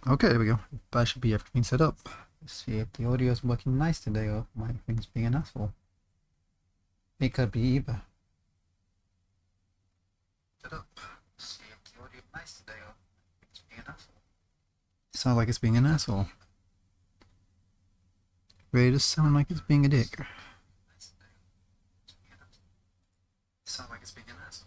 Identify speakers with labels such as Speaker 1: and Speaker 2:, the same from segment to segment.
Speaker 1: Okay, there we go. That should be everything set up. Let's see if the audio is working nice today or my thing's being an asshole. It could be either. Set up. Let's see if the audio is nice today or it's being an asshole. Sounds like it's being an asshole. Ready to sound like it's being a dick. Sound like it's being an asshole.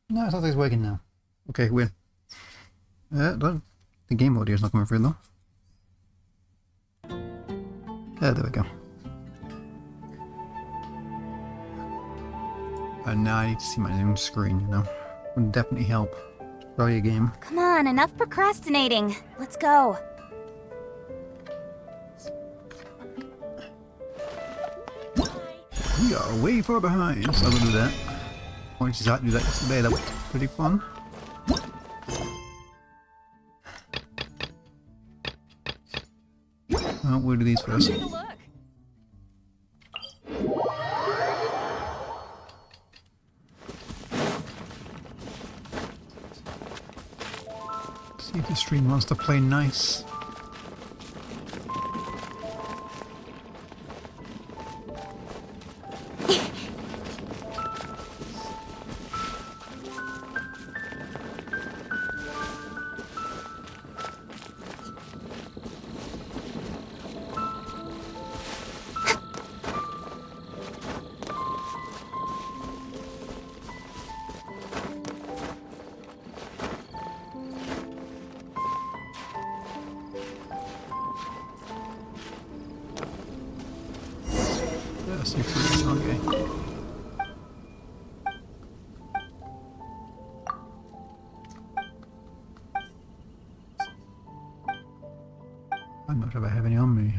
Speaker 1: No, it sounds like it's working now. Okay, win. The game audio is not coming through though. There we go. And now I need to see my own screen, you know. Would definitely help. Try your game.
Speaker 2: Come on, enough procrastinating. Let's go.
Speaker 1: We are way far behind, so I'll do that. Once you do that yesterday, that was pretty fun. Oh, we'll do these first.
Speaker 2: Take a look.
Speaker 1: See if the stream wants to play nice. Okay. I'm not sure if I have any on me.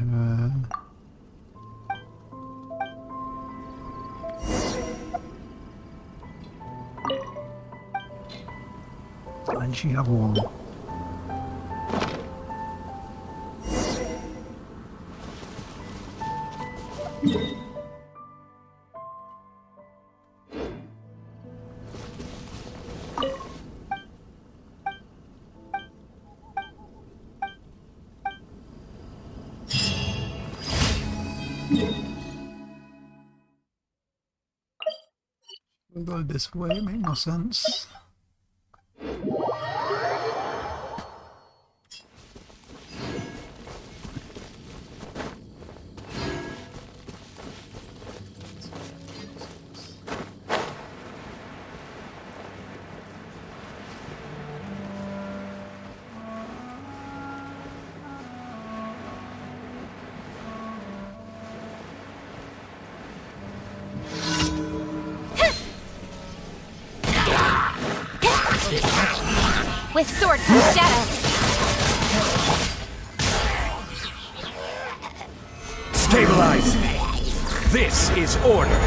Speaker 1: And she have one. We'll go this way, it makes more sense.
Speaker 2: With sword comes shadow.
Speaker 3: Stabilize! This is order!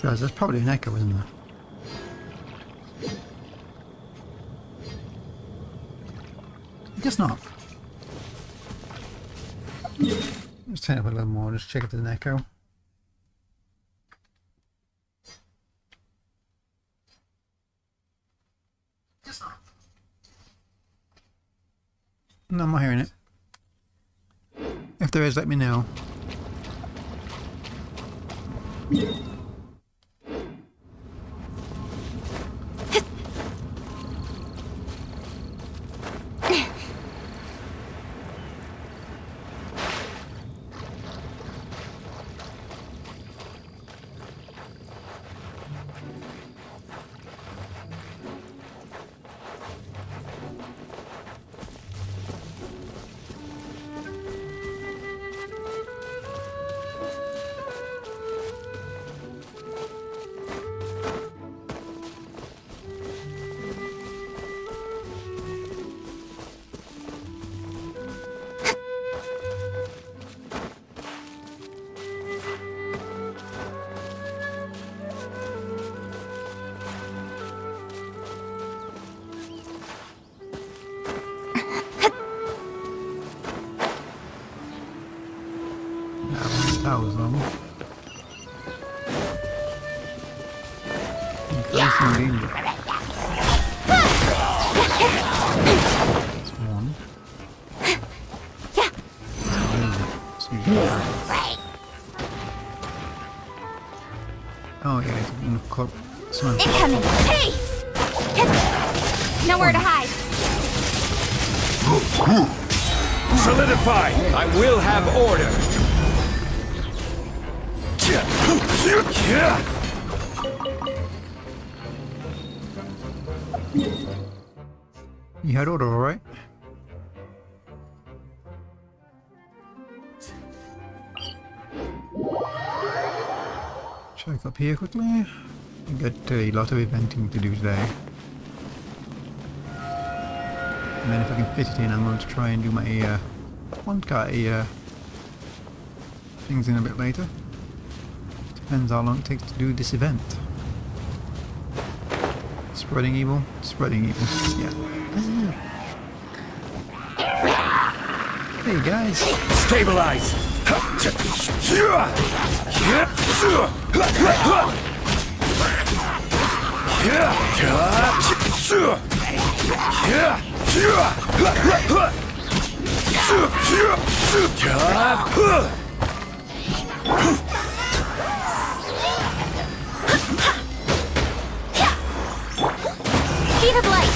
Speaker 3: Guys, there's probably an echo, isn't there? I guess not. Let's turn it up a little more, just check if there's an echo. Guess not. No, I'm not hearing it. If there is, let me know.
Speaker 1: hours long. Increasing danger. That's one. It's usually oh yeah, it's gonna cook.
Speaker 2: Incoming! Hey! Nowhere to hide.
Speaker 4: Solidify! I will have order!
Speaker 1: You had order, alright? Check up here quickly. We got a lot of eventing to do today. And then if I can fit it in, I'm going to try and do my one guy things in a bit later. Depends how long it takes to do this event. Spreading evil? Spreading evil, yeah. Hey guys!
Speaker 4: Stabilize!
Speaker 2: Speed of light!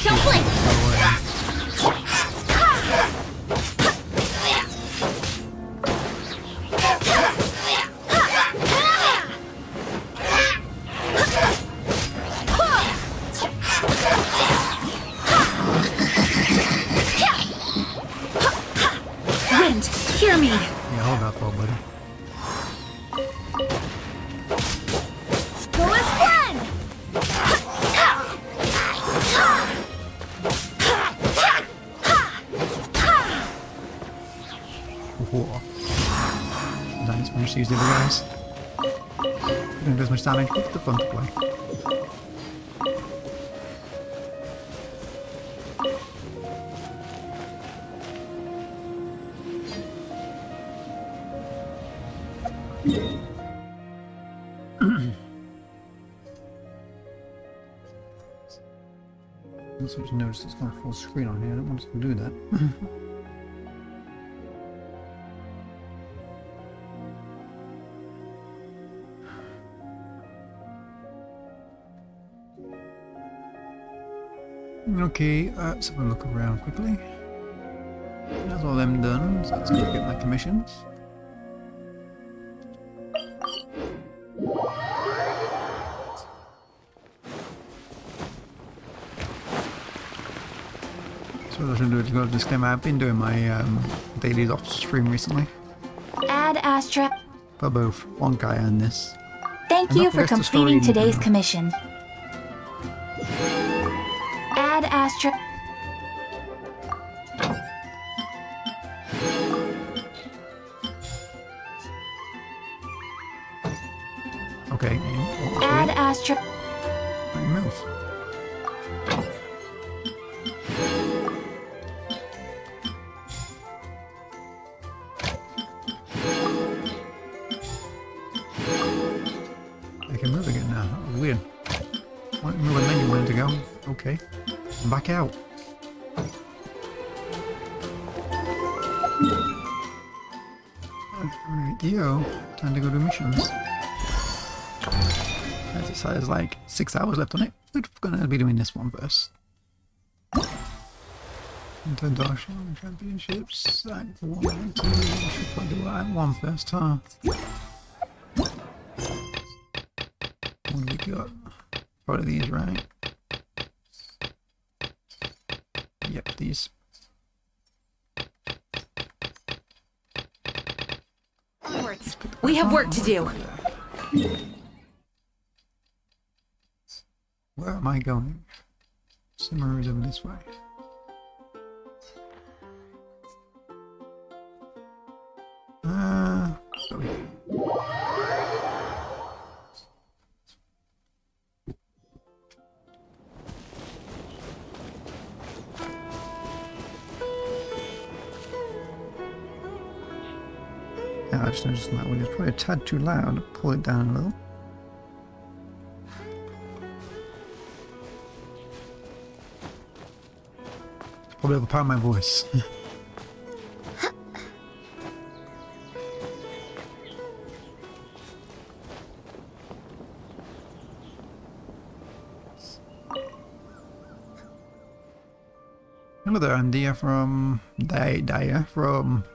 Speaker 2: Don't blink! Wind, hear me!
Speaker 1: Yeah, hold that thought, buddy.
Speaker 2: Go as one!
Speaker 1: Whoa. Nice when you see the other guys. Don't do as much damage, but the fun to play. I just noticed it's got a full screen on here. I don't want it to do that. Okay, let's have a look around quickly. That's all them done, so let's go get my commissions. So I should do a disclaimer, I've been doing my dailies off stream recently.
Speaker 2: Add Astra.
Speaker 1: For both Wonkai and this.
Speaker 2: Thank
Speaker 1: And
Speaker 2: you
Speaker 1: not
Speaker 2: for
Speaker 1: just the story
Speaker 2: completing
Speaker 1: in
Speaker 2: today's
Speaker 1: general.
Speaker 2: commission. Add Astra.
Speaker 1: Okay.
Speaker 2: Add Astra.
Speaker 1: Move. I can move again now. That was weird. Why didn't move a menu a minute ago? Okay. I'm back out. Alright, yo. Time to go do missions. As it says, like 6 hours left on it. We're gonna be doing this one first. International Championships. Act 1 and 2. We should probably do Act 1 first, huh? What do we got? Probably these, right? Yep, these.
Speaker 2: Onwards. We have work to do.
Speaker 1: Where am I going? Sumeru is over this way. Over here.
Speaker 3: I just noticed that one is probably a tad too loud. Pull it down a little. It's probably overpower my voice. Hello there, I'm Dia from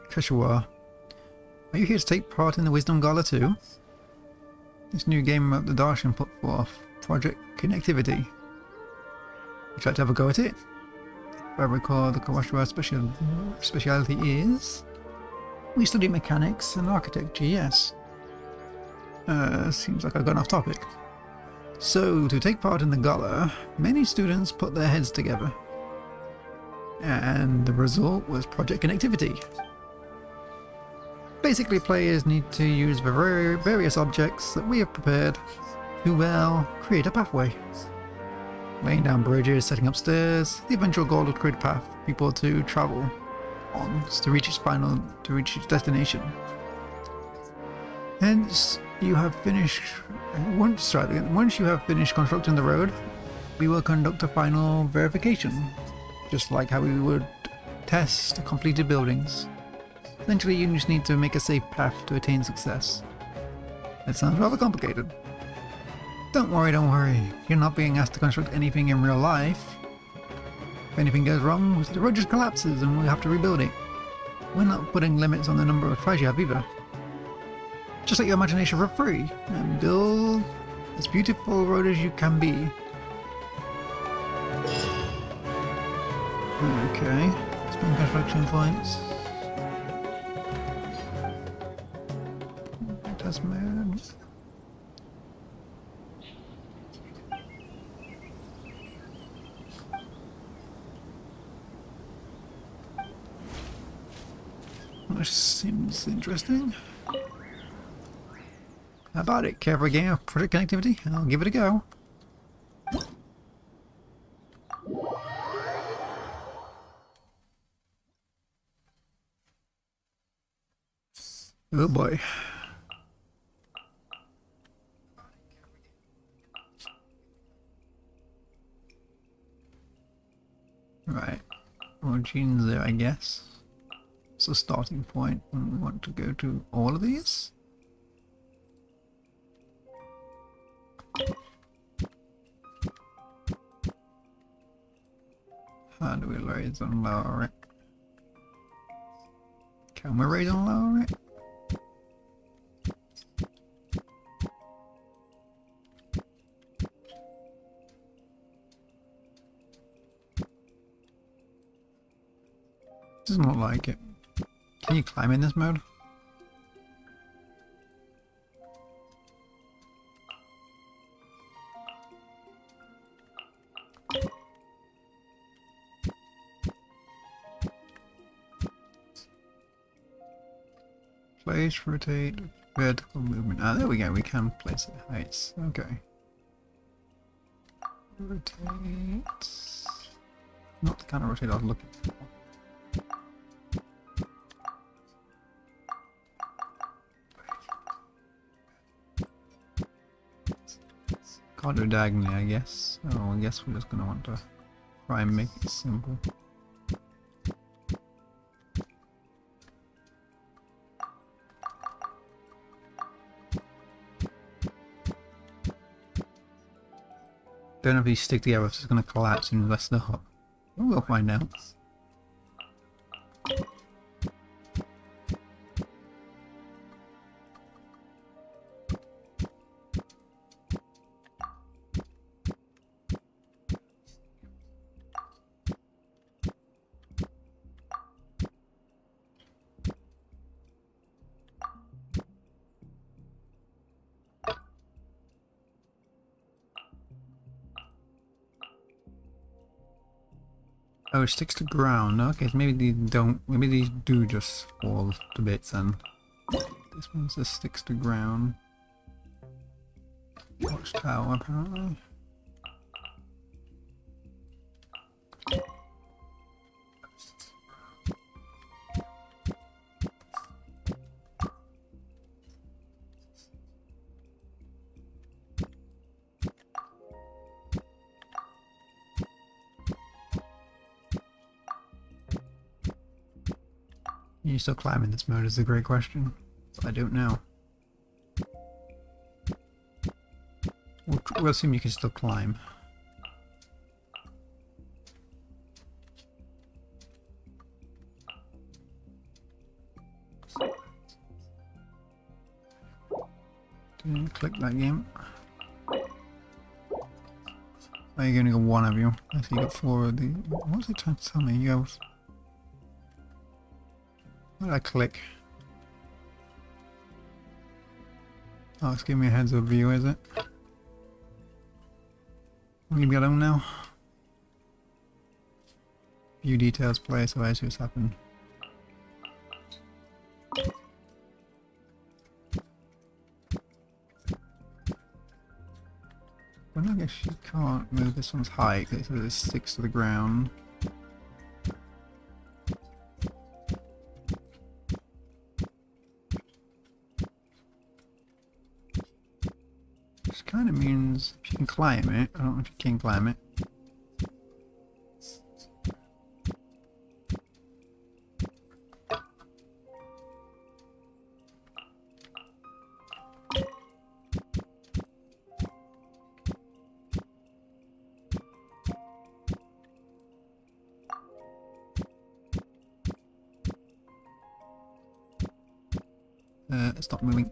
Speaker 3: Kashua. Are you here to take part in the Wisdom Gala too? This new game the Darshan put forth, Project Connectivity. Would you like to have a go at it? If I recall, the Kashua speciality is... We study mechanics and architecture, yes. Seems like I've gone off topic. So, to take part in the gala, many students put their heads together. And the result was Project Connectivity. Basically, players need to use the various objects that we have prepared to, well, create a pathway. Laying down bridges, setting up stairs, the eventual goal of create a path for people to travel on to reach its destination. Hence, you have finished. Once you have finished constructing the road, we will conduct a final verification, just like how we would test completed buildings. Essentially, you just need to make a safe path to attain success. That sounds rather complicated. Don't worry. You're not being asked to construct anything in real life. If anything goes wrong, the road just collapses and we'll have to rebuild it. We're not putting limits on the number of tries you have either. Just let your imagination for free and build as beautiful a road as you can be. Okay, spend construction points. That's mad. Which seems interesting. How about it? Care for a game of Project Connectivity? I'll give it a go. Oh boy. Right. Origins there, I guess. It's a starting point when we want to go to all of these. How do we raise and lower it? Can we raise and lower it? Doesn't look like it. Can you climb in this mode? Place, rotate, vertical movement. Ah, there we go. We can place it heights. Okay. Rotate. Not the kind of rotate I was looking for. Can't do diagonally, I guess. Oh, I guess we're just gonna want to try and make it simple. Don't know if these stick together, if it's going to collapse and mess it up. We'll find out. Oh, it sticks to ground. Okay, so maybe these don't. Maybe these do just fall to bits, and this one just sticks to ground. Watchtower, apparently. You still climb in this mode is a great question. I don't know. We'll assume you can still climb. Didn't click that game. Oh, you're gonna go one of you. I see you got 4 of the. What was it trying to tell me? You have. What did I click? Oh, it's giving me a heads up view, is it? Leave me alone now. View details play, so I see what's happened. Well, I guess you can't move this one's height because it sticks to the ground. Which kind of means if you can climb it. I don't know if you can climb it. Stop moving.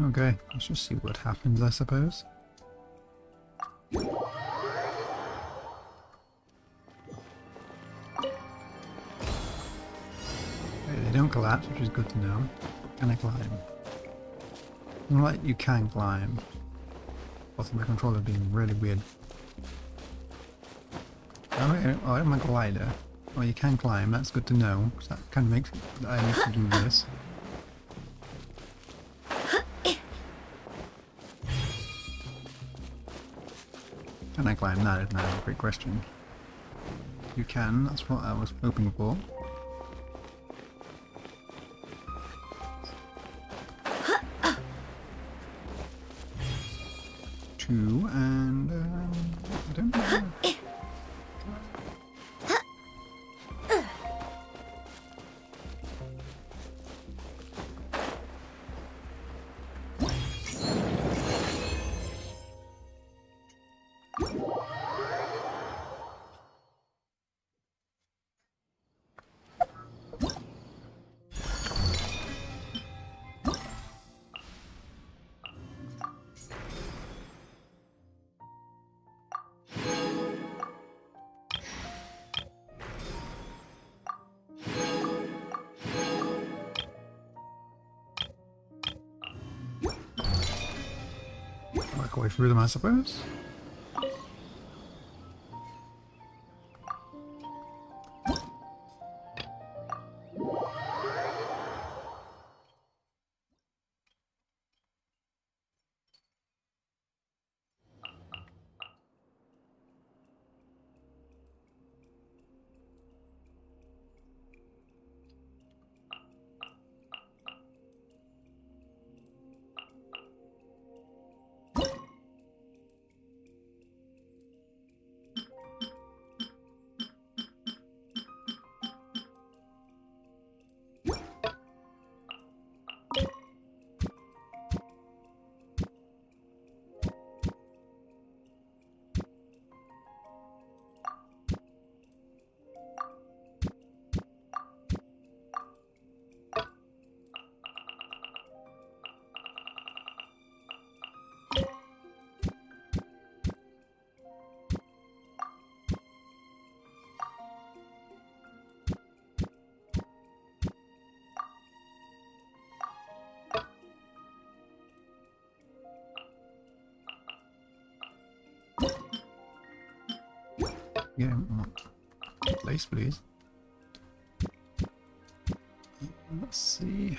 Speaker 3: Okay, let's just see what happens, I suppose. Okay, they don't collapse, which is good to know. Can I climb? Like you can climb. Also, my controller being really weird. Oh, I'm a glider. Oh, you can climb, that's good to know. So that kind of makes it that I need to do this. Can I climb? That is now a great question. You can, that's what I was hoping for. Two, and I don't know. Work our way through them, I suppose. Yeah, place, please. Let's see.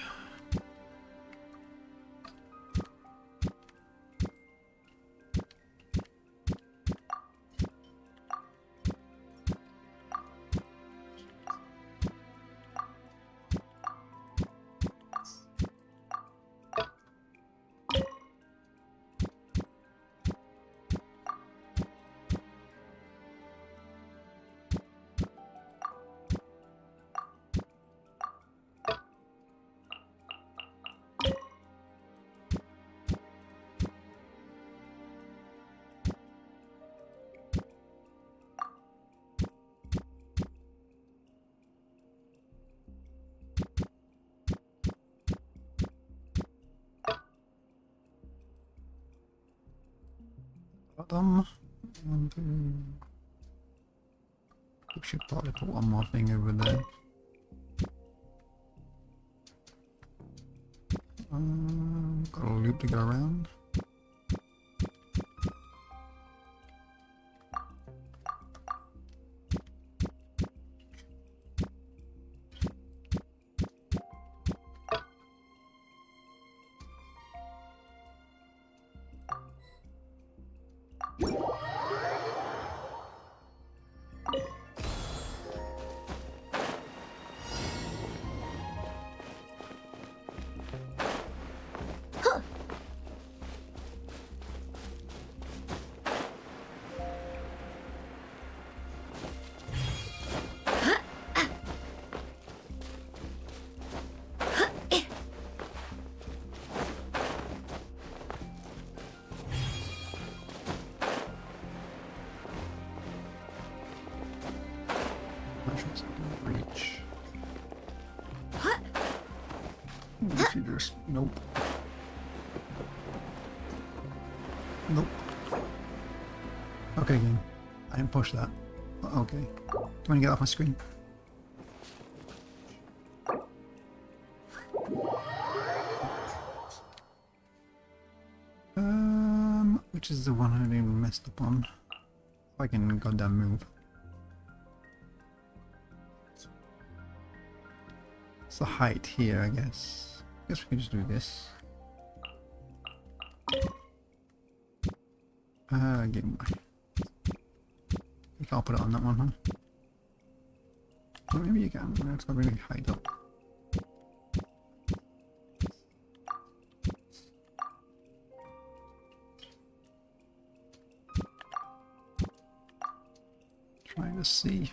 Speaker 3: Bottom. We should probably put one more thing over there. Got a loop to go around. Not sure it's gonna reach. Literally just nope. Nope. Okay, game. I didn't push that. Okay. Do you want to get off my screen? Which is the one I didn't messed up on? If I can goddamn move. It's the height here, I guess. I guess we can just do this. Game. You can't put it on that one, huh? Oh, maybe you can. It's got really high up. Trying to see.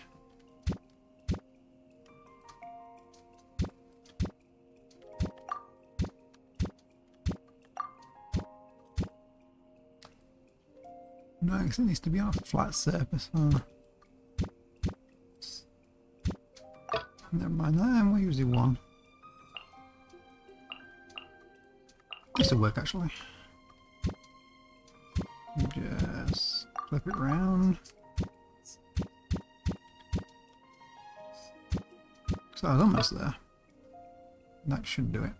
Speaker 3: No, because it needs to be on a flat surface. Oh. Never mind that, we'll use the one. This will work actually. Just flip it around. So I was almost there. That should do it.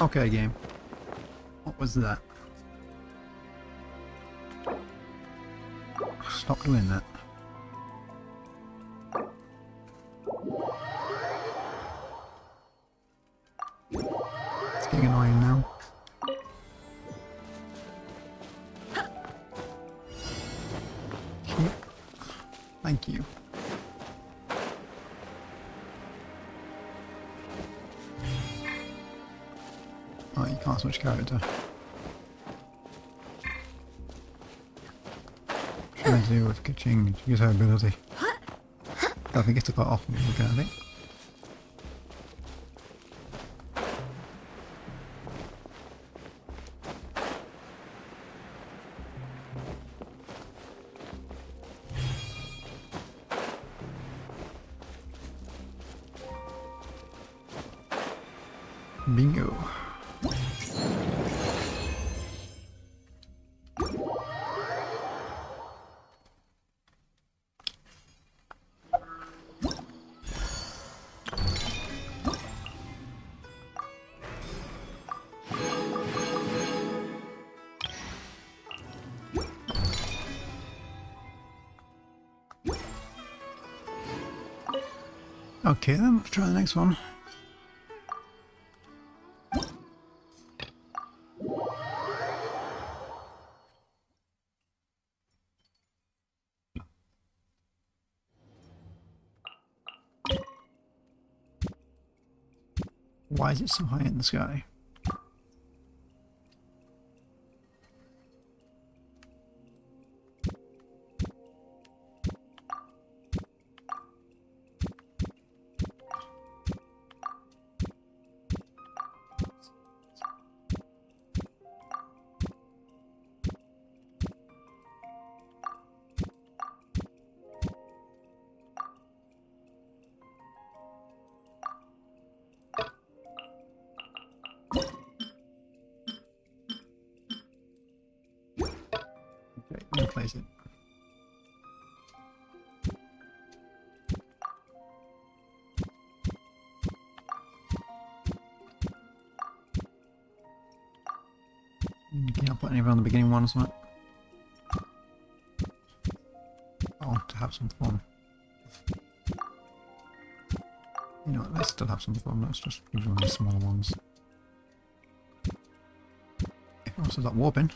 Speaker 3: Okay, game. What was that? Stop doing that. It's getting annoying now. Thank you. Oh, you can't switch character. Trying to do with Kaching, use her ability. I think it's got off me looking at it. Bingo. Okay, then let's try the next one. Why is it so high in the sky? Okay, I'm gonna place it. Can I put anything on the beginning one or something? Oh, to have some fun. You know what, let's still have some fun. Let's just use one of the smaller ones. Also, that warping.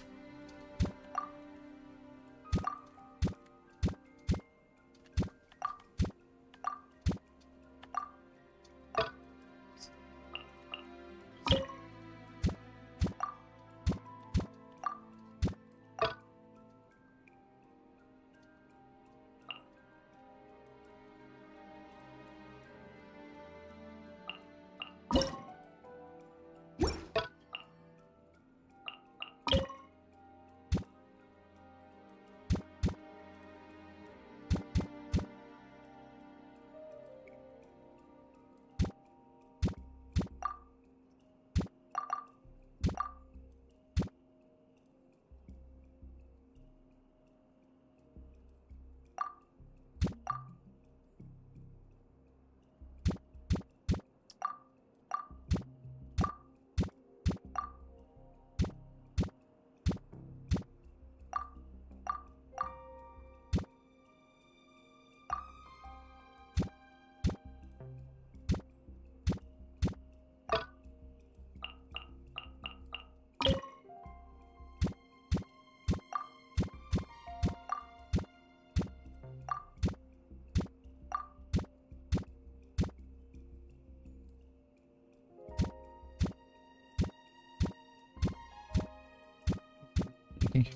Speaker 3: Okay.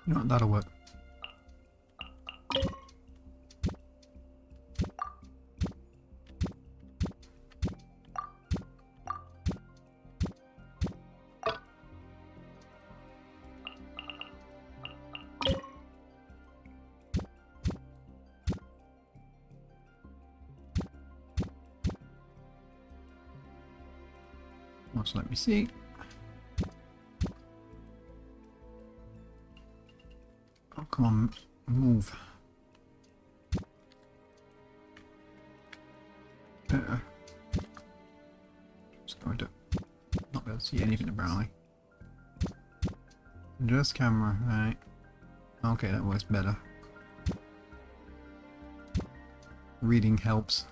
Speaker 3: You know what, that'll work. So let me see. Oh, come on, move. Just going to not be able to see anything apparently. Just camera, right? Okay, that works better. Reading helps.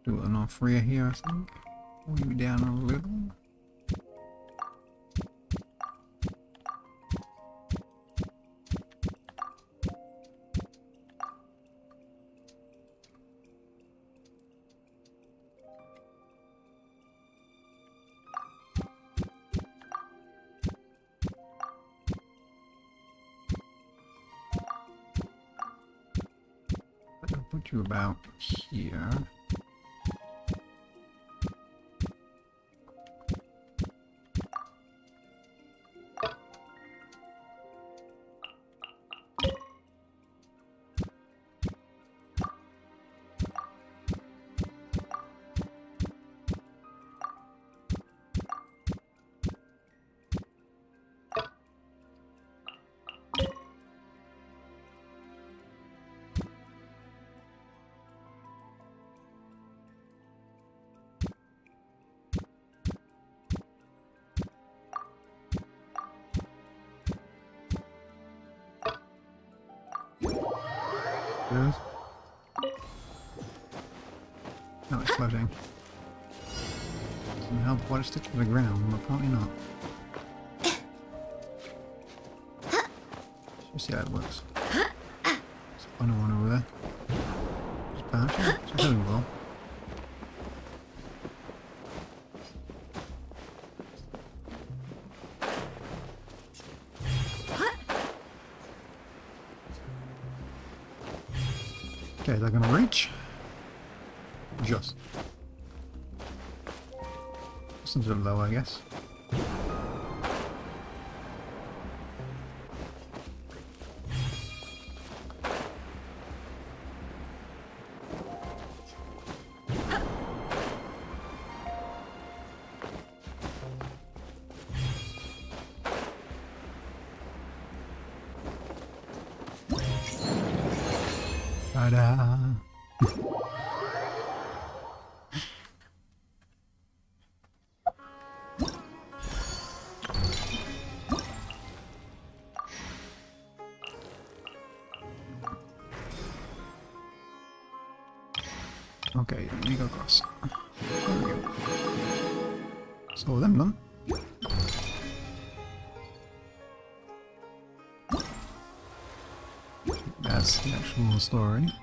Speaker 3: Do an off rear here, I think. Move it down a little. I'll put you about here. No, it's floating. Doesn't help why it stick to the ground, but apparently not. Let's see how it works. There's a funny one over there. Just bouncing. It's doing well. Okay, they're gonna reach. Just. Just a little low, I guess. Ta-da! Okay, let me go across. There we go. So them done. That's the actual story.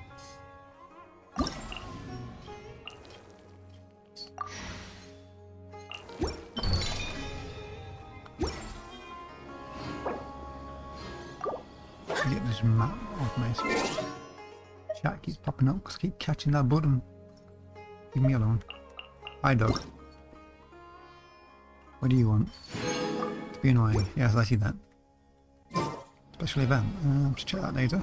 Speaker 3: Get this map off my chat keeps popping up because I keep catching that button. Leave me alone. Hi dog. What do you want? To be annoying. Yes, I see that. Special event. Let's check that later.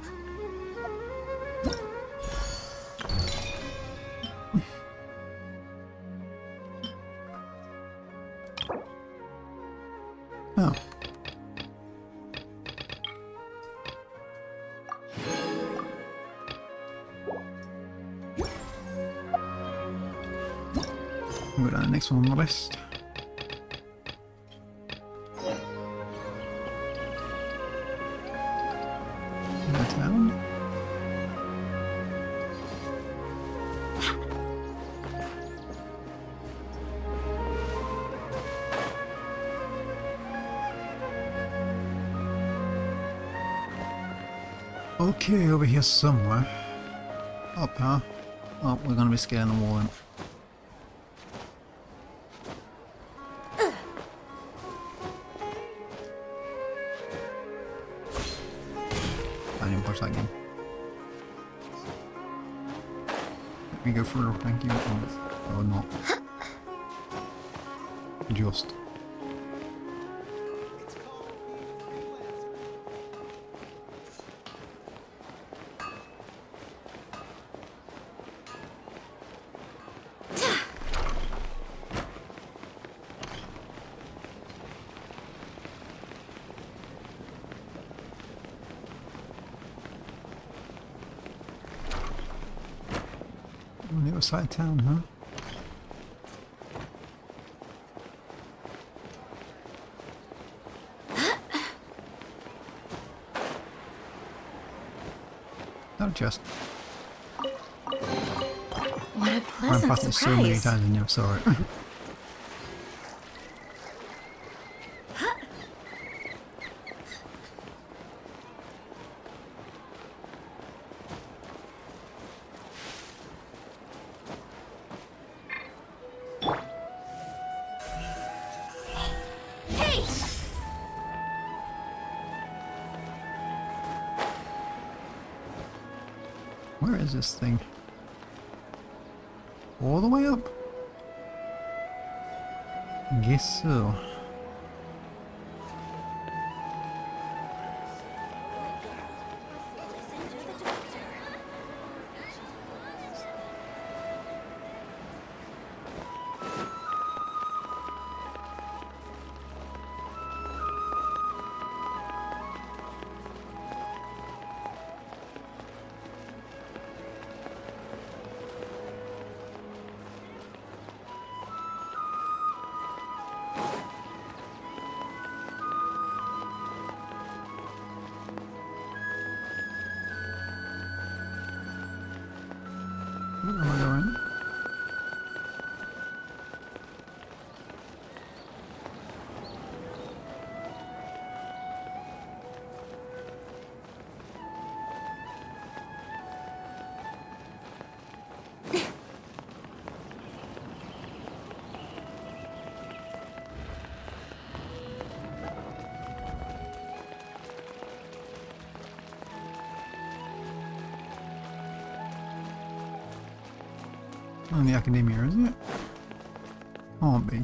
Speaker 3: Oh. We'll go down to the next one on the list. In the town. Okay, over here somewhere. Up, huh? Oh, we're gonna be scaling the wall in. I didn't push that again. Let me go through, thank you. Or not. Just. On the other side of town, huh? Not just.
Speaker 2: What a
Speaker 3: I've
Speaker 2: pleasant
Speaker 3: passed it so many
Speaker 2: surprise.
Speaker 3: times and never saw it.
Speaker 2: Hey!
Speaker 3: Where is this thing? All the way up? I guess so. On the academia, is it? Can't be.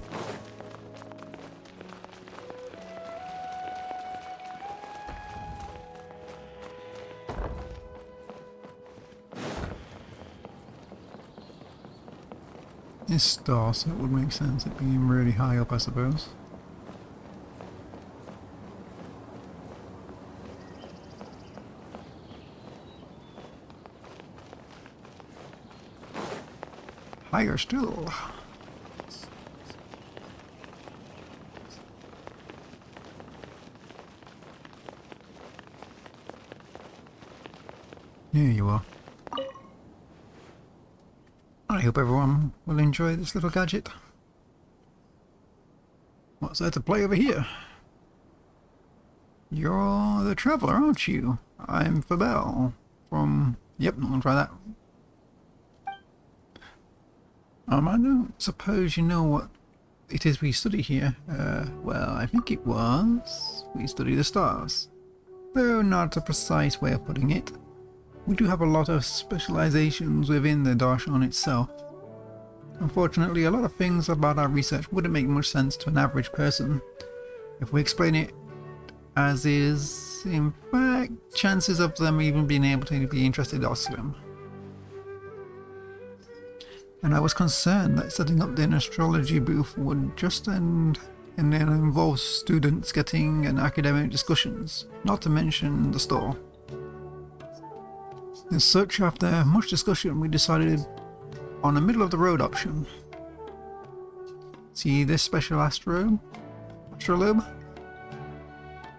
Speaker 3: It's star, so it would make sense it being really high up, I suppose. Higher still. Here you are. I hope everyone will enjoy this little gadget. What's there to play over here? You're the traveller, aren't you? I'm Fabel from... Yep, not gonna try that. I don't suppose you know what it is we study here. Well, I think it was... We study the stars. Though not a precise way of putting it. We do have a lot of specializations within the Darshan itself. Unfortunately, a lot of things about our research wouldn't make much sense to an average person. If we explain it as is, in fact, chances of them even being able to be interested are slim. And I was concerned that setting up an astrology booth would just end and then involve students getting an academic discussions, not to mention the store. As such, after much discussion, we decided on a middle of the road option. See this special astrolabe?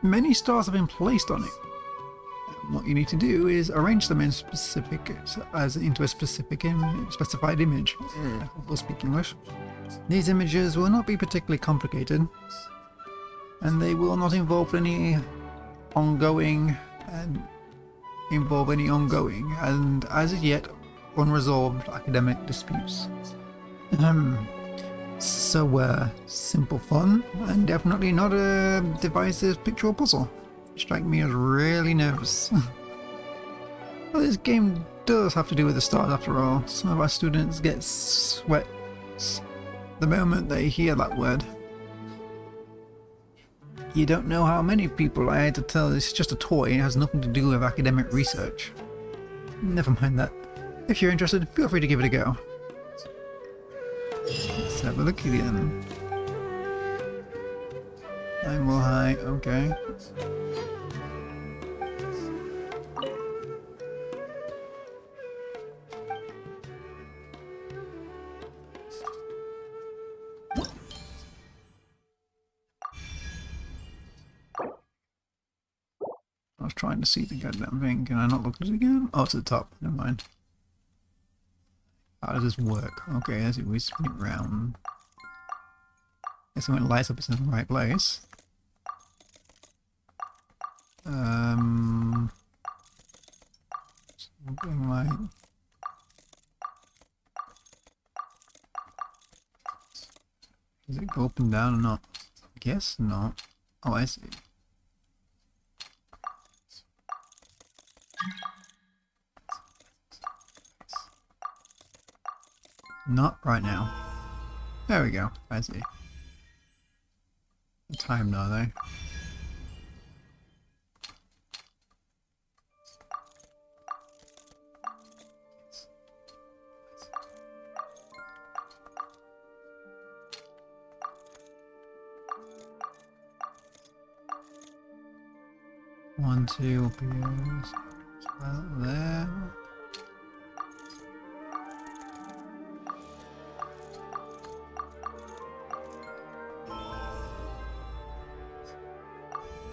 Speaker 3: Many stars have been placed on it. And what you need to do is arrange them in into a specified image. We'll speak English. These images will not be particularly complicated, and they will not involve any ongoing and as of yet unresolved academic disputes. So simple fun, and definitely not a divisive picture or puzzle. Strike me as really nervous. Well, this game does have to do with the stars after all. Some of our students get sweats the moment they hear that word. You don't know how many people I had to tell it's just a toy and it has nothing to do with academic research. Never mind that. If you're interested, feel free to give it a go. Let's have a look again. Angle height, okay. I was trying to see the goddamn thing. Can I not look at it again? Oh, it's at the top. Never mind. How does this work? Okay, as we spin it round. Guess when it lights up, it's in the right place. Something like... Does it go up and down or not? I guess not. Oh, I see. Not right now. There we go. I see. Timed are they? One, two appears about there.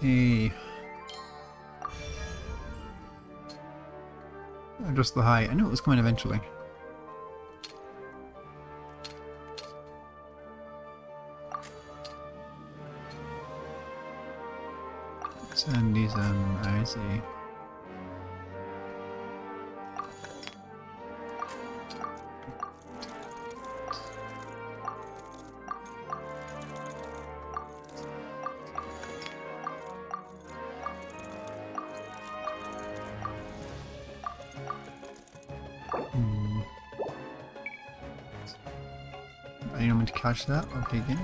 Speaker 3: Hey. Adjust the height. I knew it was coming eventually. Send these I see. I didn't mean to catch that. Okay, game.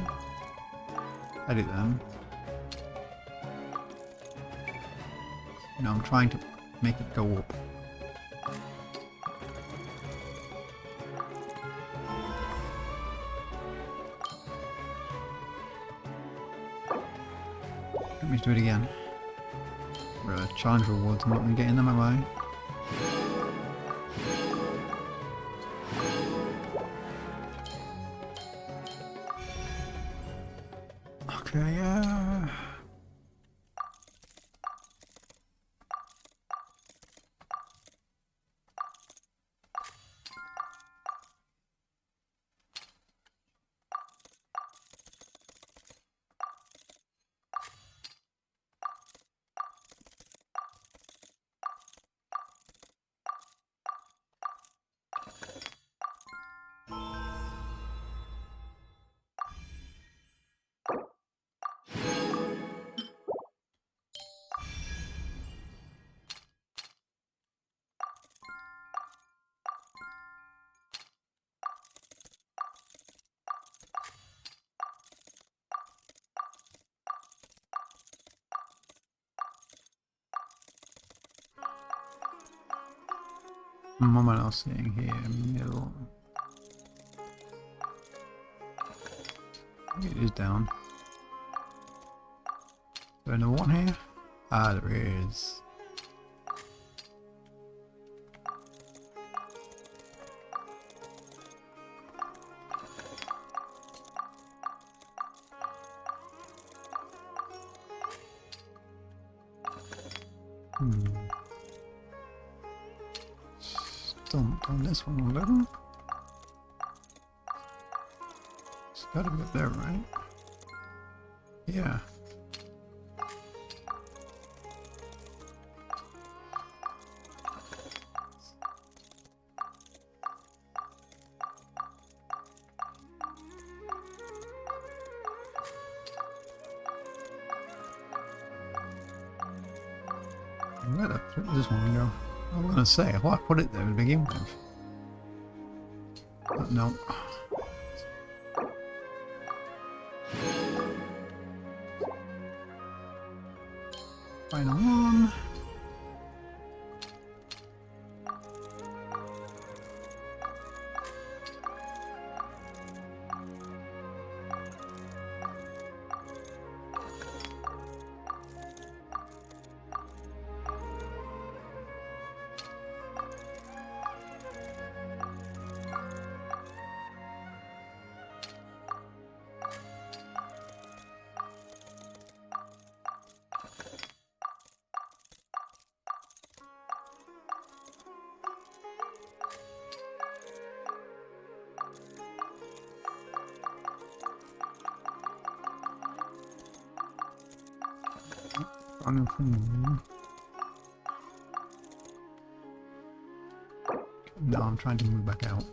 Speaker 3: I do then. No, I'm trying to make it go up. Let me do it again. Challenge rewards, I'm not going to get in them, am I? Okay, what am I now seeing here? Middle. It is down. Is there another one here? Ah, there is. Stomped on this one a little. It's gotta be up there, right? Yeah. Where the flip does this one go? I was gonna say, why put it there to begin with? But no. Final one. No, I'm trying to move back out.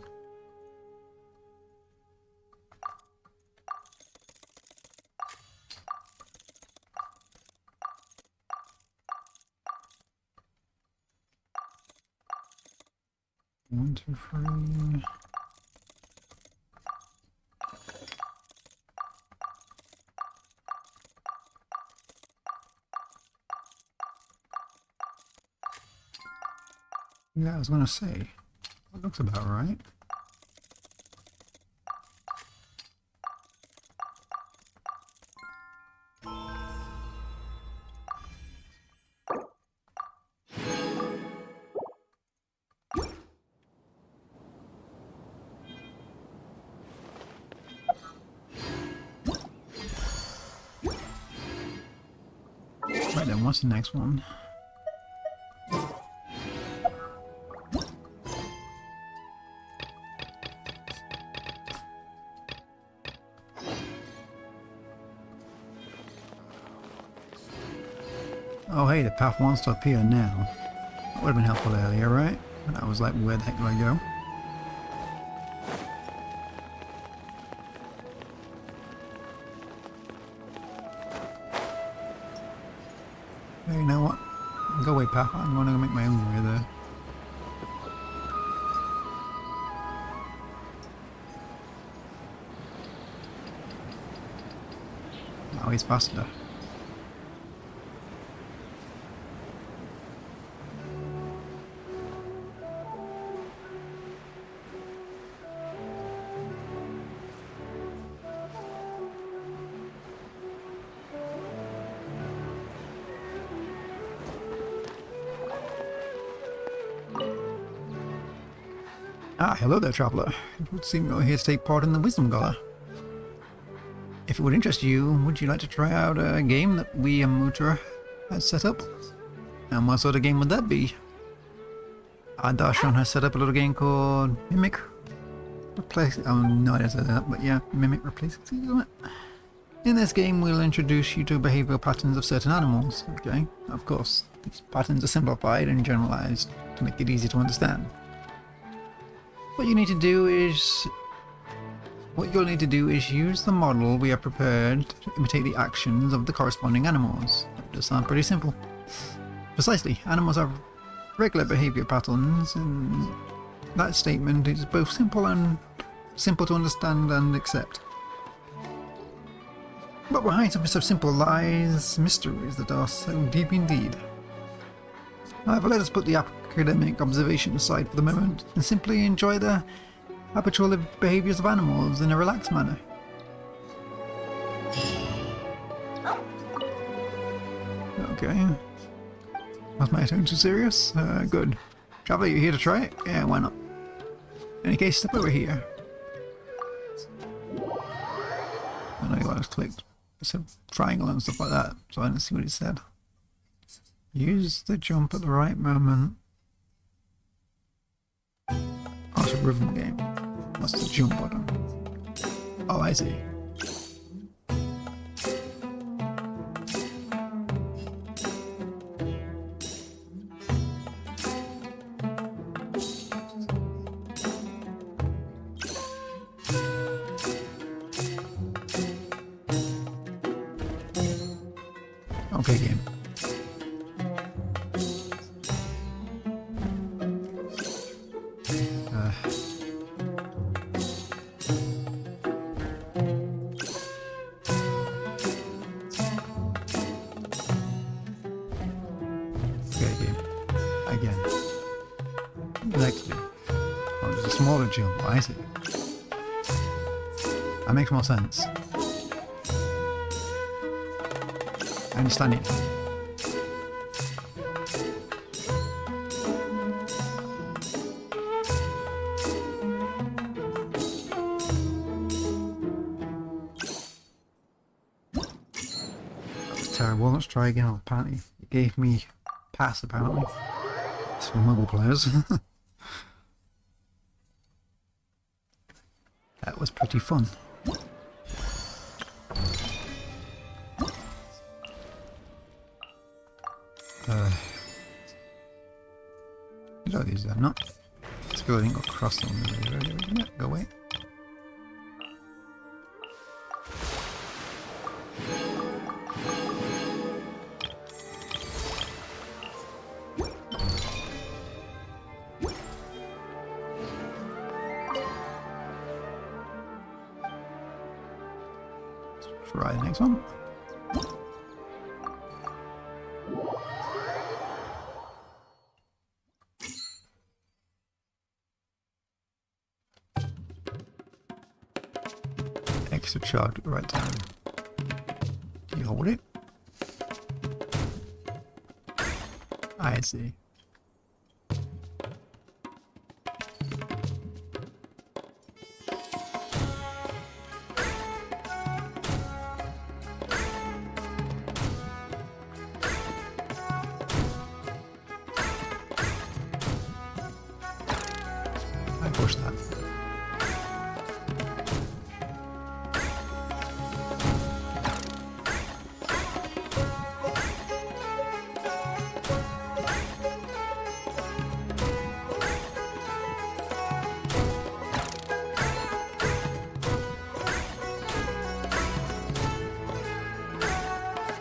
Speaker 3: One, two, three. Yeah, I was gonna say, that looks about right. Right then, what's the next one? Oh hey, the path wants to appear now. That would have been helpful earlier, right? And I was like, where the heck do I go? Hey, you know what? Go away, path. I'm going to make my own way there. Now he's faster. Ah, hello there, traveller. It would seem you're here to take part in the Wisdom Gala. If it would interest you, would you like to try out a game that we and Mutra has set up? And what sort of game would that be? Our Darshan has set up a little game called Mimic Replace. Oh no, I didn't say that, but yeah, Mimic Replace. In this game, we'll introduce you to behavioral patterns of certain animals. Okay, of course, these patterns are simplified and generalized to make it easy to understand. What you'll need to do is use the model we have prepared to imitate the actions of the corresponding animals. That does sound pretty simple. Precisely, animals have regular behavior patterns, and that statement is both simple to understand and accept. But behind something so simple lies mysteries that are so deep indeed. However, let us put the academic observation aside for the moment and simply enjoy the habitual behaviors of animals in a relaxed manner. Okay. Was my tone too serious? Good. Traveler, you here to try it? Yeah, why not? In any case, step over here. I know you just clicked. It said triangle and stuff like that, so I didn't see what it said. Use the jump at the right moment. Oh, it's a rhythm game. What's the jump button? Oh, I see. Okay, game. Again. Exactly. Oh, there's a smaller jump. I see. That makes more sense. I understand it. That was terrible. Let's try again. Oh, apparently it gave me pass, apparently. It's for mobile players. That was pretty fun. Did I use that? No. Let's go. I think I'll cross them. Go away. Try the next one. Extra charge at the right time. Do you hold it? I see. I push that.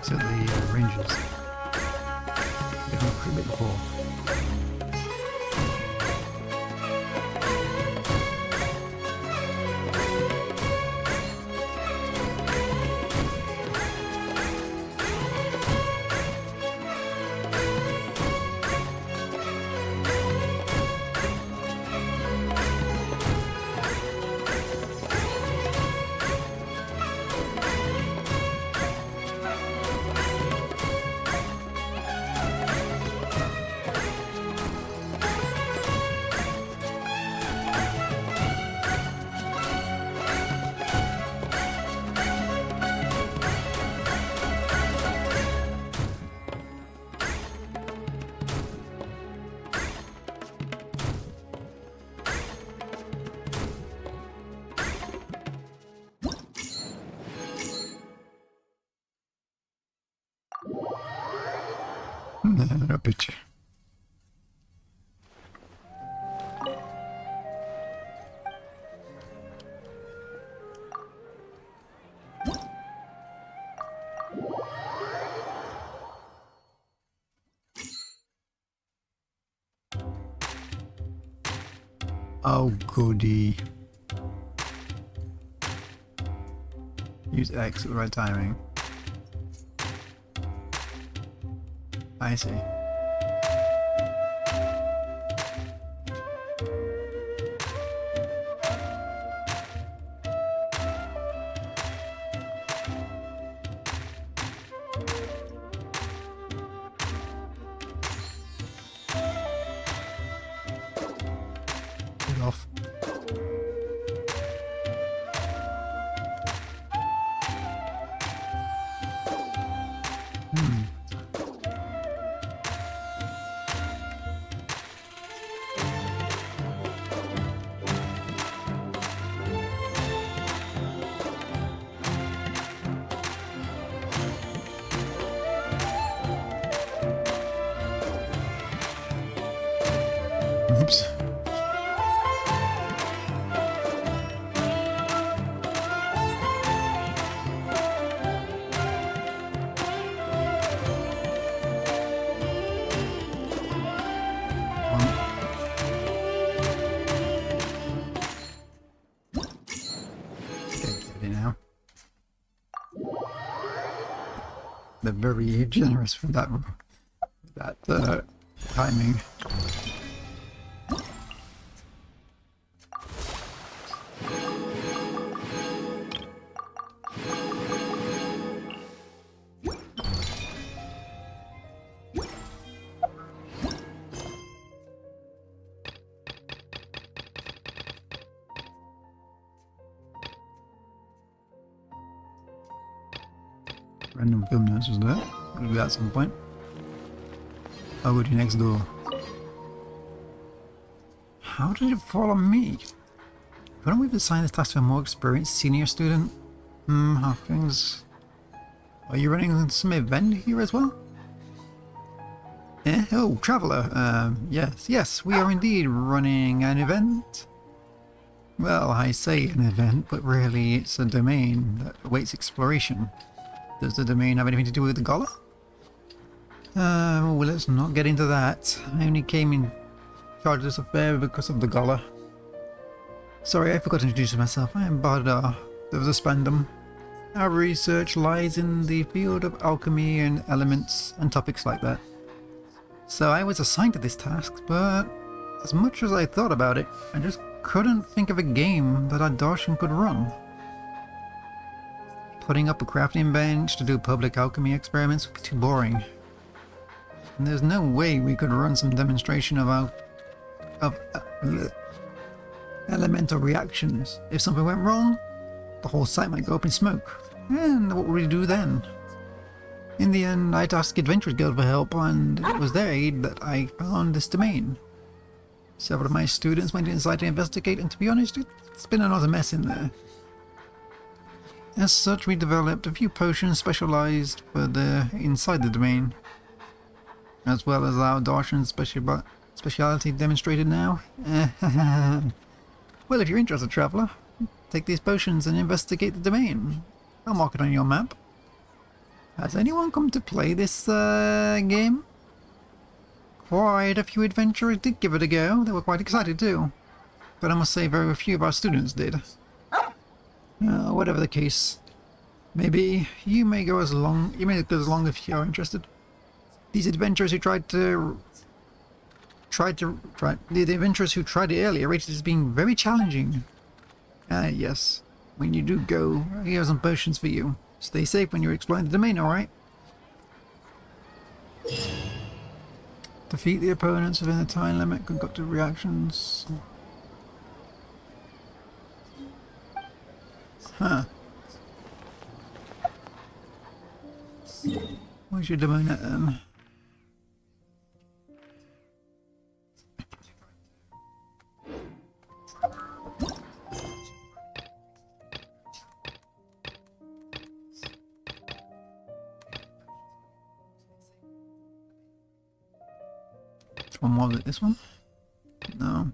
Speaker 3: So the ranges. They've not pretty bit before. No picture. Oh, goody. Use X at the right timing. I see. Get off. Oops. Okay, now. They're very generous for that timing. Random film notes was there. It'll be at some point. I'll go to next door. How did it fall on me? Couldn't we assign this task to a more experienced senior student? How things... Are you running some event here as well? Eh? Oh, Traveller. Yes, we are indeed running an event. Well, I say an event, but really it's a domain that awaits exploration. Does the domain have anything to do with the Gala? Well, let's not get into that. I only came in charge of this affair because of the Gala. Sorry, I forgot to introduce myself. I am Bardar of the Spandom. Our research lies in the field of alchemy and elements and topics like that. So I was assigned to this task, but as much as I thought about it, I just couldn't think of a game that our Darshan could run. Putting up a crafting bench to do public alchemy experiments would be too boring. And there's no way we could run some demonstration of elemental reactions. If something went wrong, the whole site might go up in smoke. And what would we do then? In the end, I asked the Adventurers Guild for help, and it was their aid that I found this domain. Several of my students went inside to investigate, and to be honest, it's been another mess in there. As such, we developed a few potions specialized for inside the domain, as well as our Darshan speciality demonstrated now. Well, if you're interested, Traveller, take these potions and investigate the domain. I'll mark it on your map. Has anyone come to play this game? Quite a few adventurers did give it a go. They were quite excited too. But I must say very few of our students did. Whatever the case, maybe you may go as long. You may go as long if you're interested. These adventurers who the adventurers who tried it earlier rated it as being very challenging. Yes. When you do go, here are some potions for you. Stay safe when you're exploring the domain, alright? Defeat the opponents within the time limit, conducted reactions. Huh. Where's your domain at then? Which one was it? This one? No.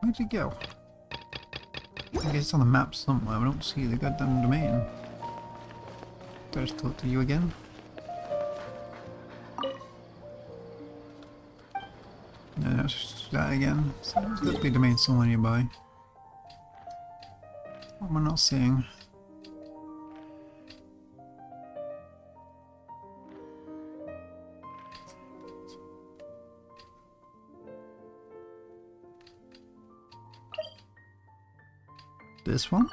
Speaker 3: Where'd it go? I guess it's on the map somewhere. I don't see the goddamn domain. Do I just talk to you again? No, that's just that again. So there's got to be a domain somewhere nearby. What am I not seeing? This one?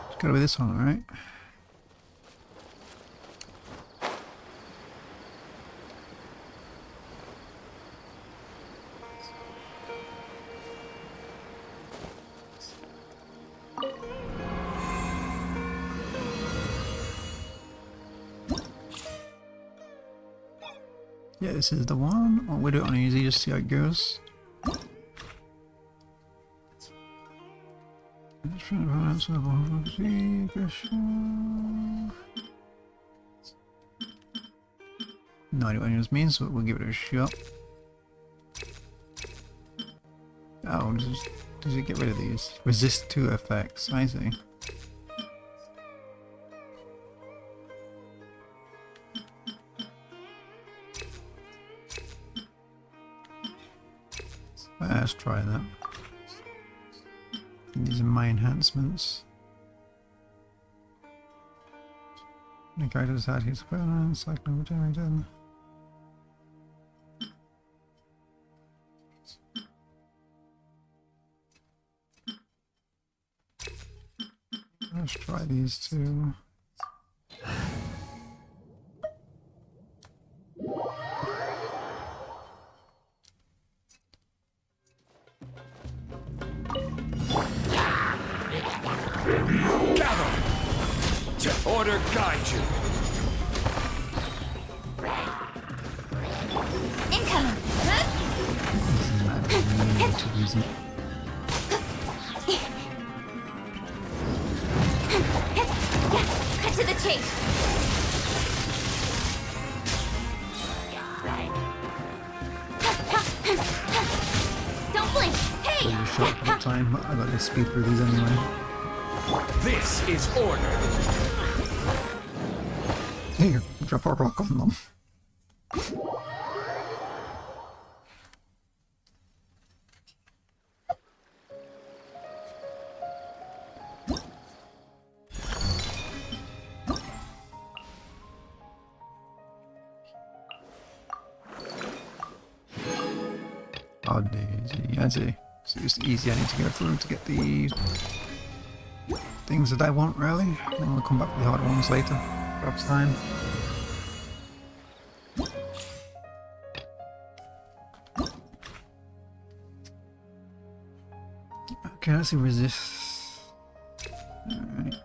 Speaker 3: It's gotta be this one, right? Yeah, this is the one. Oh, we'll do it on easy, just see how it goes. No idea what any of this means, but we'll give it a shot. Oh, does it get rid of these? Resist 2 effects, I see. Let's try that. These are my enhancements. The character's had his opponents, like no regenerated. Let's try these two.
Speaker 4: Gather! To order guide you!
Speaker 2: Incoming! Cut to the chase! Don't blink! Hey!
Speaker 3: Pretty short for time, but I got to speed through these anyway.
Speaker 4: This is order!
Speaker 3: Here, drop a rock on them. Oh, daisy, I see. So it's easy I need to go through to get the things that I want, really. And we'll come back to the hard ones later. Perhaps time. Okay, let's see, resist. Alright.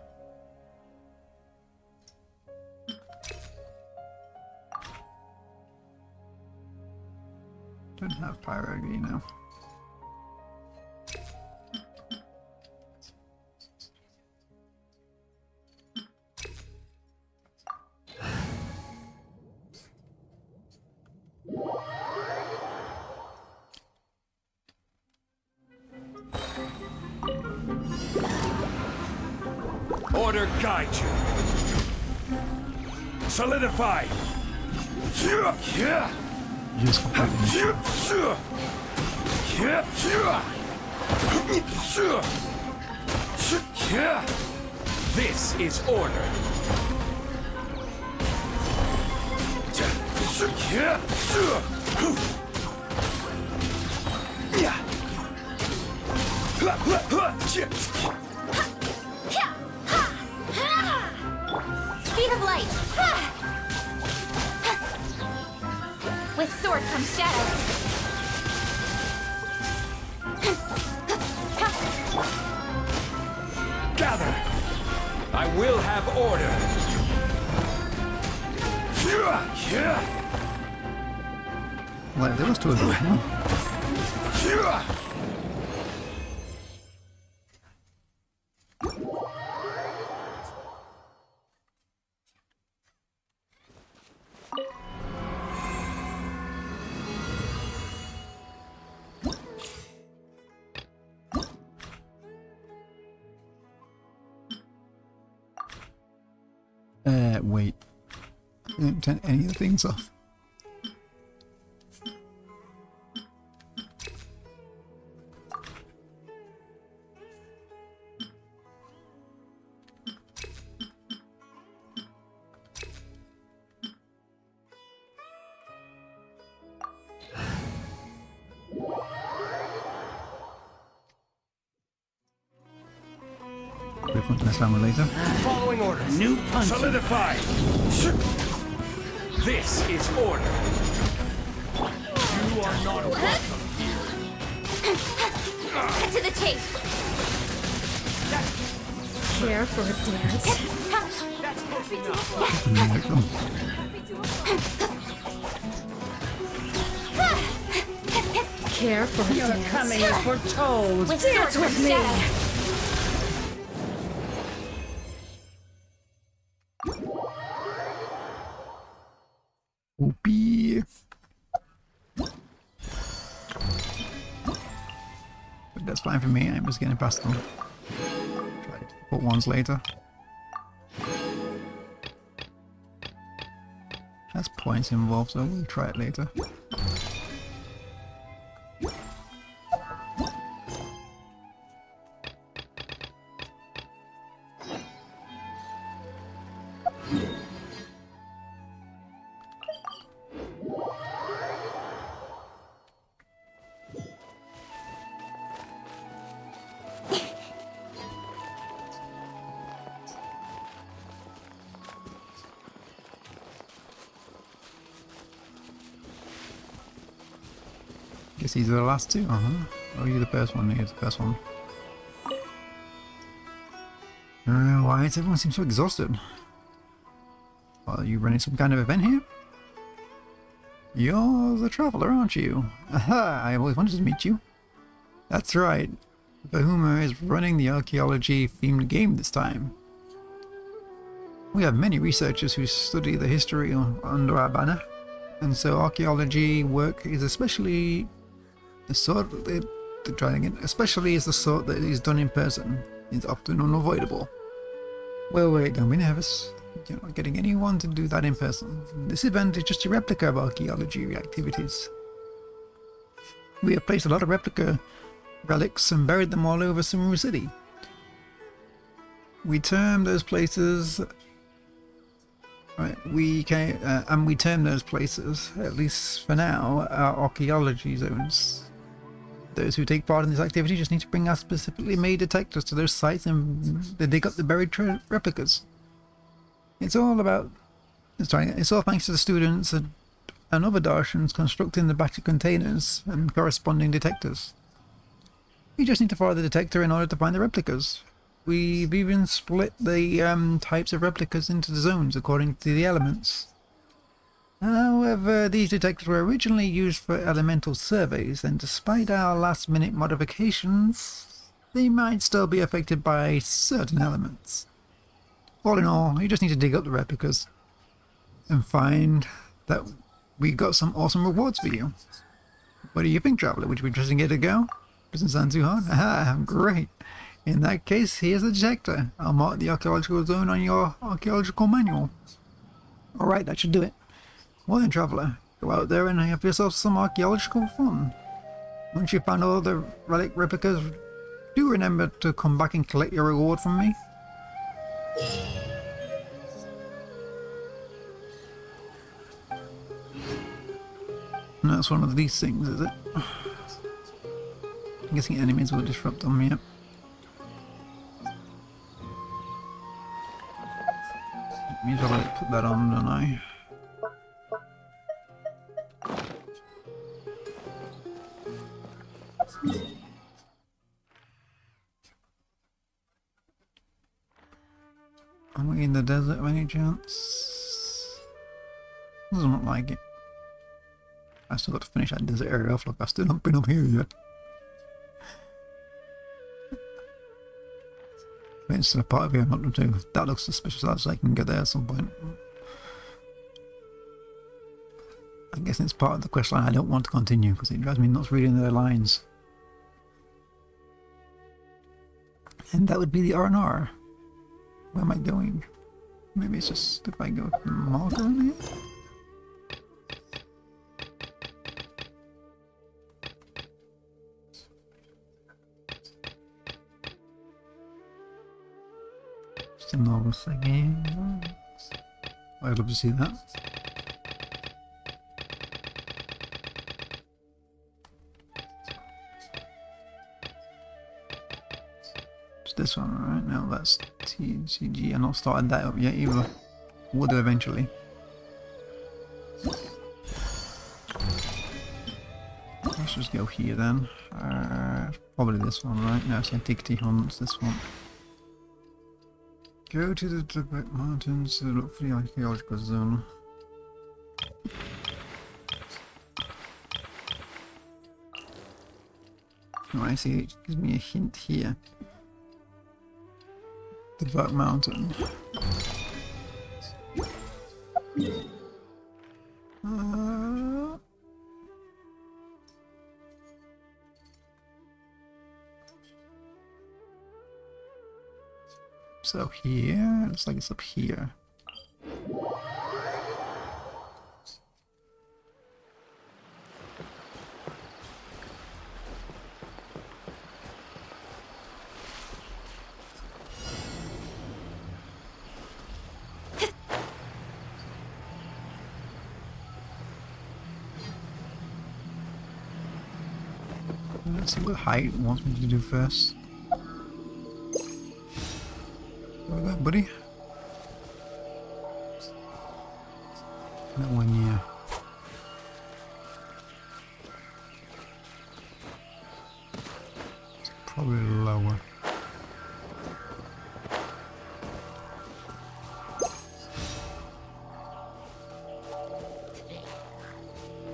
Speaker 3: Don't have pyro now.
Speaker 4: Order guide you! Solidify!
Speaker 3: Just completely.
Speaker 4: This is order!
Speaker 2: Speed of light! With sword comes shadow.
Speaker 4: Gather! I will have order!
Speaker 3: Well, there was two of them. Alright, wait. I didn't turn any of the things off. We'll to this one later.
Speaker 4: Following orders. New punch. Solidify. This is order. You are not welcome.
Speaker 2: Cut to the chase.
Speaker 5: Care for a dance?
Speaker 4: That's close enough.
Speaker 3: Like them.
Speaker 5: Care for a dance?
Speaker 6: Coming as foretold.
Speaker 2: With sword
Speaker 5: Dance with
Speaker 2: from
Speaker 5: me.
Speaker 2: shadow.
Speaker 3: Whoopee. But that's fine for me, I'm just getting past them. Try to put ones later. That's points involved, so we'll try it later. Guess these are the last two, Oh, you're the first one, you're the first one. Why does everyone seem so exhausted? Are you running some kind of event here? You're the traveler, aren't you? Aha, I always wanted to meet you. That's right. Bahuma is running the archaeology-themed game this time. We have many researchers who study the history under our banner, and so archaeology work is especially the sort especially is the sort that is done in person. It's often unavoidable. Well, wait, don't be nervous. You're not getting anyone to do that in person. This event is just a replica of archaeology activities. We have placed a lot of replica relics and buried them all over Sumeru City. We term those places, we term those places, at least for now, our archaeology zones. Those who take part in this activity just need to bring our specifically made detectors to those sites and they dig up the buried replicas. It's all thanks to the students and other Darshans constructing the battery containers and corresponding detectors. You just need to follow the detector in order to find the replicas. We've even split the types of replicas into the zones according to the elements. However, these detectors were originally used for elemental surveys, and despite our last-minute modifications, they might still be affected by certain elements. All in all, you just need to dig up the replicas and find that we got some awesome rewards for you. What do you think, Traveller? Would you be interested in getting a go? Doesn't sound too hard. Aha, great. In that case, here's the detector. I'll mark the archaeological zone on your archaeological manual. Alright, that should do it. Well then, Traveller, go out there and have yourself some archaeological fun. Once you've found all the relic replicas, do remember to come back and collect your reward from me. And that's one of these things, is it? I'm guessing enemies will disrupt them, yep. Means I'll put that on, don't I? Am we in the desert of any chance? Doesn't look like it. I still got to finish that desert area off, like I've still not been up here yet. It's a part of here I'm not to do. That looks suspicious, as I can get there at some point. I'm guessing it's part of the quest line I don't want to continue because it drives me nuts reading their lines. And that would be the R&R. Where am I going? Maybe it's just if I go with the marker on here. Just a normal thing. I'd love to see that. It's this one, right? No, that's TCG. I've not started that up yet either. Will do eventually. Let's just go here then. Probably this one, right? No, it's Antiquity Hunts, this one. Go to the Tibet Mountains to look for the archaeological zone. Oh, I see, it gives me a hint here. The Dark Mountain. So here, looks like it's up here. Let's see what height wants me to do first. Go with that, buddy. Nowhere near. It's probably lower.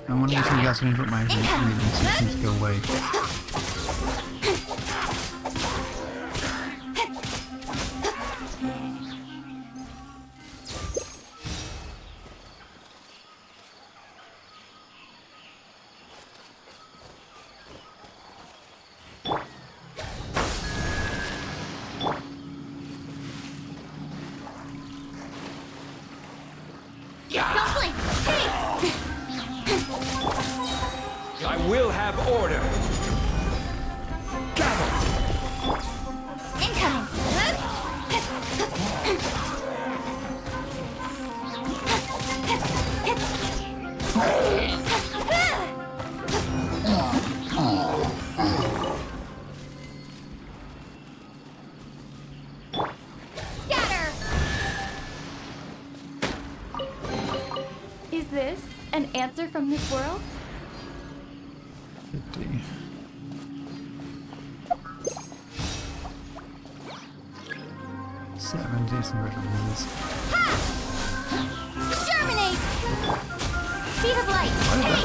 Speaker 3: I'm wondering if you guys can interrupt my reading to go away.
Speaker 2: Don't blink! Hey!
Speaker 4: I will have order.
Speaker 2: Incoming! Scatter!
Speaker 5: Is this an answer from this world?
Speaker 3: 50. Some red ones.
Speaker 2: Germinate! Speed of light! Hey!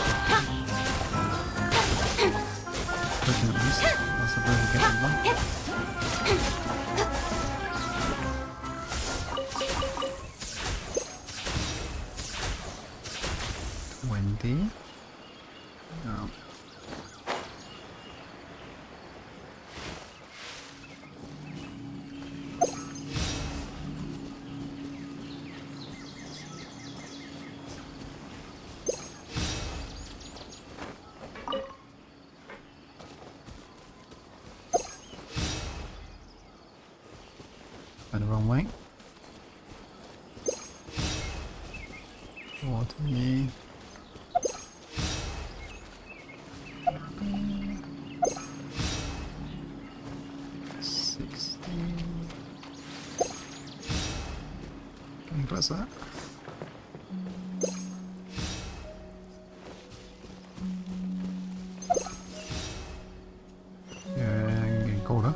Speaker 3: Looking at this, that's a very good one. Wendy. No. The wrong way. Water me. Can you press that? Yeah, I'm getting colder.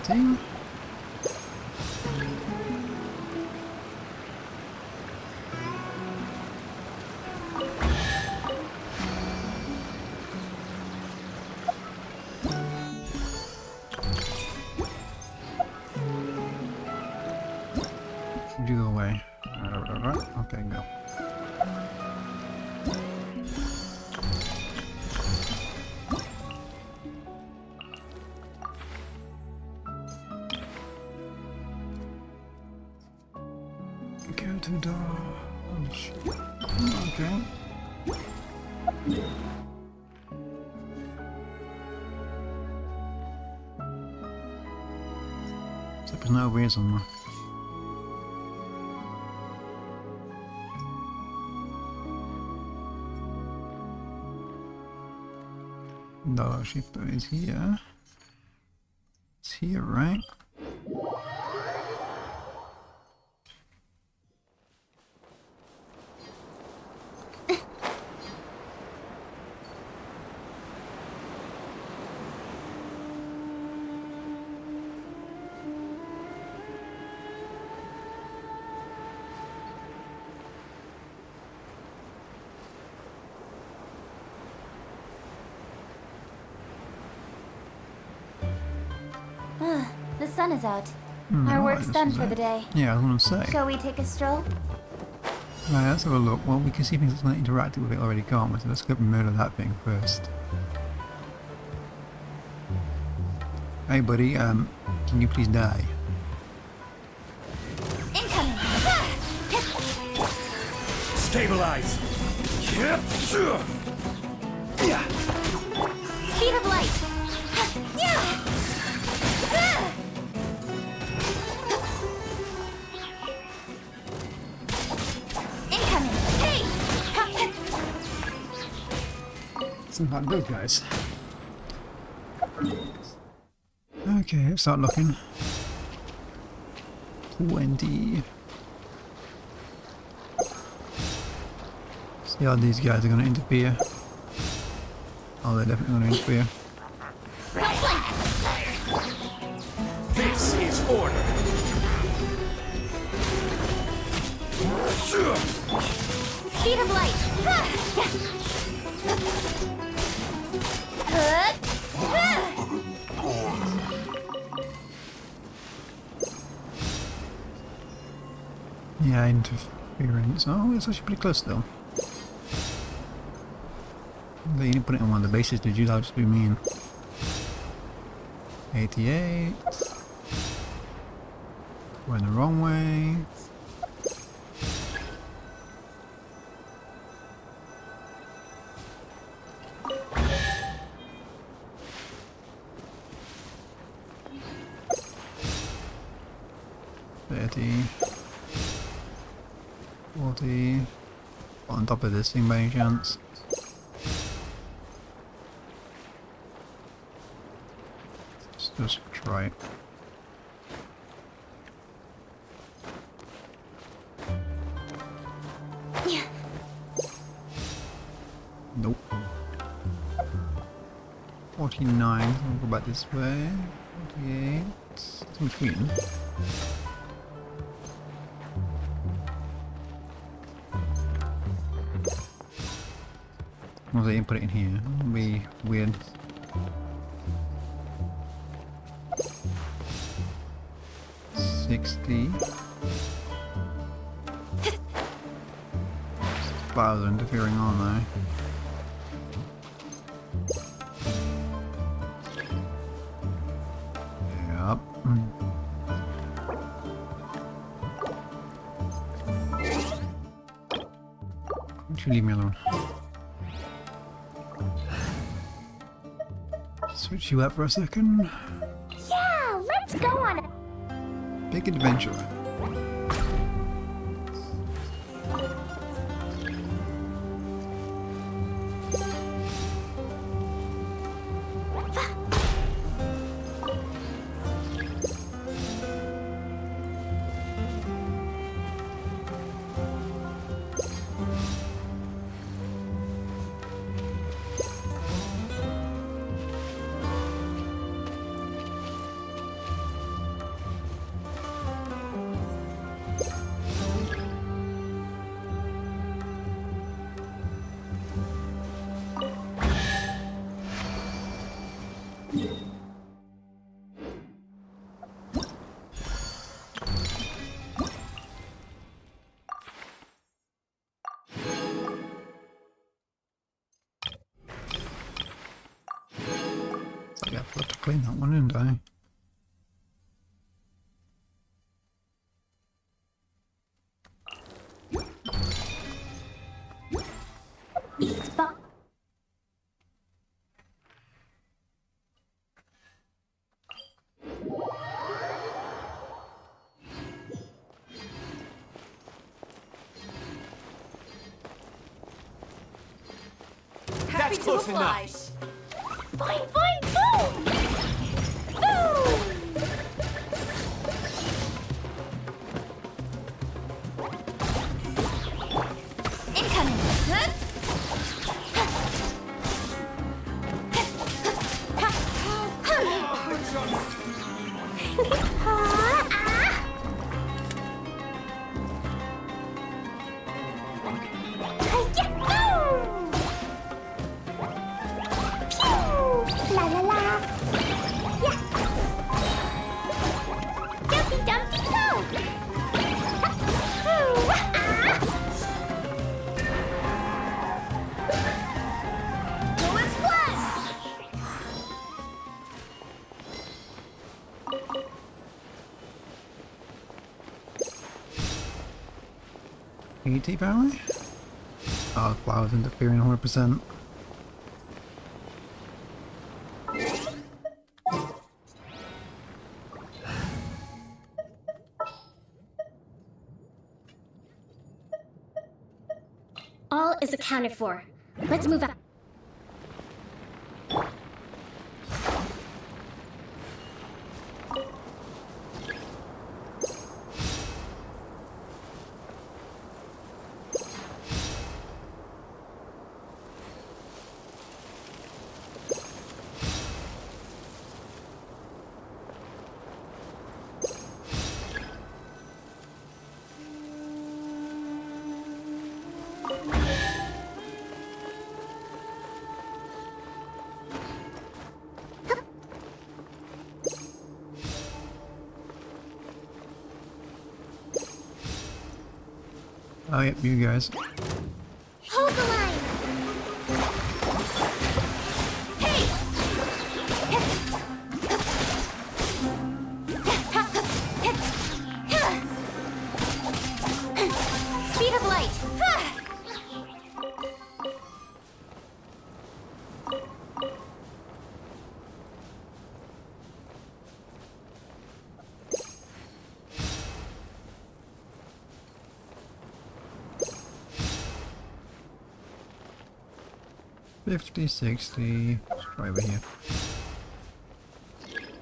Speaker 3: Team. You go away. Okay, go. Go to the door. Oh, shit. Okay. Except there's no way somewhere. No, shipper is here. It's here, right?
Speaker 5: The sun is out.
Speaker 3: Hmm,
Speaker 5: Our
Speaker 3: alright,
Speaker 5: work's
Speaker 3: this
Speaker 5: done
Speaker 3: is
Speaker 5: for
Speaker 3: it.
Speaker 5: the day.
Speaker 3: Yeah, I was gonna say.
Speaker 5: Shall we take a stroll?
Speaker 3: Right, let's have a look. Well, we can see things that's not interactive with it already, can't we? So let's go murder that thing first. Hey buddy, can you please die?
Speaker 5: Incoming!
Speaker 4: Stabilize.
Speaker 5: Speed of light! Incoming! Hey!
Speaker 3: It's not good, guys. Okay, let's start looking. 20. See how these guys are going to interfere. Oh, they're definitely going to interfere.
Speaker 4: This is order.
Speaker 5: Speed of light!
Speaker 3: Yeah, interference. Oh, it's actually pretty close though. Okay, you didn't put it on one of the bases, did you? That would just be mean. 88. We're in the wrong way. $30. 40. On top of this thing by any chance? Let's just try it. Nope. 49. We'll go back this way. 48. It's in between. Well, they didn't put it in here. It'll be weird. $60. Flowers are interfering, aren't they? Yep. Won't you leave me alone? Switch you up for a second.
Speaker 5: Yeah, let's go on it.
Speaker 3: Big adventure. claim that one, didn't I?
Speaker 5: It's fun.
Speaker 4: That's close enough.
Speaker 5: Fine, fine, boom! Boom!
Speaker 2: Incoming. Huh?
Speaker 5: La la la. Yeah. Dumpty dumpty go.
Speaker 2: Go and splash.
Speaker 3: AT power? Oh, Cloud's interfering 100%.
Speaker 5: All is accounted for. Let's move out.
Speaker 3: Oh, yep, you guys.
Speaker 5: Hold the line.
Speaker 2: Hey! Speed of light.
Speaker 3: 50, 60. Let's try over here.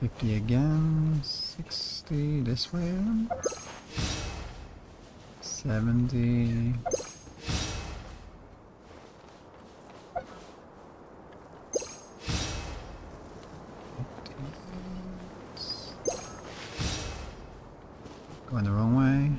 Speaker 3: 50 again. 60 this way. 70. Going the wrong way.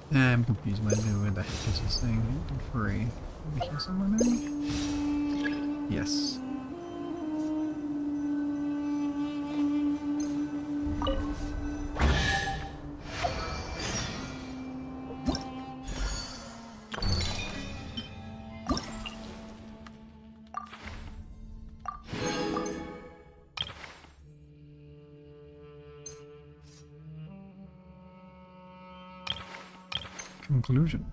Speaker 3: Yeah, I'm confused where the heck is this thing? Free. Over here somewhere maybe? Yes. Conclusion.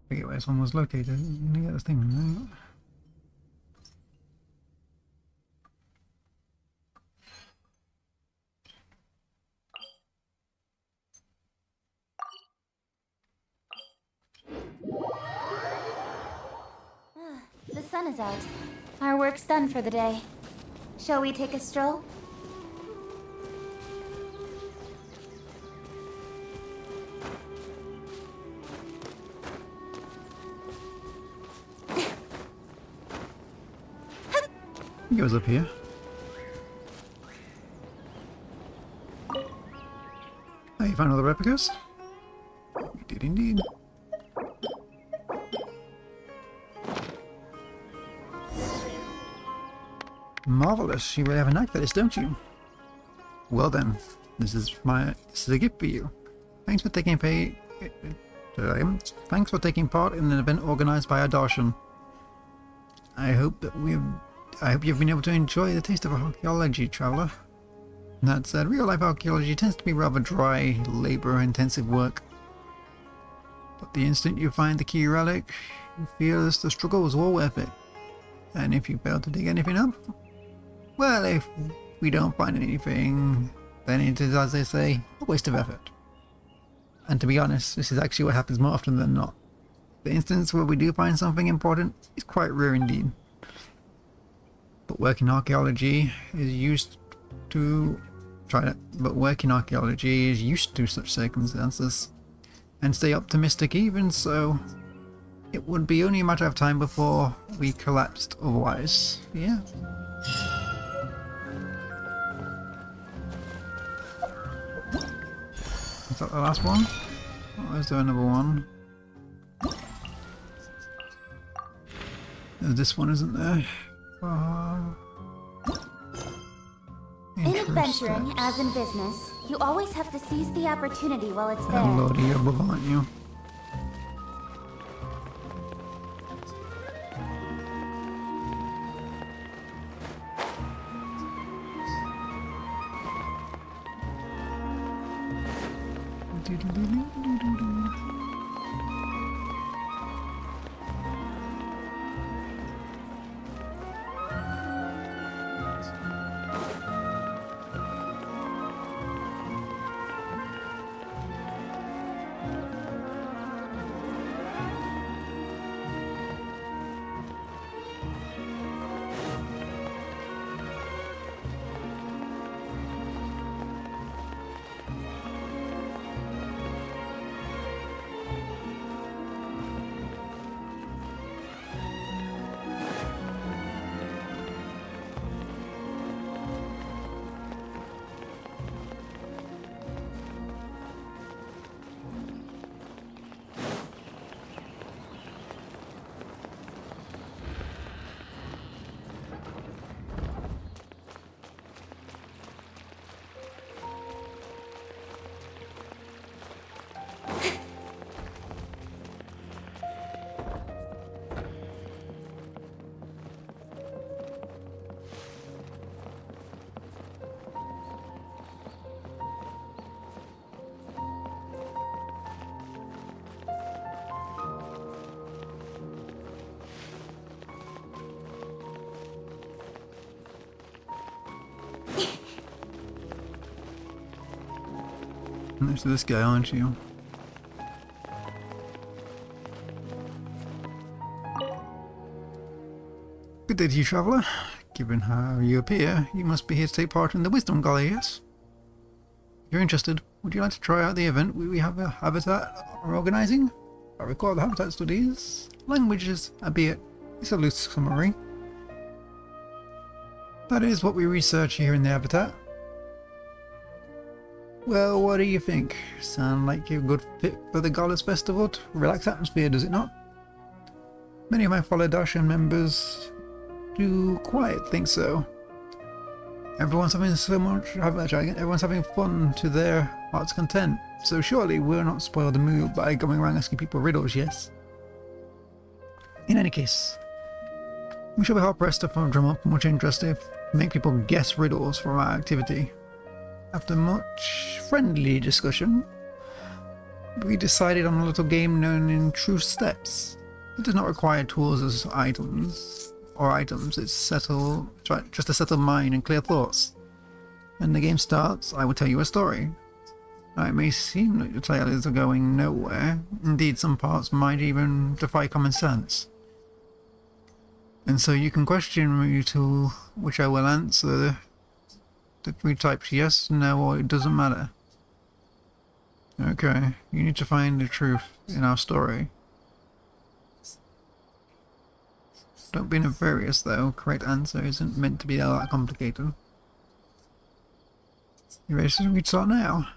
Speaker 3: Forget where this one was located. Let me get this thing right.
Speaker 2: sun is out. Our work's done for the day. Shall we take a stroll?
Speaker 3: He goes up here. Oh, you found all the replicas? You did indeed. Marvelous. You really have a knack for this, don't you? Well then, this is a gift for you. Thanks for taking Thanks for taking part in an event organized by our Darshan. I hope you've been able to enjoy the taste of archaeology, traveler. That said, real-life archaeology tends to be rather dry, labor-intensive work. But the instant you find the key relic, you feel as the struggle was all worth it. And if you fail to dig anything up, well, if we don't find anything, then it is, as they say, a waste of effort. And to be honest, this is actually what happens more often than not. The instance where we do find something important is quite rare indeed. But work in archaeology is used to such circumstances. And stay optimistic even so. It would be only a matter of time before we collapsed otherwise. Yeah. Is that the last one? Or is there another one? There's this one, isn't there?
Speaker 2: In adventuring, as in business, you always have to seize the opportunity while it's there.
Speaker 3: Lordy, you're above, aren't you? Next to this guy, aren't you? Good day to you, traveller. Given how you appear, you must be here to take part in the Wisdom Gala, yes? If you're interested, would you like to try out the event we have a habitat are organising? I recall the habitat studies. Languages, albeit it's a loose summary. That is what we research here in the habitat. Well, what do you think? Sound like you're a good fit for the Gala's festival? Relaxed atmosphere, does it not? Many of my fellow Darshan members do quite think so. Everyone's having everyone's having fun to their heart's content, so surely we'll not spoil the mood by going around asking people riddles, yes? In any case, we shall be hard pressed to drum up much interest if make people guess riddles from our activity. After much friendly discussion, we decided on a little game known in True Steps. It does not require tools as items, it's just to settle mind and clear thoughts. When the game starts, I will tell you a story. Now, it may seem like the tale is going nowhere, indeed some parts might even defy common sense. And so you can question me to which I will answer the 3 types yes, no, or it doesn't matter. Okay, you need to find the truth in our story. Don't be nefarious though, correct answer isn't meant to be all that complicated. You ready to read start now?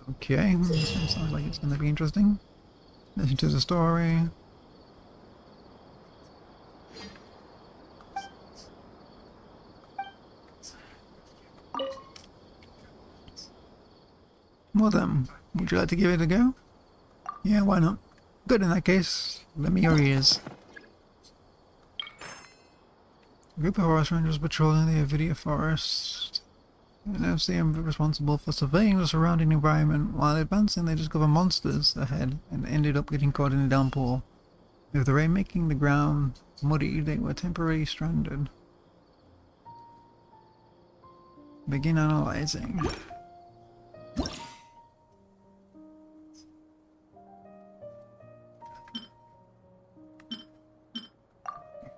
Speaker 3: Okay, this one sounds like it's going to be interesting. Listen to the story. Well then, would you like to give it a go? Yeah, why not? Good, in that case, lend me your ears. A group of forest rangers patrolling the Avidia forest. They are responsible for surveying the surrounding environment. While advancing, they discover monsters ahead and ended up getting caught in a downpour. With the rain making the ground muddy, they were temporarily stranded. Begin analyzing.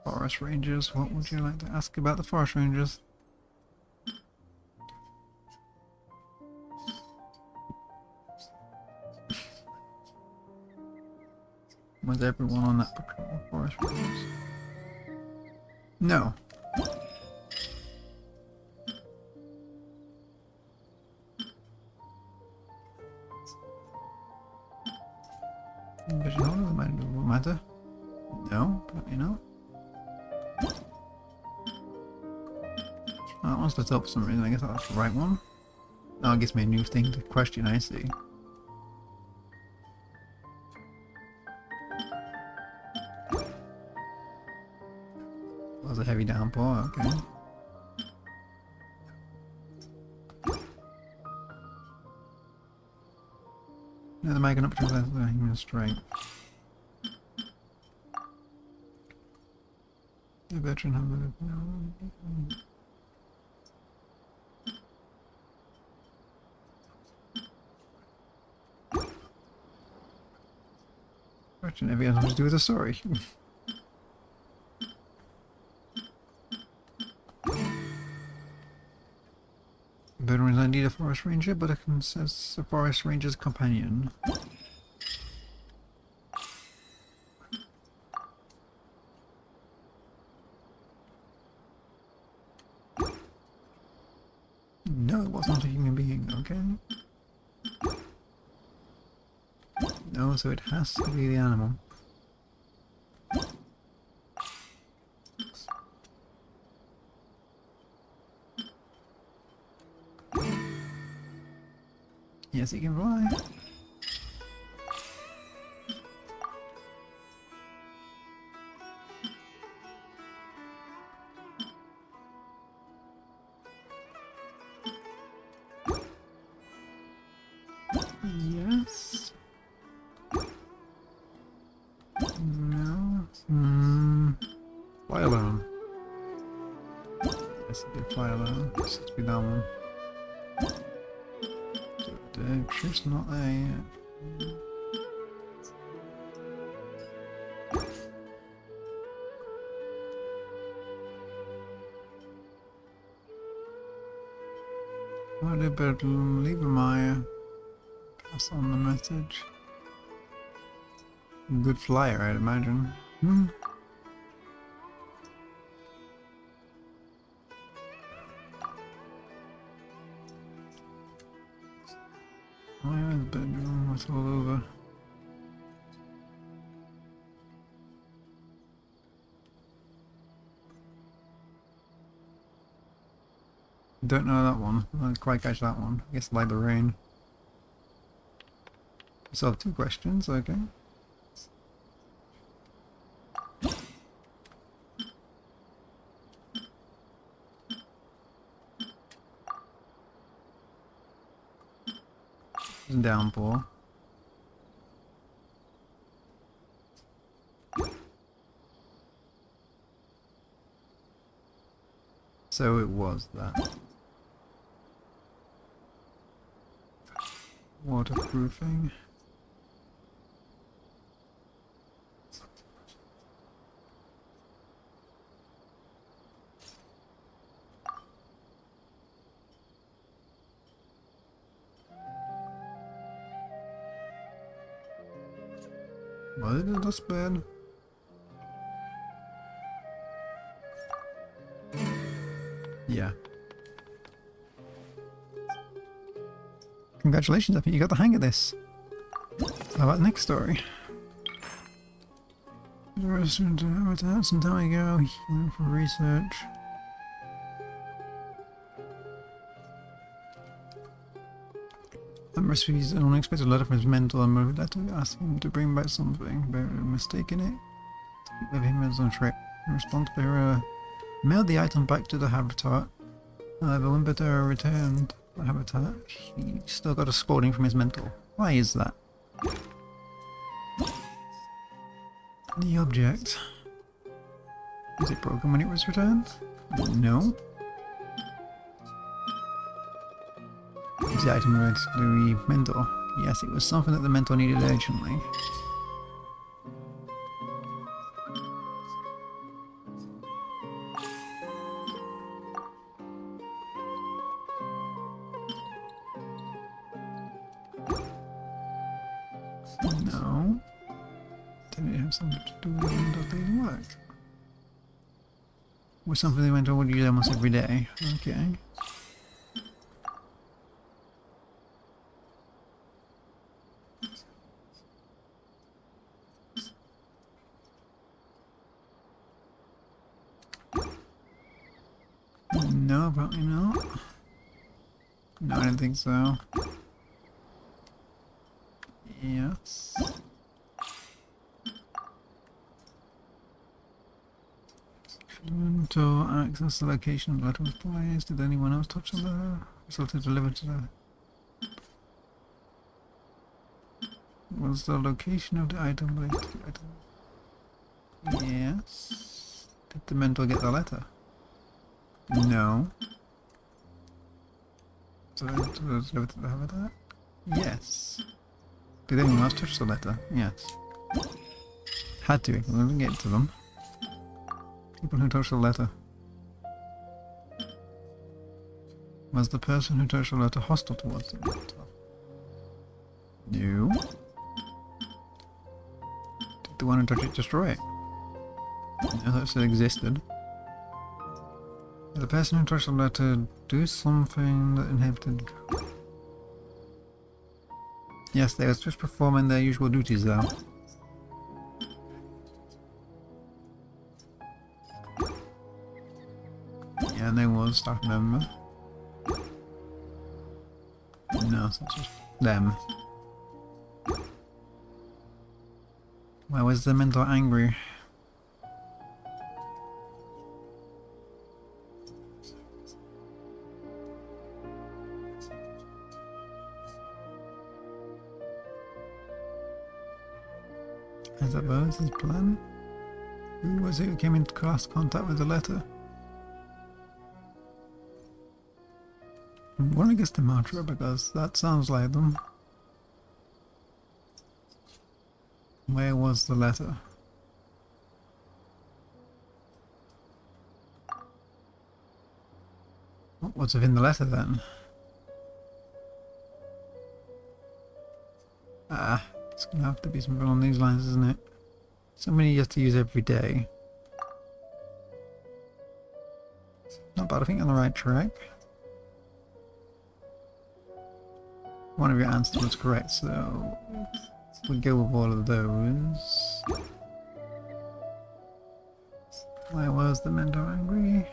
Speaker 3: Forest rangers, what would you like to ask about the forest rangers? Was everyone on that patrol? Forest rangers? No. Vision holders matter? No, probably not. That one's lit up for some reason. I guess that's the right one. Oh, it gives me a new thing to question. I see. Was a heavy downpour. Okay. No, they're making up to the human strength. The veteran have question every other to do with the story. Veteran is indeed a forest ranger, but it consists of forest ranger's companion. No, it was not a human being, okay? No, so it has to be the animal. Yes, it can fly. Yes. No. Fly alone. Yes, it did fly alone. This has to be that one. The truth's not there yet. Why did Bedlam leave Maya? Pass on the message. Good flyer, I'd imagine. Maya's bedroom was all over. Don't know that one. I didn't quite catch that one. I guess like the rain. So I have 2 questions, okay. Downpour. So it was that. Waterproofing. Well, that's bad. Yeah. Congratulations, I think you got the hang of this. How about the next story? The restaurant some time ago, he went for research. That must be an unexpected letter from his mentor and moved letter asking him to bring back something, but mistaken it. With him as on trip. In response, Bearer mailed the item back to the habitat. However, when Bearer returned the habitat, he still got a scolding from his mentor. Why is that? The object. Was it broken when it was returned? No. Was the item related to the mentor? Yes, it was something that the mentor needed urgently. No. Did it have something to do with the mentor's daily work? Was something the mentor would use almost every day? Okay. No, probably not. No, I don't think so. Yes. To access the location of the letter was placed. Did anyone else touch the letter? Resulted delivered to the... Was the location of the item placed to the item? Yes. Did the mentor get the letter? No. So it was delivered to the habitat? Yes. Did anyone else touch the letter? Yes. Had to, because I didn't get to them. People who touched the letter. Was the person who touched the letter hostile towards the letter? No. Did the one who touched it destroy it? No, that still existed. Did the person who touched the letter do something that inhibited... Yes, they were just performing their usual duties though. Yeah, and they was staff member. No, so it's just them. Why was the mentor angry? I suppose his plan? Who was it who came into close contact with the letter? I want to guess the mantra because that sounds like them. Where was the letter? What was in the letter then? Ah, it's gonna have to be something along these lines, isn't it? Something you have to use every day. Not bad, I think on the right track. One of your answers was correct, so we'll go with all of those. Why was the mentor angry?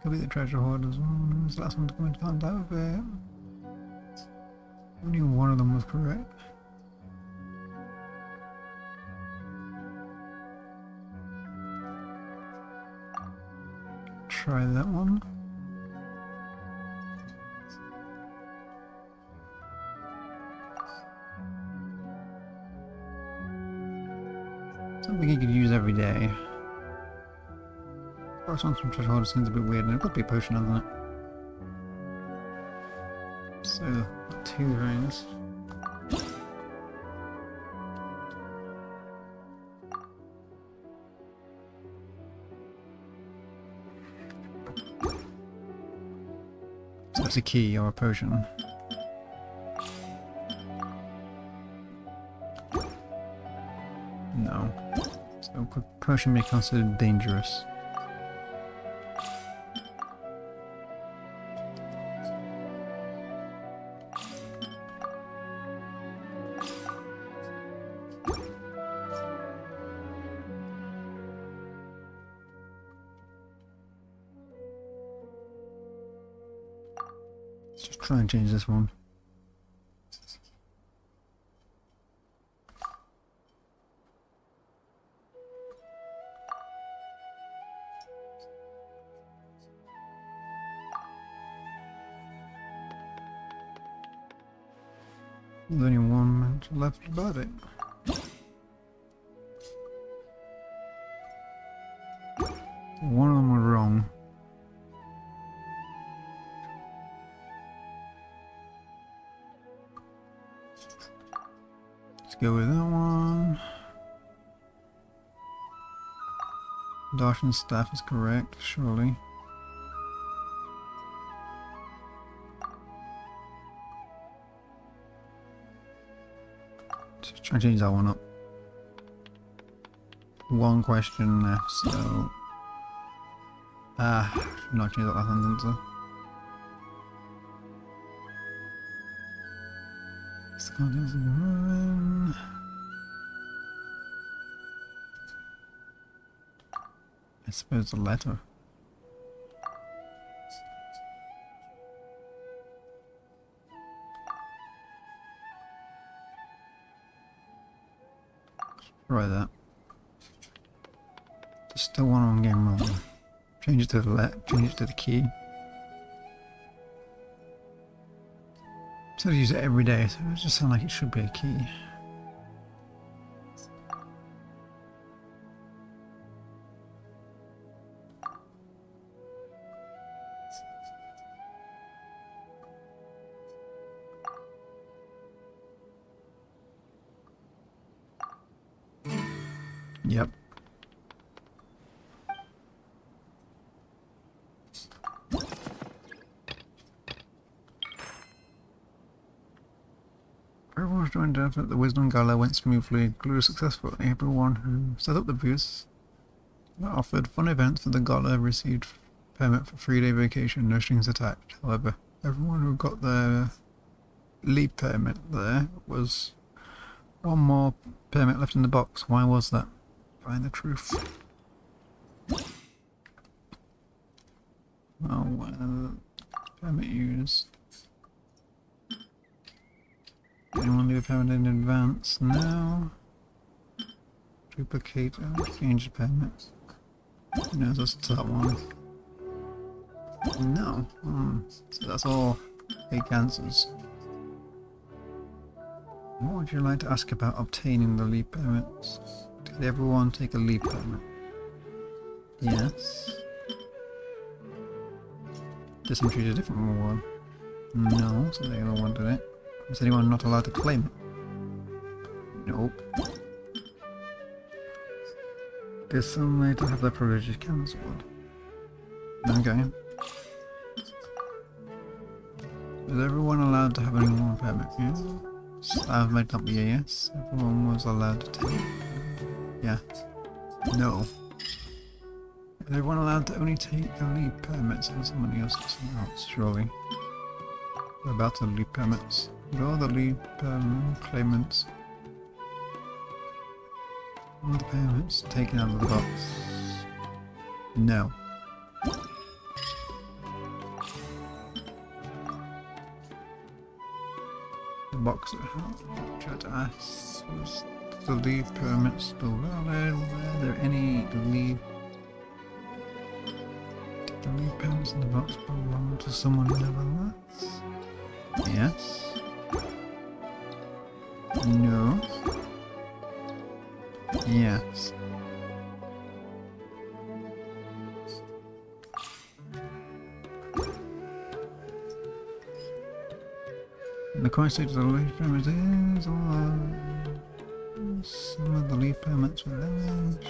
Speaker 3: Could be the treasure hoard as well. Who was the last one to come into contact with it? Only one of them was correct. Try that one. Something you could use every day. Correspondence from treasure hoarder seems a bit weird, and it could be a potion, doesn't it? So, 2 rings. So it's a key or a potion. No. So could potion be considered dangerous? Let's just try and change this one. There's only one mention left about it. One of them was wrong. Let's go with that one. Darshan's staff is correct, surely. Just try and change that one up. One question left, so... should not change that last sentence. It's the contents of the ruin. I suppose the letter. Try that. There's still one on game wrong. Change it to the change it to the key. So I use it every day, so it just sounds like it should be a key. Yep. Everyone's joined up that the Wisdom Gala went smoothly. Glue was successful. Everyone who set up the booths offered fun events for the gala received permit for 3-day vacation, no strings attached. However, everyone who got their leave permit there was one more permit left in the box. Why was that? Find the truth. Oh, permit used. Anyone leave a permit in advance? No. Duplicate and exchange permits. No, just that one. No. So that's all 8 answers. What would you like to ask about obtaining the leave permits? Did everyone take a leave permit? Yes. Dysentery is a different one. No, so the other one did it. Is anyone not allowed to claim it? Nope. Did some later have their privileges cancelled? Okay. Is everyone allowed to have any more permit? Yes. Staff might not be a yes. Everyone was allowed to take. Yeah. No. Is everyone allowed to only take the leave permits and somebody else gets something else? Surely. What about the leave permits? All the leave claimants. All the payments taken out of the box. No. The box that tried to ask was the leave permits still valid? Were there any leave? Did the leave permits in the box belong to someone nevertheless? Yes. No. Yes. The current state of the leave permits is some of the leave permits were launched.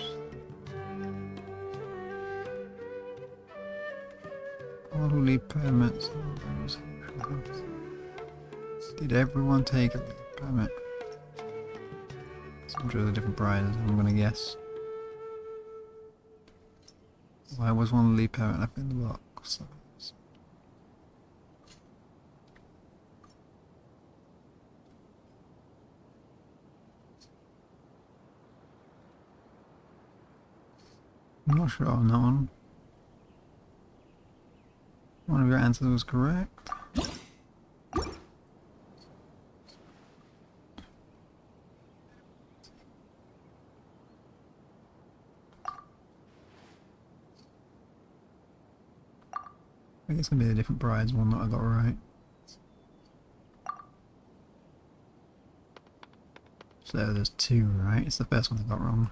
Speaker 3: Holy permits. Did everyone take a permit? Some sure the different prizes, I'm gonna guess. Why was one lead permit left in the box? I'm not sure on that one. One of your answers was correct. I think it's gonna be a different bride's one that I got right. So there's two right. It's the first one I got wrong.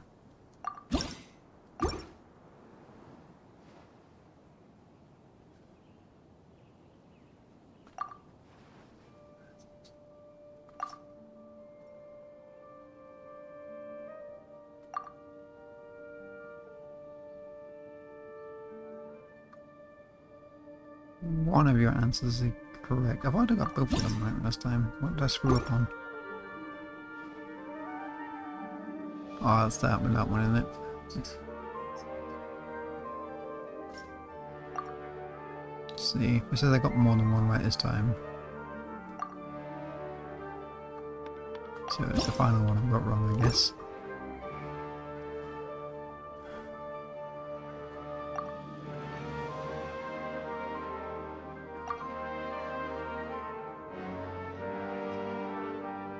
Speaker 3: One of your answers is correct. I've already got both of them right last time. What did I screw up on? Oh, that's that one, isn't it? Let's see. It says I got more than one right this time. So it's the final one I got wrong, I guess.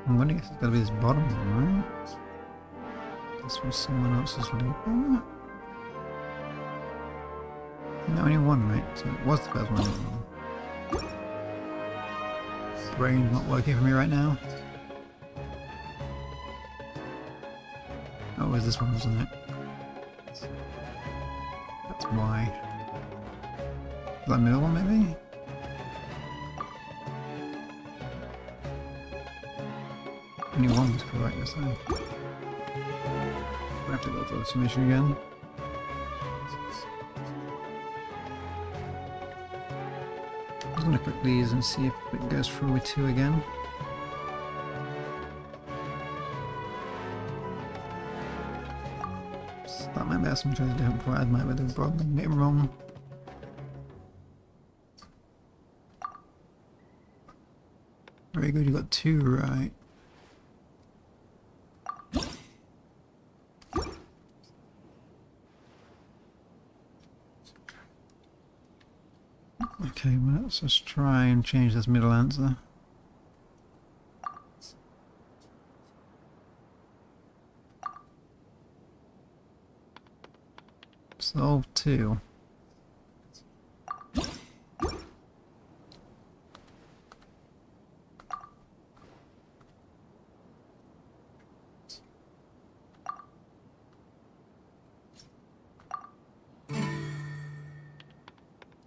Speaker 3: I'm gonna guess it's gotta be this bottom one, right? This was someone else's loop. Oh. No, only one, right? So it was the first one. Brain's not working for me right now. Oh, it was this one, wasn't it? That's why. Is that middle one, maybe? Only one was correct this time. I have to go through the submission again. I'm just gonna click these and see if it goes through with two again. So that might be some choice different for I might be the problem, get it wrong. Very good, you got two right. Okay, well let's just try and change this middle answer. Solve 2.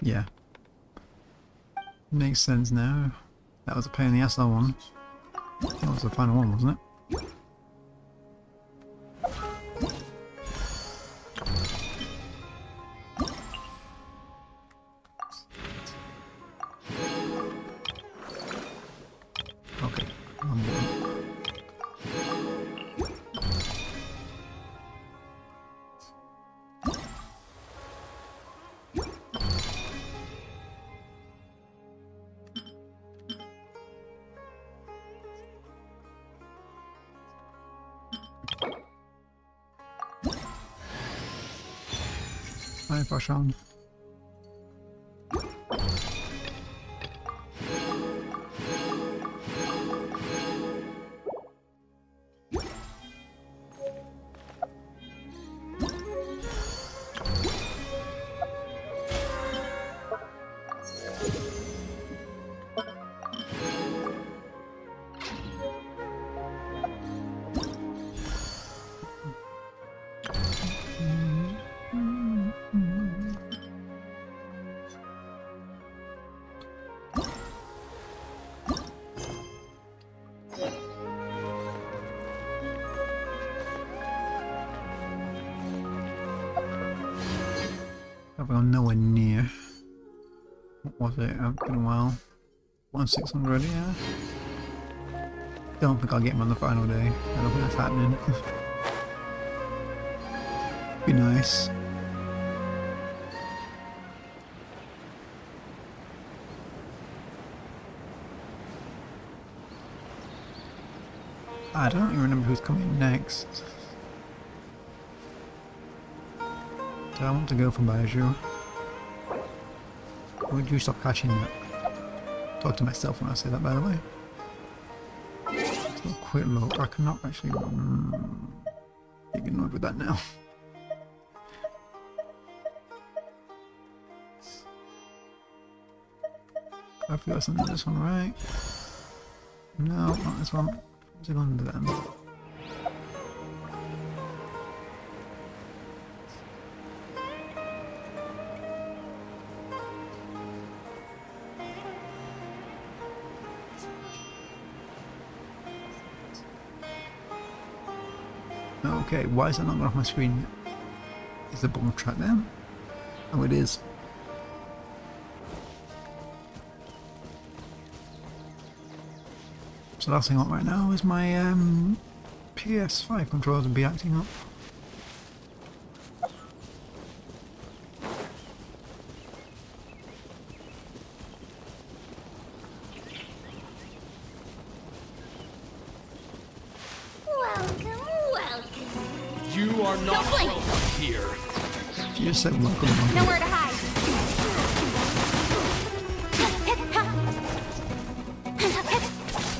Speaker 3: Yeah. Makes sense now. That was a pain in the ass, that one. That was the final one, wasn't it? Okay. I'm bored. Hi, Fashan. I've gone nowhere near. What was it? It's been a while. 1/600, yeah. Don't think I'll get him on the final day. I don't think that's happening. Be nice. I don't even remember who's coming next. Do I want to go for Baiju? Would you stop catching that? Talk to myself when I say that, by the way. Let's do a quick look. I cannot actually get annoyed with that now. I forgot something. This one, right? No, not this one. What's it under then? Okay, why is that not going off my screen? Is the bottom track there? Oh, it is. So last thing I want right now is my PS5 controller to be acting up.
Speaker 5: Welcome, welcome.
Speaker 4: You are not
Speaker 2: Don't blink.
Speaker 4: welcome here.
Speaker 3: You just said welcome.
Speaker 2: Nowhere to hide.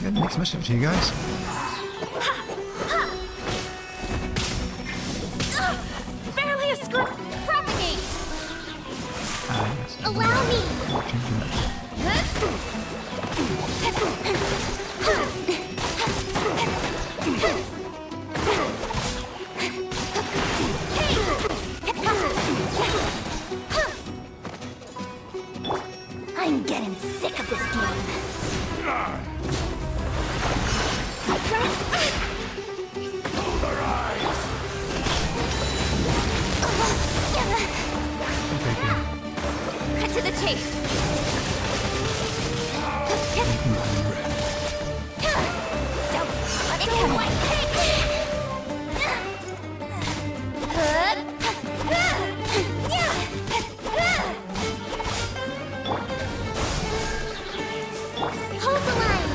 Speaker 3: Yeah, mixed message to you guys.
Speaker 2: Barely escape. Propagate.
Speaker 3: Ah, yes.
Speaker 5: Allow me.
Speaker 3: Changing that.
Speaker 2: I'm getting sick of this game. Cut to the chase. Don't let it come.
Speaker 5: Hold the line.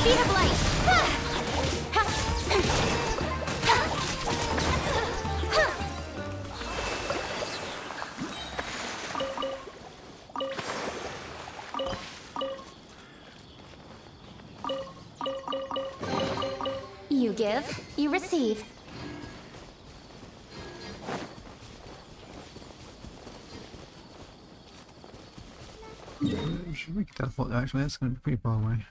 Speaker 2: Speed of light. You give, you receive.
Speaker 3: Should we teleport there actually? That's going to be pretty far away.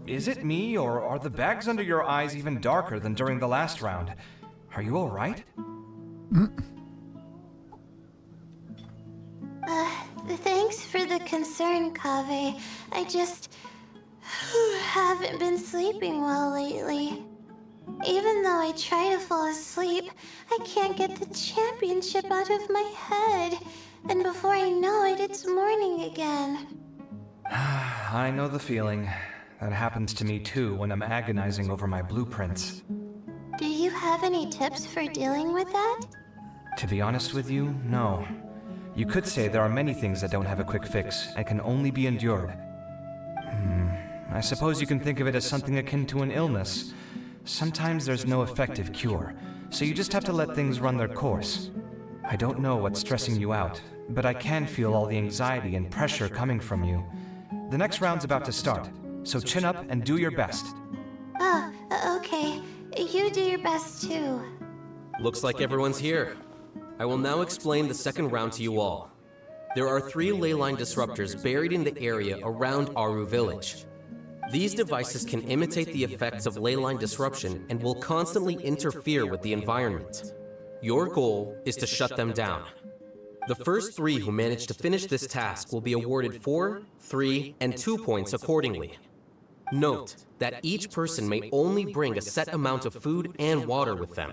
Speaker 6: Is it me, or are the bags under your eyes even darker than during the last round? Are you alright?
Speaker 7: Thanks for the concern, Kaveh. I just haven't been sleeping well lately. Even though I try to fall asleep, I can't get the championship out of my head. And before I know it, it's morning again.
Speaker 6: I know the feeling. That happens to me too when I'm agonizing over my blueprints.
Speaker 7: Do you have any tips for dealing with that?
Speaker 6: To be honest with you, no. You could say there are many things that don't have a quick fix and can only be endured. I suppose you can think of it as something akin to an illness. Sometimes there's no effective cure, so you just have to let things run their course. I don't know what's stressing you out, but I can feel all the anxiety and pressure coming from you. The next round's about to start, so chin up and do your best.
Speaker 7: Oh, okay. You do your best too.
Speaker 8: Looks like everyone's here. I will now explain the second round to you all. There are 3 ley line disruptors buried in the area around Aru Village. These devices can imitate the effects of ley line disruption and will constantly interfere with the environment. Your goal is to shut them down. The first 3 who manage to finish this task will be awarded 4, 3, and 2 points accordingly. Note that each person may only bring a set amount of food and water with them,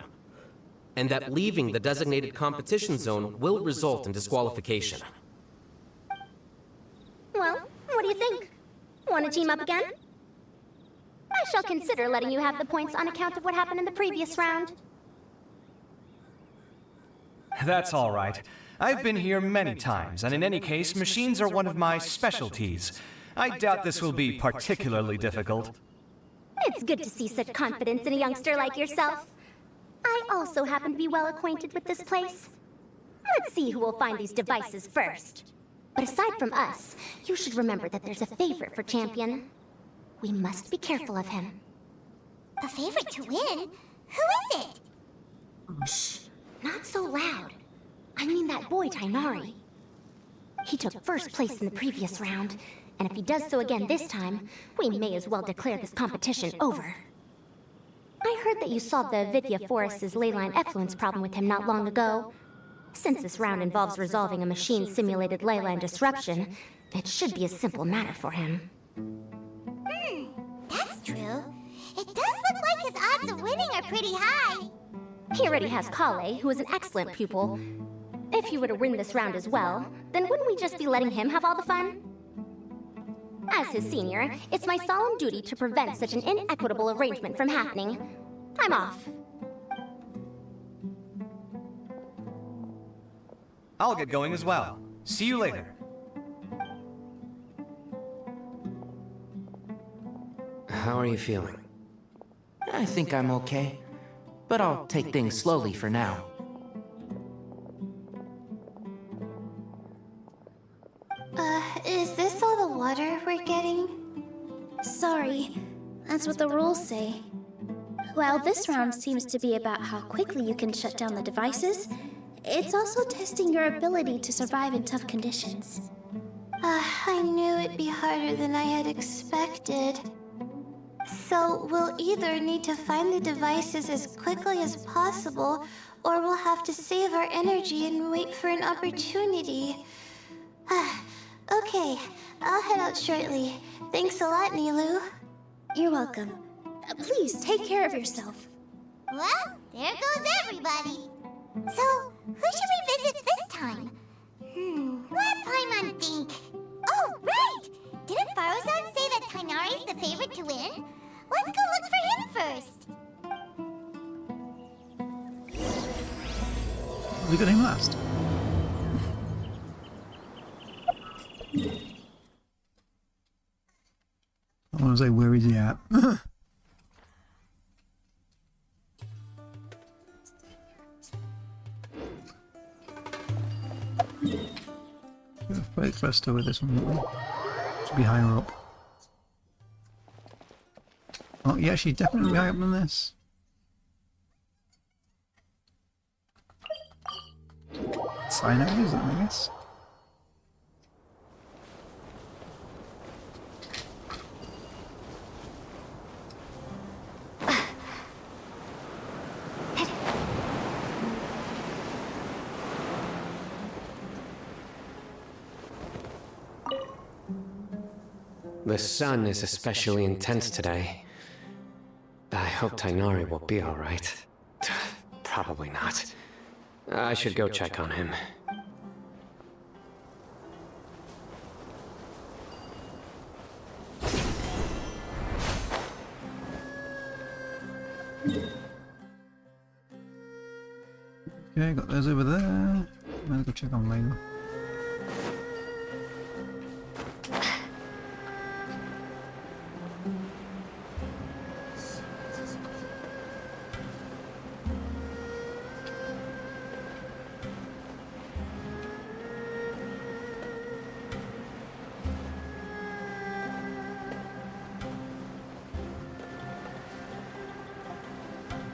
Speaker 8: and that leaving the designated competition zone will result in disqualification.
Speaker 5: Well, what do you think? Want to team up again? I shall consider letting you have the points on account of what happened in the previous round.
Speaker 6: That's all right. I've been here many times, and in any case, machines are one of my specialties. I doubt this will be particularly difficult.
Speaker 5: It's good to see such confidence in a youngster like yourself. I also happen to be well acquainted with this place. Let's see who will find these devices first. But aside from us, you should remember that there's a favorite for Champion. We must be careful of him.
Speaker 2: A favorite to win? Who is it?
Speaker 5: Shh, not so loud. I mean that boy Tainari. He took first place in the previous round, and if he does so again this time, we may as well declare this competition over. I heard that you solved the Vidya Forest's leyline effluence problem with him not long ago. Since this round involves resolving a machine-simulated leyline disruption, it should be a simple matter for him.
Speaker 2: That's true. It does look like his odds of winning are pretty high.
Speaker 5: He already has Kale, who is an excellent pupil. If he were to win this round as well, then wouldn't we just be letting him have all the fun? As his senior, it's my solemn duty to prevent such an inequitable arrangement from happening. I'm off.
Speaker 6: I'll get going as well. See you later.
Speaker 9: How are you feeling? I think I'm okay, but I'll take things slowly for now.
Speaker 7: Is this all the water we're getting?
Speaker 2: Sorry, that's what the rules say. While this round seems to be about how quickly you can shut down the devices, it's also testing your ability to survive in tough conditions.
Speaker 7: I knew it'd be harder than I had expected. So we'll either need to find the devices as quickly as possible, or we'll have to save our energy and wait for an opportunity. Okay, I'll head out shortly. Thanks a lot, Nilu.
Speaker 2: You're welcome. Please take care of yourself.
Speaker 5: Well, there goes everybody.
Speaker 2: So, who should we visit this time?
Speaker 5: Let Paimon think. Oh, right! Didn't Farozan say that Tainari's the favorite to win? Let's go look for him first.
Speaker 3: We got him last. I want to say, where is he at? Quite close with this one. Should be higher up. Oh yeah, she's definitely higher up than this. Sign up, is it, I guess?
Speaker 9: The sun is especially intense today. I hope Tainari will be alright. Probably not. I should go check on him.
Speaker 3: Okay, got those over there. I'm gonna go check on Layla.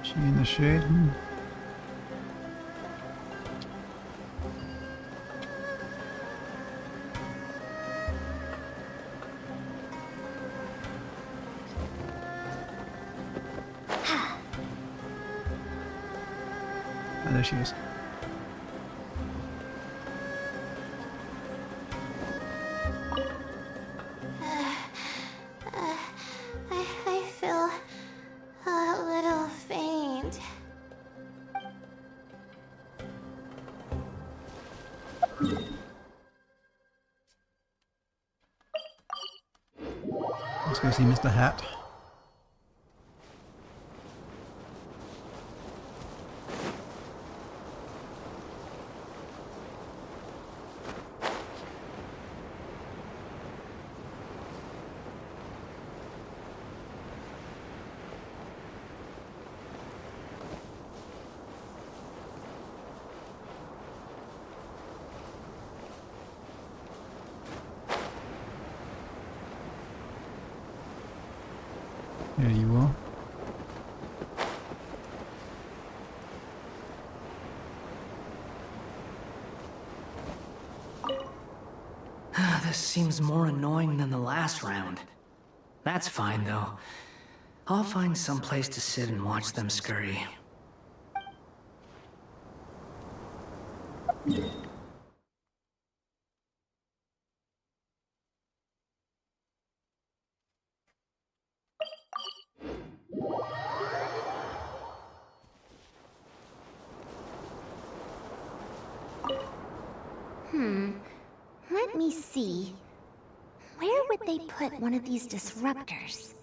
Speaker 3: She in the shade? And there she is.
Speaker 7: I feel a little faint.
Speaker 3: Let's go see Mr. Hat. There you are.
Speaker 10: This seems more annoying than the last round. That's fine, though. I'll find some place to sit and watch them scurry.
Speaker 5: Let me see. Where would they put one of these disruptors?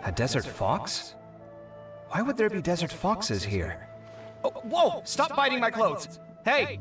Speaker 6: A desert fox? Why would there be desert foxes here? Oh, whoa! Stop biting my clothes! Hey!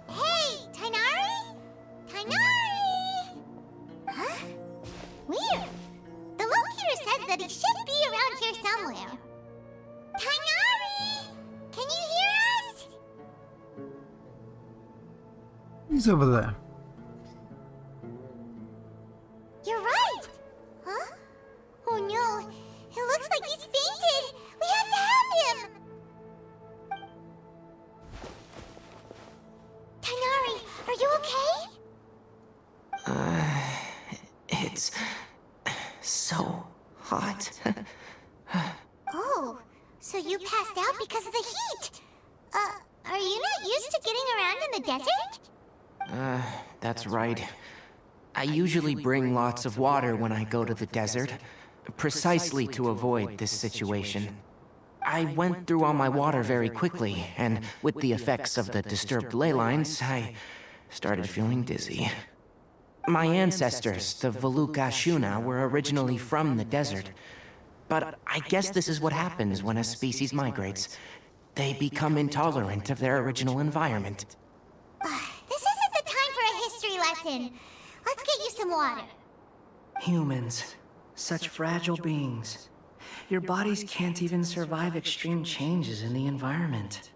Speaker 2: Hey, Tainari? Tainari! Huh? Weird. The locator says that he should be around here somewhere. Tainari! Can you hear us?
Speaker 3: He's over there.
Speaker 2: You're right! Huh? Oh no, it looks like he's fainted! We have to help him! Tainari, are you okay?
Speaker 10: It's so hot.
Speaker 2: Oh, so you passed out because of the heat? Are you not used to getting around in the desert?
Speaker 10: That's right. I usually bring lots of water when I go to the desert, precisely to avoid this situation. I went through all my water very quickly, and with the effects of the disturbed ley lines, I started feeling dizzy. My ancestors, the Valukashuna, were originally from the desert. But I guess this is what happens when a species migrates. They become intolerant of their original environment.
Speaker 2: This isn't the time for a history lesson. Let's get you some water.
Speaker 10: Humans, such fragile beings. Your bodies can't even survive extreme changes in the environment.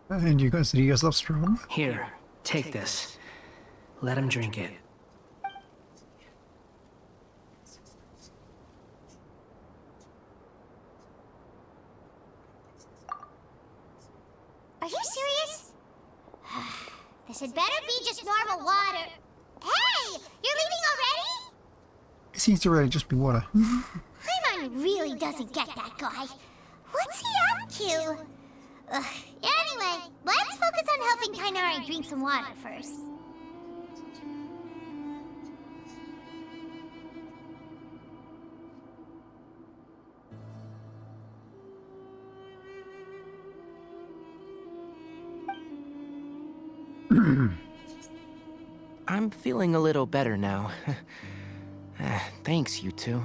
Speaker 3: And you consider yourself strong?
Speaker 10: Here, take this. Let him drink it.
Speaker 2: Are you serious? This had better be just normal water. Hey! You're leaving already?
Speaker 3: It seems to really just be water.
Speaker 2: Paimon really doesn't get that guy. What's he up to? Anyway, let's focus on helping Tainari drink some water first.
Speaker 10: I'm feeling a little better now. Thanks, you two.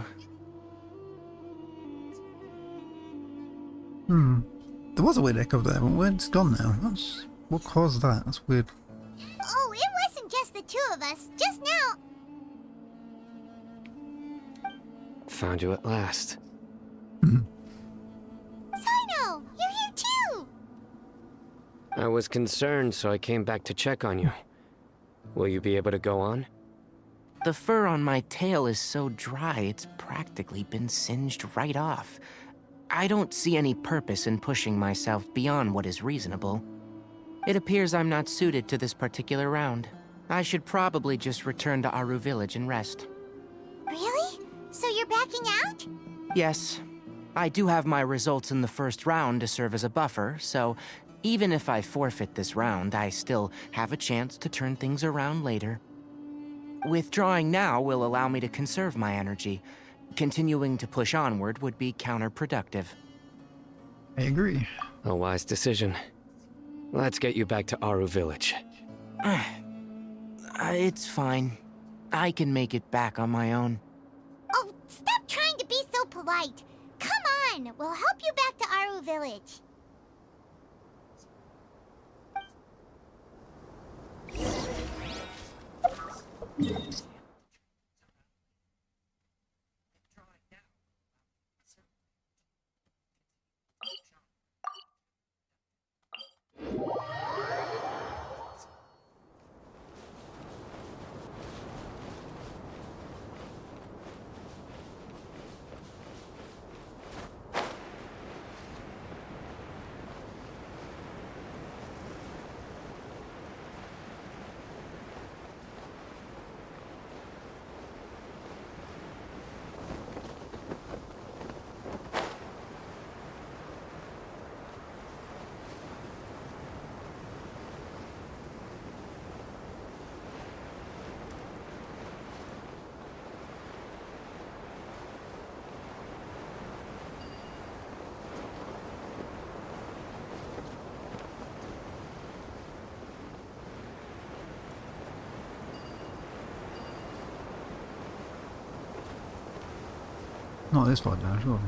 Speaker 3: There was a weird echo there, but it's gone now. What caused that? That's weird.
Speaker 7: Oh, it wasn't just the two of us. Just now.
Speaker 9: Found you at last.
Speaker 7: Sino, you're here too.
Speaker 9: I was concerned, so I came back to check on you. Will you be able to go on?
Speaker 10: The fur on my tail is so dry, it's practically been singed right off. I don't see any purpose in pushing myself beyond what is reasonable. It appears I'm not suited to this particular round. I should probably just return to Aru Village and rest.
Speaker 7: Really? So you're backing out?
Speaker 10: Yes. I do have my results in the first round to serve as a buffer, so even if I forfeit this round, I still have a chance to turn things around later. Withdrawing now will allow me to conserve my energy. Continuing to push onward would be counterproductive.
Speaker 3: I agree.
Speaker 9: A wise decision. Let's get you back to Aru Village.
Speaker 10: It's fine. I can make it back on my own.
Speaker 7: Oh, stop trying to be so polite. Come on, we'll help you back to Aru Village.
Speaker 3: Not this far down, surely.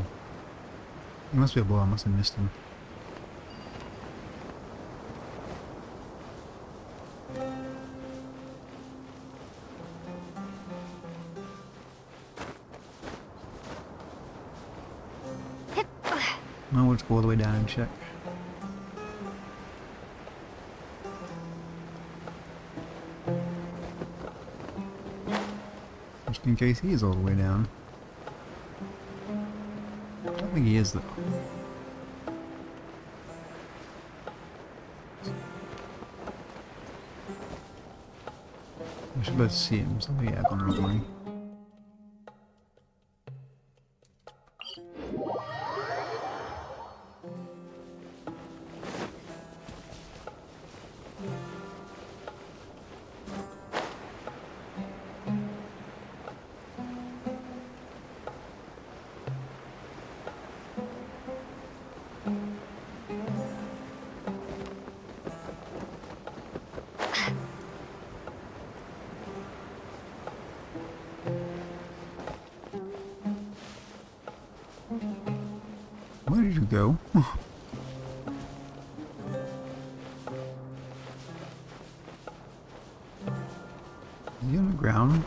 Speaker 3: He must be a boy, I must have missed him. Now we'll just go all the way down and check. Just in case he is all the way down. I don't think he is though. We should both see him, so yeah, I've gone the wrong way. Where did you go? Is he on the ground?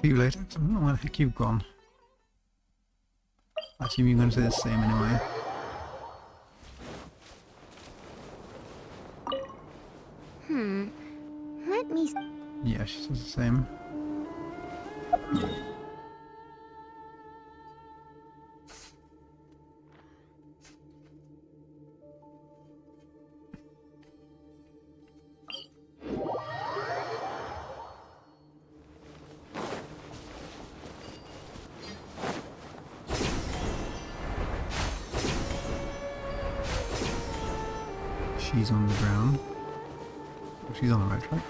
Speaker 3: See you later. I don't know where the heck you've gone. I assume you're going to say the same anyway. Yeah, she says the same. She's on the ground. She's on the right track.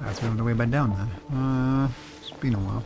Speaker 3: That's on the way back down there. It's been a while.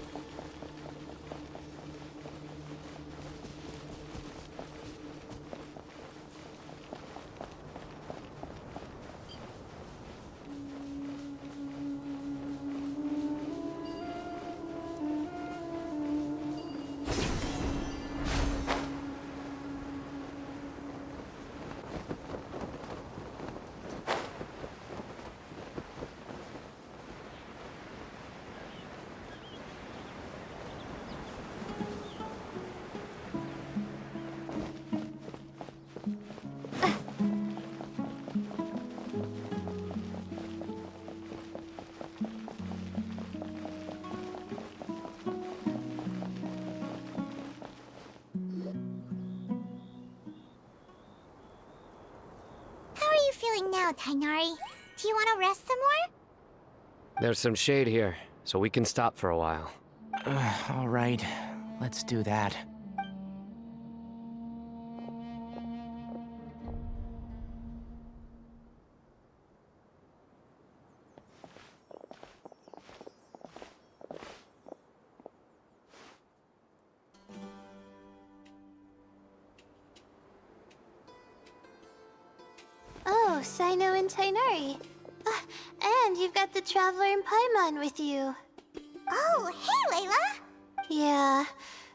Speaker 7: Feeling now, Tainari? Do you want to rest some more?
Speaker 9: There's some shade here, so we can stop for a while.
Speaker 10: All right, let's do that.
Speaker 7: Oh, Sino and Tainari. And you've got the Traveler and Paimon with you. Oh, hey, Layla! Yeah,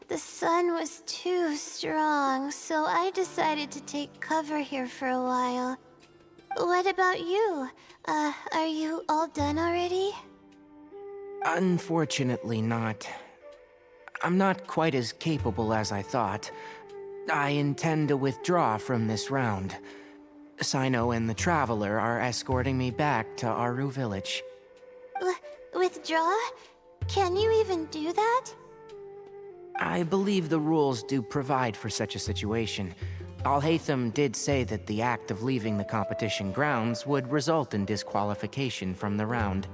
Speaker 7: the sun was too strong, so I decided to take cover here for a while. What about you? Are you all done already?
Speaker 10: Unfortunately not. I'm not quite as capable as I thought. I intend to withdraw from this round. Sino and the Traveler are escorting me back to Aru Village.
Speaker 7: Withdraw? Can you even do that?
Speaker 10: I believe the rules do provide for such a situation. Alhaitham did say that the act of leaving the competition grounds would result in disqualification from the round.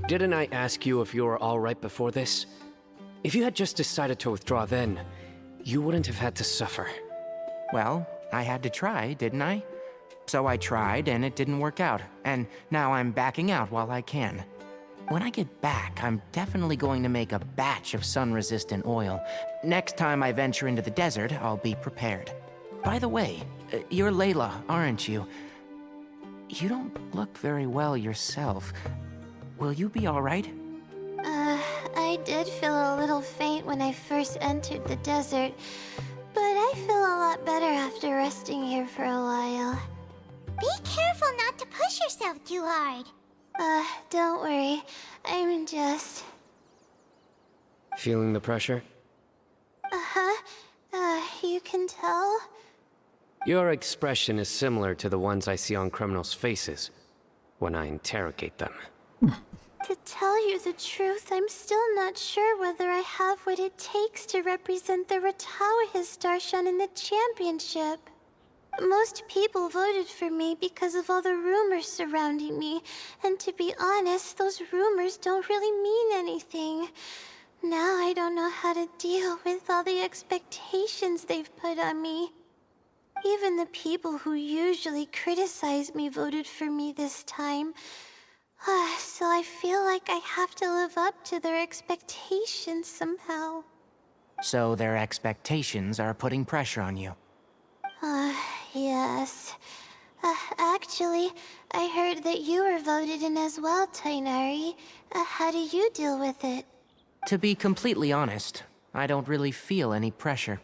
Speaker 9: Didn't I ask you if you were alright before this? If you had just decided to withdraw then, you wouldn't have had to suffer.
Speaker 10: Well, I had to try, didn't I? So I tried, and it didn't work out, and now I'm backing out while I can. When I get back, I'm definitely going to make a batch of sun-resistant oil. Next time I venture into the desert, I'll be prepared. By the way, you're Layla, aren't you? You don't look very well yourself. Will you be alright?
Speaker 7: I did feel a little faint when I first entered the desert, but I feel a lot better after resting here for a while.
Speaker 2: Be careful not to push yourself too hard.
Speaker 7: Don't worry. I'm just...
Speaker 9: Feeling the pressure?
Speaker 7: You can tell?
Speaker 9: Your expression is similar to the ones I see on criminals' faces when I interrogate them.
Speaker 7: To tell you the truth, I'm still not sure whether I have what it takes to represent the Ratawa Darshan in the championship. Most people voted for me because of all the rumors surrounding me, and to be honest, those rumors don't really mean anything. Now I don't know how to deal with all the expectations they've put on me. Even the people who usually criticize me voted for me this time. So I feel like I have to live up to their expectations somehow.
Speaker 10: So their expectations are putting pressure on you.
Speaker 7: Yes. Actually, I heard that you were voted in as well, Tainari. How do you deal with it?
Speaker 10: To be completely honest, I don't really feel any pressure.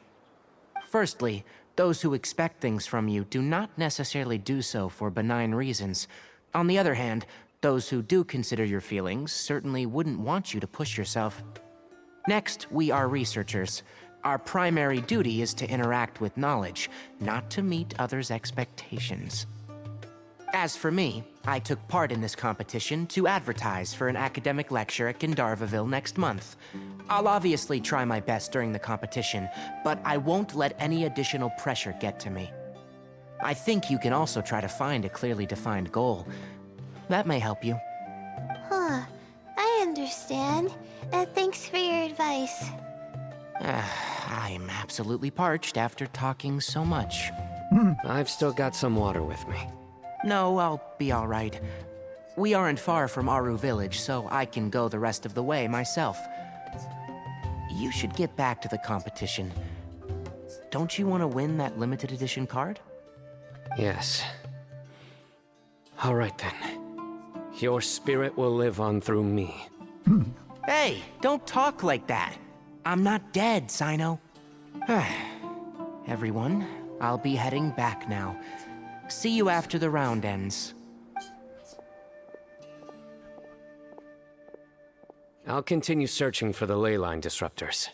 Speaker 10: Firstly, those who expect things from you do not necessarily do so for benign reasons. On the other hand, those who do consider your feelings certainly wouldn't want you to push yourself. Next, we are researchers. Our primary duty is to interact with knowledge, not to meet others' expectations. As for me, I took part in this competition to advertise for an academic lecture at Gandharvaville next month. I'll obviously try my best during the competition, but I won't let any additional pressure get to me. I think you can also try to find a clearly defined goal. That may help you.
Speaker 7: Huh. I understand. Thanks for your advice.
Speaker 10: I'm absolutely parched after talking so much.
Speaker 9: I've still got some water with me.
Speaker 10: No, I'll be all right. We aren't far from Aru Village, so I can go the rest of the way myself. You should get back to the competition. Don't you want to win that limited edition card?
Speaker 9: Yes. All right then. Your spirit will live on through me.
Speaker 10: Hey, don't talk like that. I'm not dead, Sino. Everyone, I'll be heading back now. See you after the round ends.
Speaker 9: I'll continue searching for the ley line disruptors.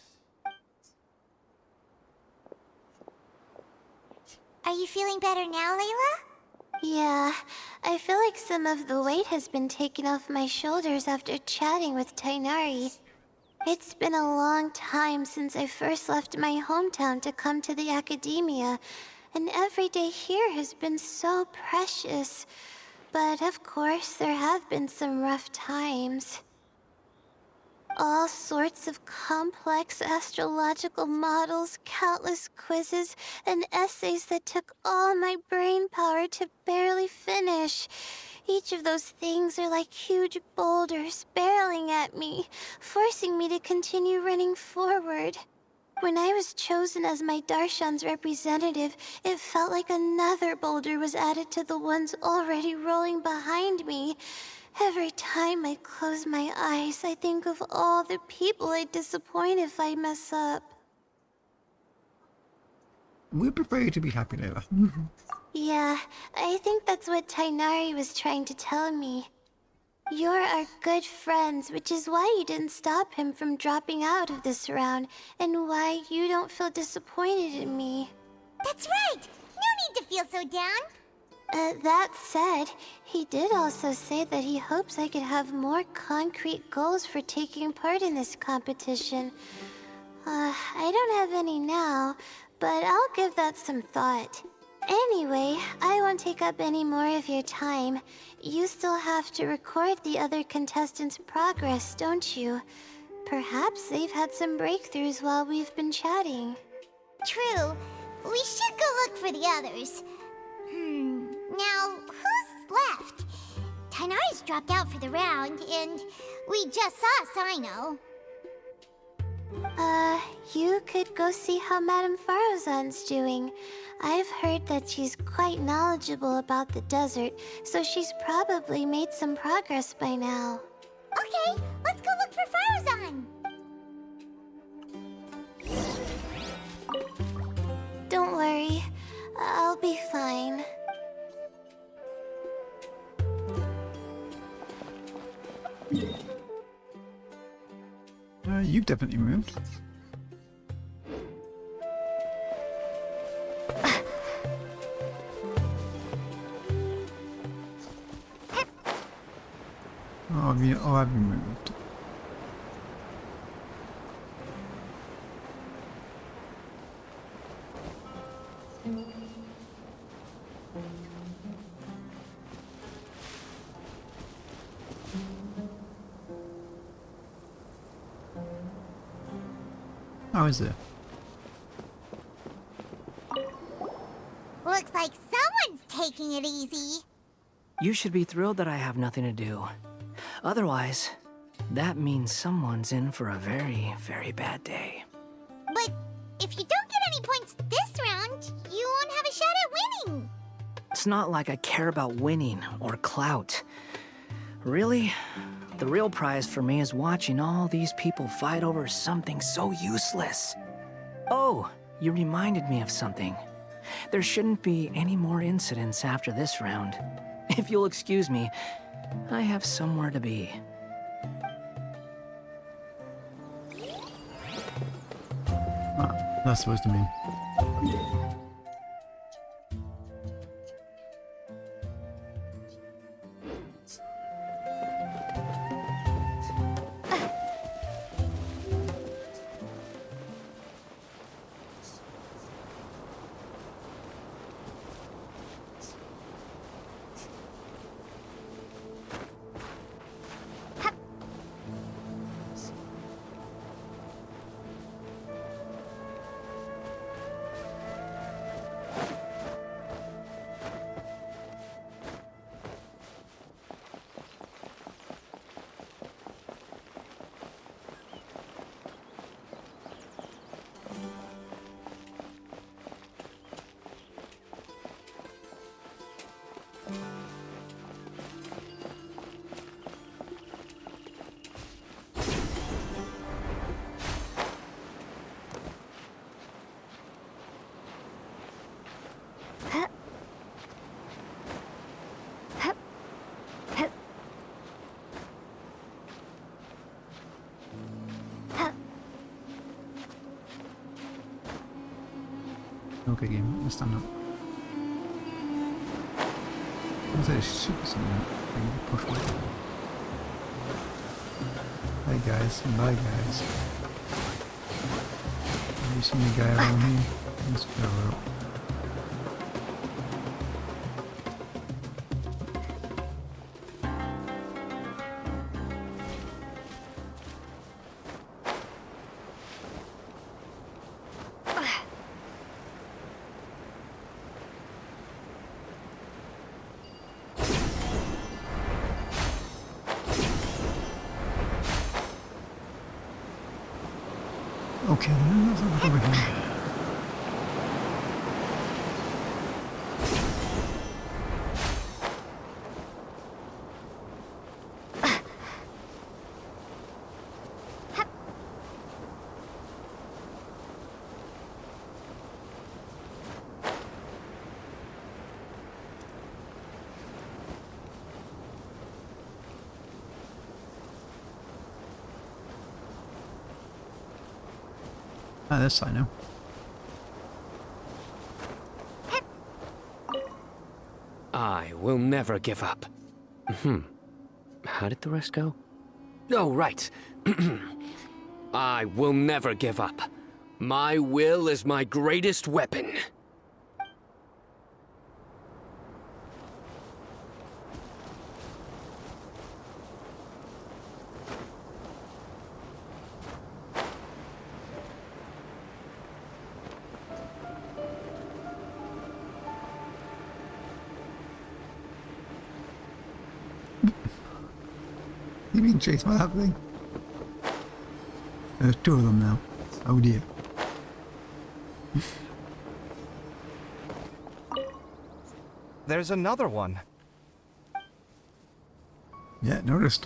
Speaker 5: Are you feeling better now, Layla?
Speaker 7: Yeah, I feel like some of the weight has been taken off my shoulders after chatting with Tainari. It's been a long time since I first left my hometown to come to the academia, and every day here has been so precious. But of course, there have been some rough times. All sorts of complex astrological models, countless quizzes, and essays that took all my brain power to barely finish. Each of those things are like huge boulders barreling at me, forcing me to continue running forward. When I was chosen as my Darshan's representative, it felt like another boulder was added to the ones already rolling behind me. Every time I close my eyes, I think of all the people I'd disappoint if I mess up.
Speaker 3: We prefer you to be happy, Layla.
Speaker 7: Yeah, I think that's what Tainari was trying to tell me. You're our good friends, which is why you didn't stop him from dropping out of this round, and why you don't feel disappointed in me.
Speaker 5: That's right! No need to feel so down!
Speaker 7: That said, he did also say that he hopes I could have more concrete goals for taking part in this competition. I don't have any now, but I'll give that some thought. Anyway, I won't take up any more of your time. You still have to record the other contestants' progress, don't you? Perhaps they've had some breakthroughs while we've been chatting.
Speaker 5: True. We should go look for the others. Now, who's left? Tainari's dropped out for the round, and we just saw Sino.
Speaker 7: You could go see how Madame Farozan's doing. I've heard that she's quite knowledgeable about the desert, so she's probably made some progress by now.
Speaker 5: Okay, let's go look for Farozan!
Speaker 7: Don't worry, I'll be fine.
Speaker 3: You've definitely moved. Have you moved? How is it?
Speaker 5: Looks like someone's taking it easy.
Speaker 11: You should be thrilled that I have nothing to do. Otherwise, that means someone's in for a very, very bad day.
Speaker 5: But if you don't get any points this round, you won't have a shot at winning.
Speaker 11: It's not like I care about winning or clout. Really, the real prize for me is watching all these people fight over something so useless. Oh, you reminded me of something. There shouldn't be any more incidents after this round. If you'll excuse me, I have somewhere to be.
Speaker 3: That's supposed to mean. Okay, game, let's stand up. What's that? Super something. Push away. Hey guys, bye guys. Have you seen the guy around here? Let's go up. Okay, then let's have a look over here. Ah, this I know.
Speaker 9: I will never give up. How did the rest go? Oh, right. I will never give up. My will is my greatest weapon.
Speaker 3: You being chased by that thing? There's two of them now. Oh dear.
Speaker 6: There's another one.
Speaker 3: Yeah, noticed.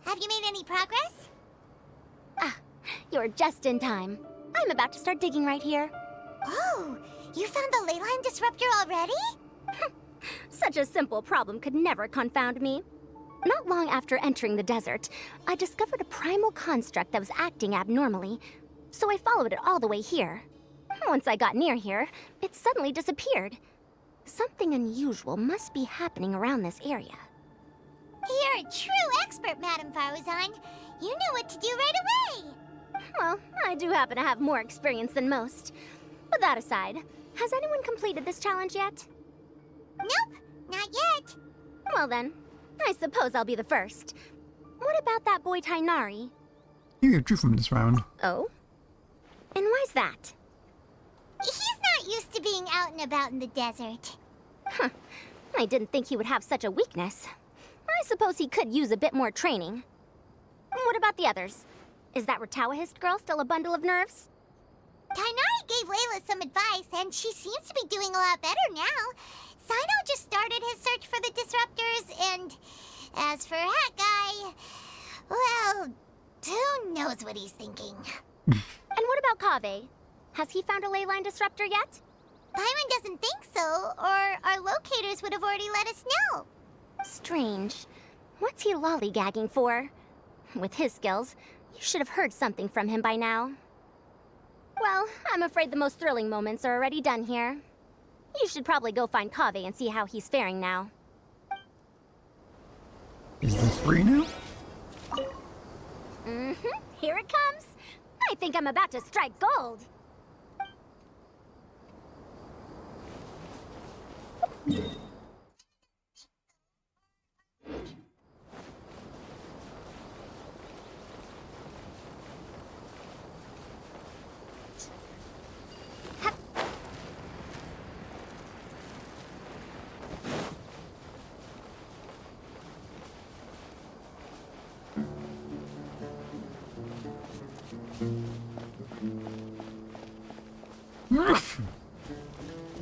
Speaker 2: Have you made any progress?
Speaker 5: Ah, you're just in time. I'm about to start digging right here.
Speaker 2: Oh, you found the leyline disruptor already?
Speaker 5: Such a simple problem could never confound me. Not long after entering the desert, I discovered a primal construct that was acting abnormally, so I followed it all the way here. Once I got near here, it suddenly disappeared. Something unusual must be happening around this area.
Speaker 2: You're a true expert, Madame Faruzan. You knew what to do right away.
Speaker 5: Well, I do happen to have more experience than most. But that aside, has anyone completed this challenge yet?
Speaker 2: Nope, not yet.
Speaker 5: Well then, I suppose I'll be the first. What about that boy Tainari?
Speaker 3: You withdrew from this round.
Speaker 5: Oh? And why's that?
Speaker 2: He's not used to being out and about in the desert.
Speaker 5: Huh. I didn't think he would have such a weakness. I suppose he could use a bit more training. What about the others? Is that Ratawahist girl still a bundle of nerves?
Speaker 2: Tainari gave Layla some advice, and she seems to be doing a lot better now. Sino just started his search for the disruptors, and as for Hat Guy, well, who knows what he's thinking.
Speaker 5: And what about Kaveh? Has he found a leyline disruptor yet?
Speaker 2: Paimon doesn't think so, or our locators would have already let us know.
Speaker 5: Strange. What's he lollygagging for? With his skills, you should have heard something from him by now. Well, I'm afraid the most thrilling moments are already done here. You should probably go find Kaveh and see how he's faring now.
Speaker 3: Is this free now?
Speaker 5: Here it comes. I think I'm about to strike gold.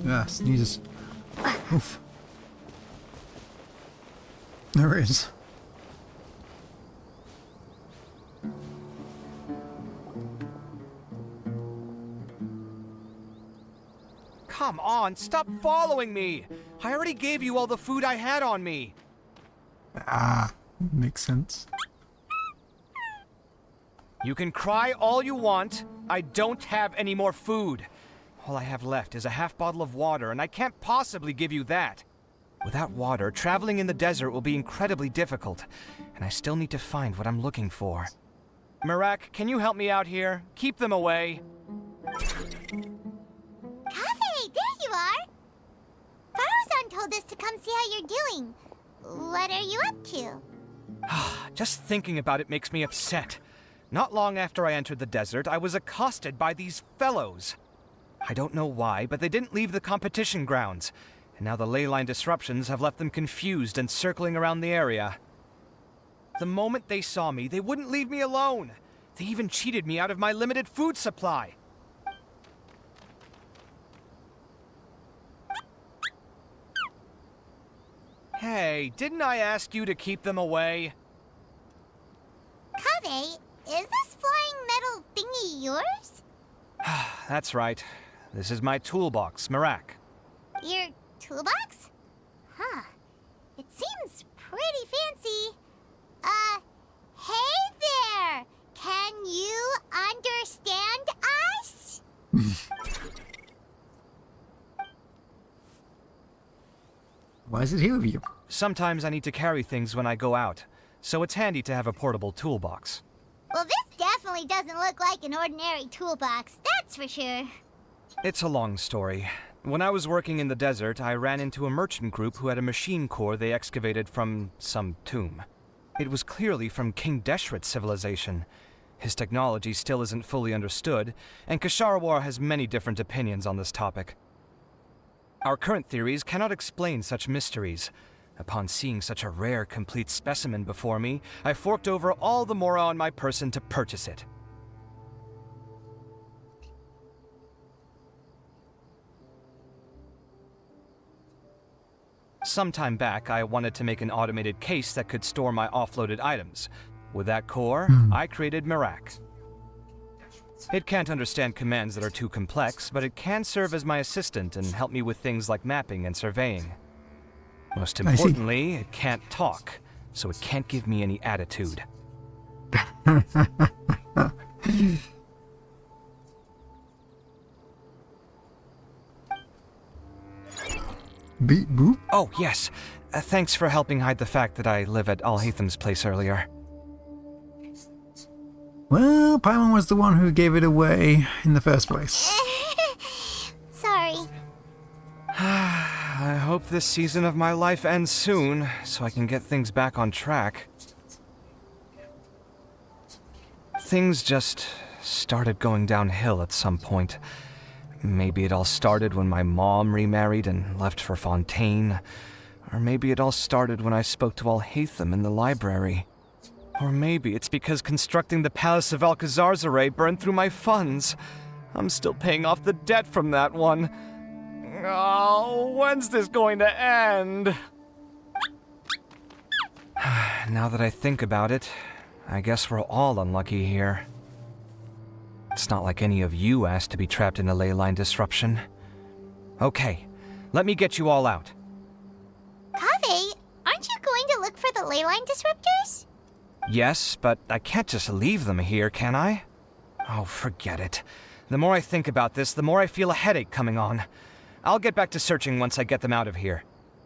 Speaker 3: Yeah, sneezes. Oof. There it is.
Speaker 6: Come on, stop following me! I already gave you all the food I had on me.
Speaker 3: Ah, makes sense.
Speaker 6: You can cry all you want. I don't have any more food. All I have left is a half bottle of water, and I can't possibly give you that. Without water, traveling in the desert will be incredibly difficult, and I still need to find what I'm looking for. Mirak, can you help me out here? Keep them away.
Speaker 7: Cafe, there you are! Faruzan told us to come see how you're doing. What are you up to?
Speaker 6: Just thinking about it makes me upset. Not long after I entered the desert, I was accosted by these fellows. I don't know why, but they didn't leave the competition grounds, and now the ley line disruptions have left them confused and circling around the area. The moment they saw me, they wouldn't leave me alone. They even cheated me out of my limited food supply. Hey, didn't I ask you to keep them away?
Speaker 7: Cafe, is this flying metal thingy yours?
Speaker 6: That's right. This is my toolbox, Mirak.
Speaker 7: Your toolbox? Huh. It seems pretty fancy. Hey there! Can you understand us?
Speaker 3: Why is it here with you?
Speaker 6: Sometimes I need to carry things when I go out, so it's handy to have a portable toolbox.
Speaker 7: Well, this definitely doesn't look like an ordinary toolbox, that's for sure.
Speaker 6: It's a long story. When I was working in the desert, I ran into a merchant group who had a machine core they excavated from some tomb. It was clearly from King Deshret's civilization. His technology still isn't fully understood, and Kasharawar has many different opinions on this topic. Our current theories cannot explain such mysteries. Upon seeing such a rare, complete specimen before me, I forked over all the mora on my person to purchase it. Some time back, I wanted to make an automated case that could store my offloaded items. With that core, I created Mirak. It can't understand commands that are too complex, but it can serve as my assistant and help me with things like mapping and surveying. Most importantly, it can't talk, so it can't give me any attitude.
Speaker 3: Beep boop.
Speaker 6: Oh, yes. Thanks for helping hide the fact that I live at Alhatham's place earlier.
Speaker 3: Well, Paimon was the one who gave it away in the first place.
Speaker 7: Sorry.
Speaker 6: I hope this season of my life ends soon, so I can get things back on track. Things just started going downhill at some point. Maybe it all started when my mom remarried and left for Fontaine. Or maybe it all started when I spoke to Alhatham in the library. Or maybe it's because constructing the Palace of Alcazar's burned through my funds. I'm still paying off the debt from that one. Oh, when's this going to end? Now that I think about it, I guess we're all unlucky here. It's not like any of you asked to be trapped in a ley line disruption. Okay, let me get you all out.
Speaker 7: Kaveh, aren't you going to look for the ley line disruptors?
Speaker 6: Yes, but I can't just leave them here, can I? Oh, forget it. The more I think about this, the more I feel a headache coming on. I'll get back to searching once I get them out of here.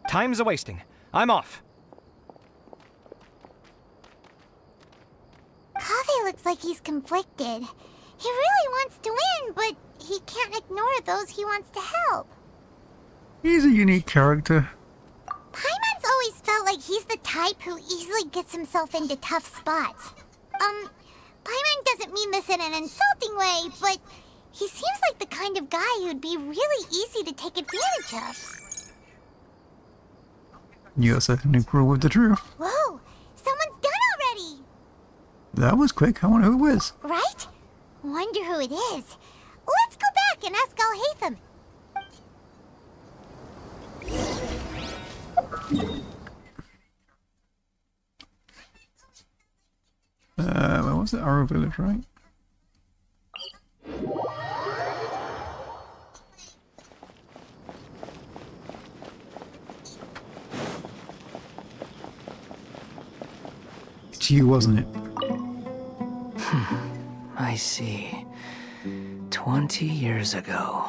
Speaker 6: Time's a-wasting. I'm off.
Speaker 7: Kaveh looks like he's conflicted. He really wants to win, but he can't ignore those he wants to help.
Speaker 3: He's a unique character.
Speaker 7: Paimon's always felt like he's the type who easily gets himself into tough spots. Paimon doesn't mean this in an insulting way, but he seems like the kind of guy who'd be really easy to take advantage of.
Speaker 3: You're certainly cruel with the truth.
Speaker 7: Whoa, someone's done already!
Speaker 3: That was quick. I wonder who it was.
Speaker 7: Right? Wonder who it is. Let's go back and ask Alhatham.
Speaker 3: What was it? Aru Village, right? to you, wasn't it?
Speaker 11: I see. 20 years ago.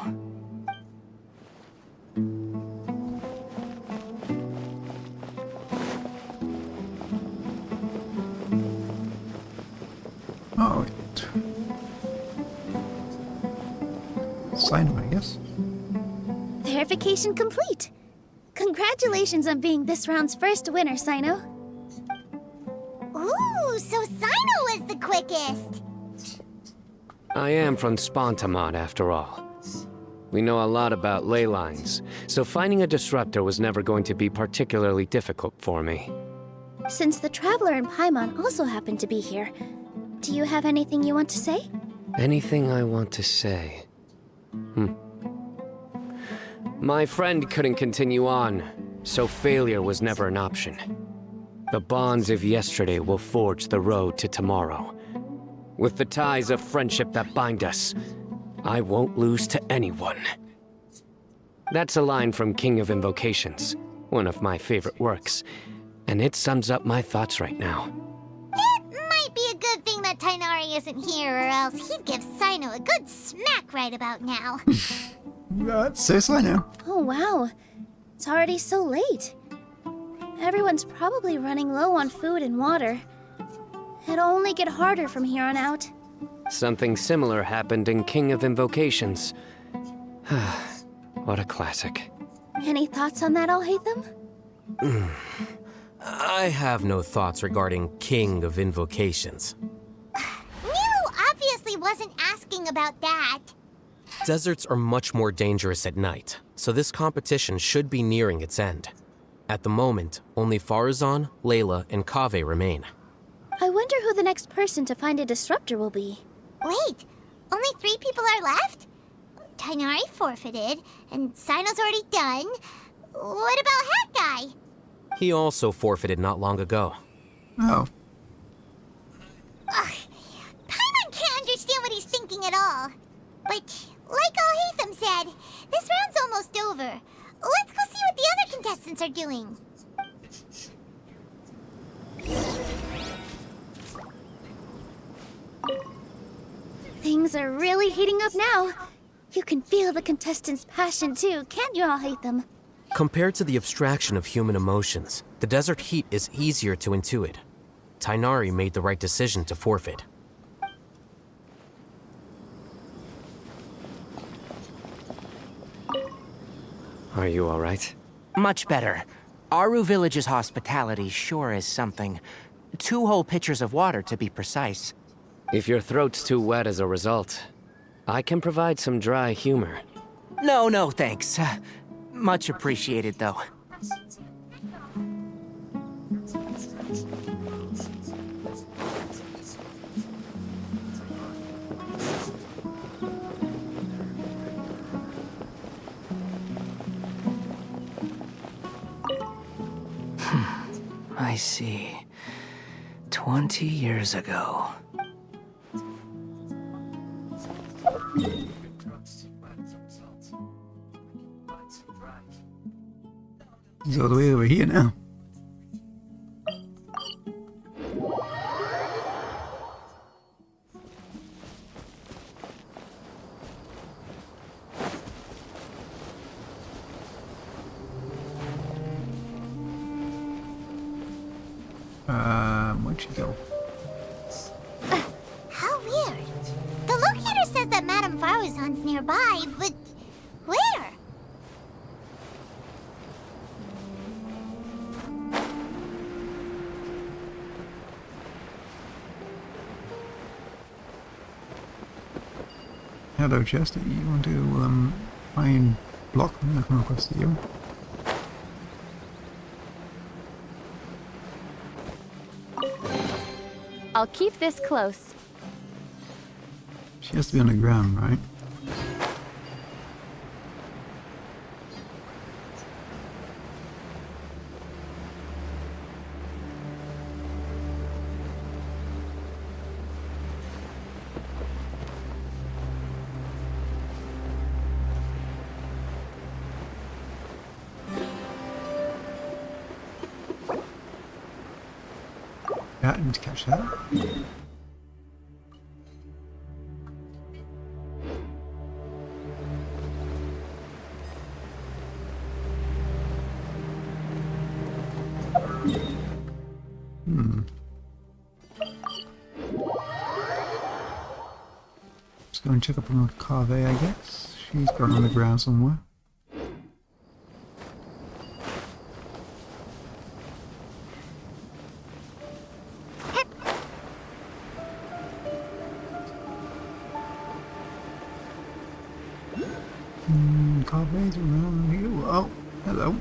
Speaker 3: Oh, wait. Sign, I guess.
Speaker 2: Verification complete. Congratulations on being this round's first winner, Sino.
Speaker 7: Ooh, so Sino was the quickest.
Speaker 9: I am from Spontamod, after all. We know a lot about ley lines, so finding a disruptor was never going to be particularly difficult for me.
Speaker 2: Since the Traveler and Paimon also happen to be here, do you have anything you want to say?
Speaker 9: Anything I want to say? My friend couldn't continue on, so failure was never an option. The bonds of yesterday will forge the road to tomorrow. With the ties of friendship that bind us, I won't lose to anyone. That's a line from King of Invocations, one of my favorite works, and it sums up my thoughts right now.
Speaker 7: It might be a good thing that Tainari isn't here, or else he'd give Sino a good smack right about now.
Speaker 3: That's so Sino.
Speaker 2: Oh wow, it's already so late. Everyone's probably running low on food and water. It'll only get harder from here on out.
Speaker 9: Something similar happened in King of Invocations. What a classic.
Speaker 2: Any thoughts on that, Alhaitham?
Speaker 8: I have no thoughts regarding King of Invocations.
Speaker 7: Miru obviously wasn't asking about that.
Speaker 8: Deserts are much more dangerous at night, so this competition should be nearing its end. At the moment, only Farazan, Layla, and Kaveh remain.
Speaker 2: I wonder who the next person to find a disruptor will be.
Speaker 7: Wait, only 3 people are left? Tainari forfeited, and Sino's already done. What about Hat Guy?
Speaker 8: He also forfeited not long ago.
Speaker 3: Oh.
Speaker 7: Ugh, Paimon can't understand what he's thinking at all. But, like Alhaitham said, this round's almost over. Let's go see what the other contestants are doing.
Speaker 2: Things are really heating up now. You can feel the contestants' passion too, can't you, Alhaitham?
Speaker 8: Compared to the abstraction of human emotions, the desert heat is easier to intuit. Tainari made the right decision to forfeit.
Speaker 9: Are you alright?
Speaker 10: Much better. Aru Village's hospitality sure is something. 2 whole pitchers of water, to be precise.
Speaker 9: If your throat's too wet as a result, I can provide some dry humor.
Speaker 10: No, thanks. Much appreciated, though.
Speaker 11: I see. 20 years ago.
Speaker 3: He's all the way over here now. Where'd she go?
Speaker 7: How weird. The locator says that Madame Farazan's nearby, but where?
Speaker 3: Hello, Chester. You want to find block? I'm gonna come across to you.
Speaker 12: I'll keep this close.
Speaker 3: She has to be on the ground, right? cat. I need to catch that. Let's go and check up on Cave, I guess. She's gone on the ground somewhere. Cave's around here. Oh, hello.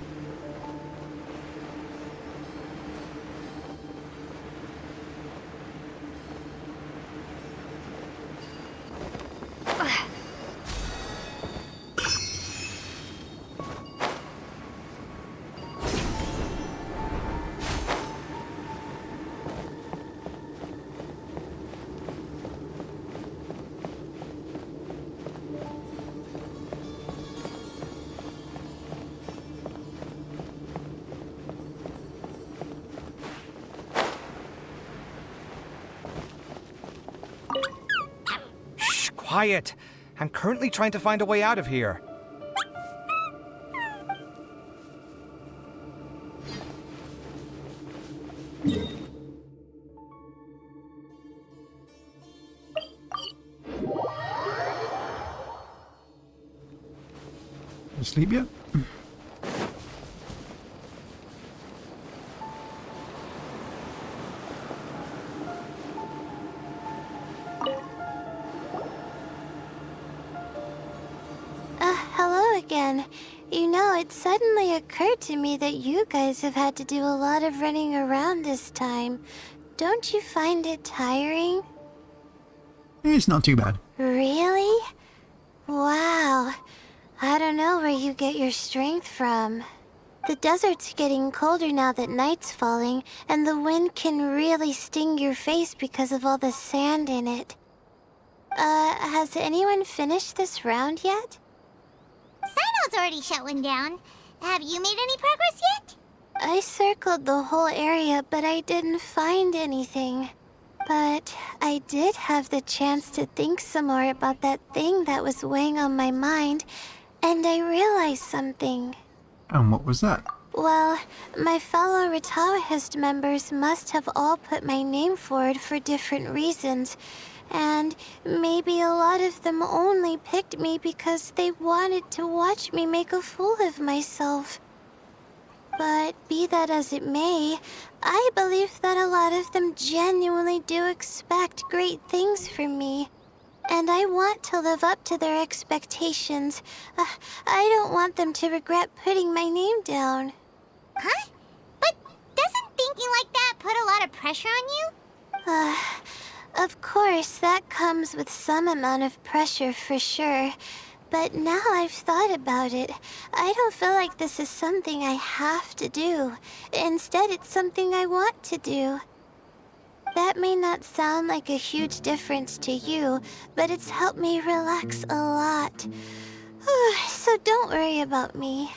Speaker 6: Quiet! I'm currently trying to find a way out of here.
Speaker 3: You asleep yet?
Speaker 7: Hello again. You know, it suddenly occurred to me that you guys have had to do a lot of running around this time. Don't you find it tiring?
Speaker 3: It's not too bad.
Speaker 7: Really? Wow. I don't know where you get your strength from. The desert's getting colder now that night's falling, and the wind can really sting your face because of all the sand in it. Has anyone finished this round yet?
Speaker 2: Sino's already shut one down. Have you made any progress yet?
Speaker 7: I circled the whole area, but I didn't find anything. But I did have the chance to think some more about that thing that was weighing on my mind, and I realized something.
Speaker 3: And what was that?
Speaker 7: Well, my fellow Ritaohist members must have all put my name forward for different reasons, and maybe a lot of them only picked me because they wanted to watch me make a fool of myself. But be that as it may, I believe that a lot of them genuinely do expect great things from me. And I want to live up to their expectations. I don't want them to regret putting my name down.
Speaker 2: Huh? But doesn't thinking like that put a lot of pressure on you?
Speaker 7: Of course, that comes with some amount of pressure for sure. But now I've thought about it, I don't feel like this is something I have to do. Instead, it's something I want to do. That may not sound like a huge difference to you, but it's helped me relax a lot. So don't worry about me.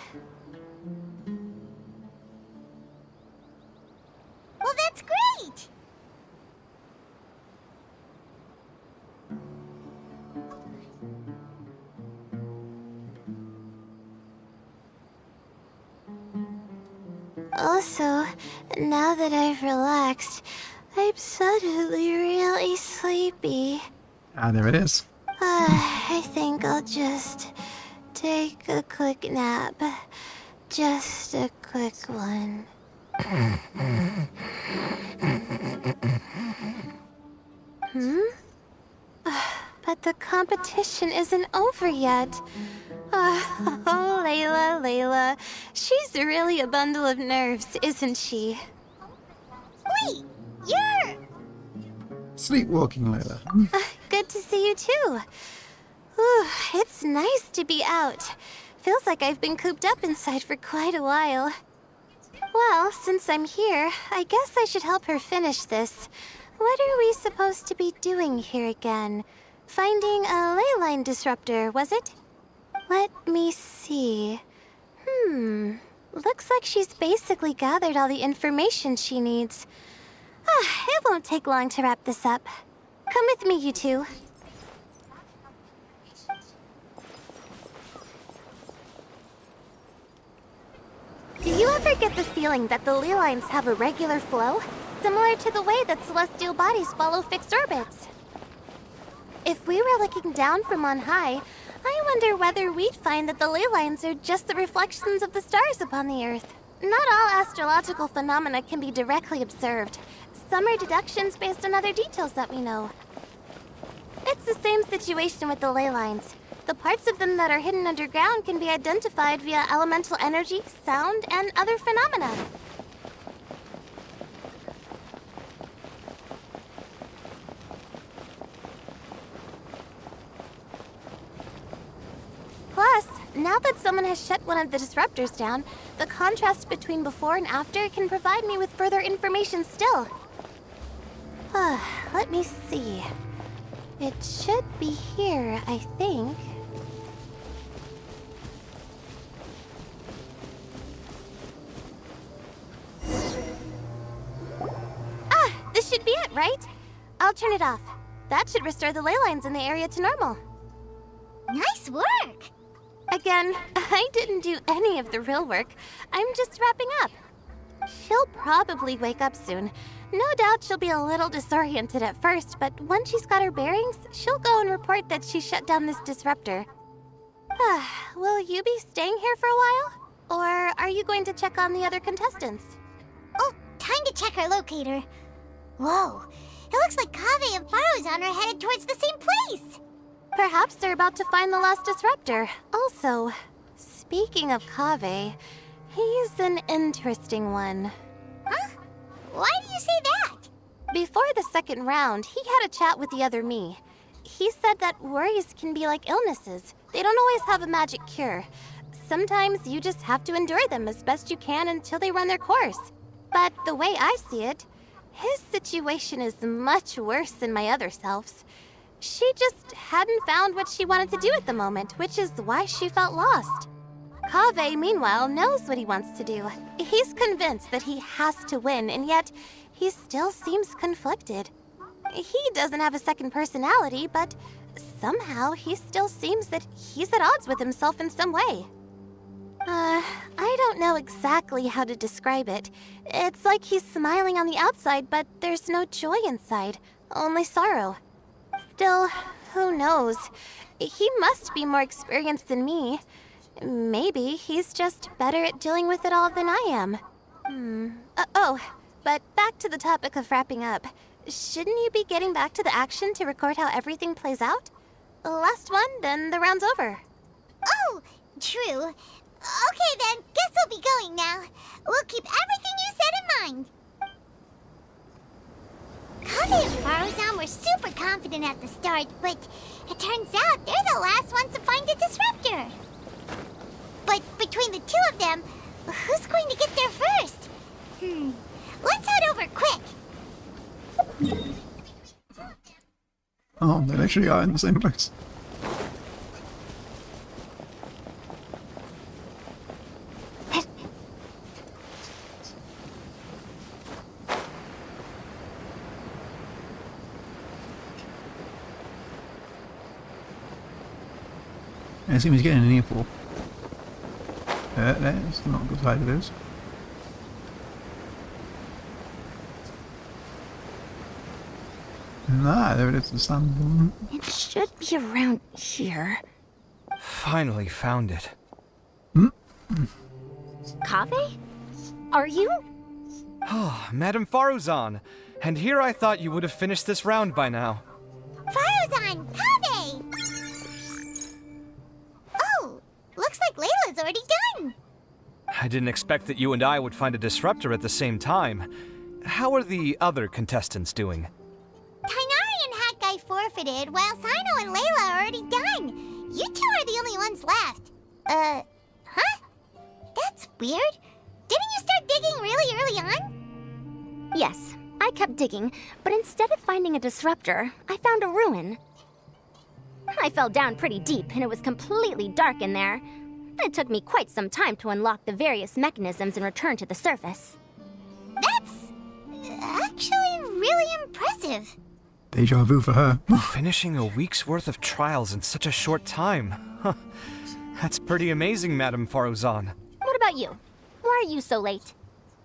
Speaker 2: Well, that's great!
Speaker 7: Also, now that I've relaxed, I'm suddenly really sleepy.
Speaker 3: Ah, there it is.
Speaker 7: I think I'll just take a quick nap. Just a quick one. But the competition isn't over yet. Oh, Layla. She's really a bundle of nerves, isn't she?
Speaker 2: Wait, you're...
Speaker 3: Sleepwalking, Layla.
Speaker 7: Good to see you too. Ooh, it's nice to be out. Feels like I've been cooped up inside for quite a while. Well, since I'm here, I guess I should help her finish this. What are we supposed to be doing here again? Finding a ley line disruptor, was it? Let me see. Looks like she's basically gathered all the information she needs. It won't take long to wrap this up. Come with me, you two. Do you ever get the feeling that the ley lines have a regular flow? Similar to the way that celestial bodies follow fixed orbits. If we were looking down from on high, I wonder whether we'd find that the ley lines are just the reflections of the stars upon the Earth. Not all astrological phenomena can be directly observed. Some are deductions based on other details that we know. It's the same situation with the ley lines. The parts of them that are hidden underground can be identified via elemental energy, sound, and other phenomena. Plus, now that someone has shut one of the disruptors down, the contrast between before and after can provide me with further information still. Let me see. It should be here, I think. This should be it, right? I'll turn it off. That should restore the ley lines in the area to normal.
Speaker 2: Nice work!
Speaker 7: Again, I didn't do any of the real work. I'm just wrapping up. She'll probably wake up soon. No doubt she'll be a little disoriented at first, but once she's got her bearings, she'll go and report that she shut down this disruptor. Will you be staying here for a while? Or are you going to check on the other contestants?
Speaker 2: Oh, time to check our locator. Whoa, it looks like Kaveh and Farozan are headed towards the same place.
Speaker 7: Perhaps they're about to find the last disruptor. Also, speaking of Kaveh, he's an interesting one.
Speaker 2: Huh? Why do you say that?
Speaker 7: Before the second round, he had a chat with the other me. He said that worries can be like illnesses. They don't always have a magic cure. Sometimes you just have to endure them as best you can until they run their course. But the way I see it, his situation is much worse than my other self's. She just hadn't found what she wanted to do at the moment, which is why she felt lost. Kaveh, meanwhile, knows what he wants to do. He's convinced that he has to win, and yet he still seems conflicted. He doesn't have a second personality, but somehow he still seems that he's at odds with himself in some way. I don't know exactly how to describe it. It's like he's smiling on the outside, but there's no joy inside, only sorrow. Still, who knows? He must be more experienced than me. Maybe he's just better at dealing with it all than I am. But back to the topic of wrapping up. Shouldn't you be getting back to the action to record how everything plays out? Last one, then the round's over.
Speaker 2: Oh, true. Okay then, guess we'll be going now. We'll keep everything you said in mind. Kaveh and Farozan were super confident at the start, but it turns out they're the last ones to find the disruptor. But between the two of them, who's going to get there first? Let's head over quick.
Speaker 3: Oh, they literally are in the same place. I assume he's getting an earful. That's not a good side of this. Ah, there it is, the stand.
Speaker 5: It should be around here.
Speaker 6: Finally found it.
Speaker 5: Kaveh? Are you?
Speaker 6: Oh, Madame Faruzan. And here I thought you would have finished this round by now.
Speaker 2: Farozan! Kaveh! Oh, looks like Layla's already done.
Speaker 6: I didn't expect that you and I would find a disruptor at the same time. How are the other contestants doing?
Speaker 2: Tainari and Hakai forfeited, while Sino and Layla are already done. You two are the only ones left. Huh? That's weird. Didn't you start digging really early on?
Speaker 5: Yes, I kept digging, but instead of finding a disruptor, I found a ruin. I fell down pretty deep, and it was completely dark in there. It took me quite some time to unlock the various mechanisms and return to the surface.
Speaker 2: That's actually
Speaker 7: impressive.
Speaker 3: Deja vu for her.
Speaker 6: Finishing a week's worth of trials in such a short time. Huh. That's pretty amazing, Madame Faruzan.
Speaker 5: What about you? Why are you so late?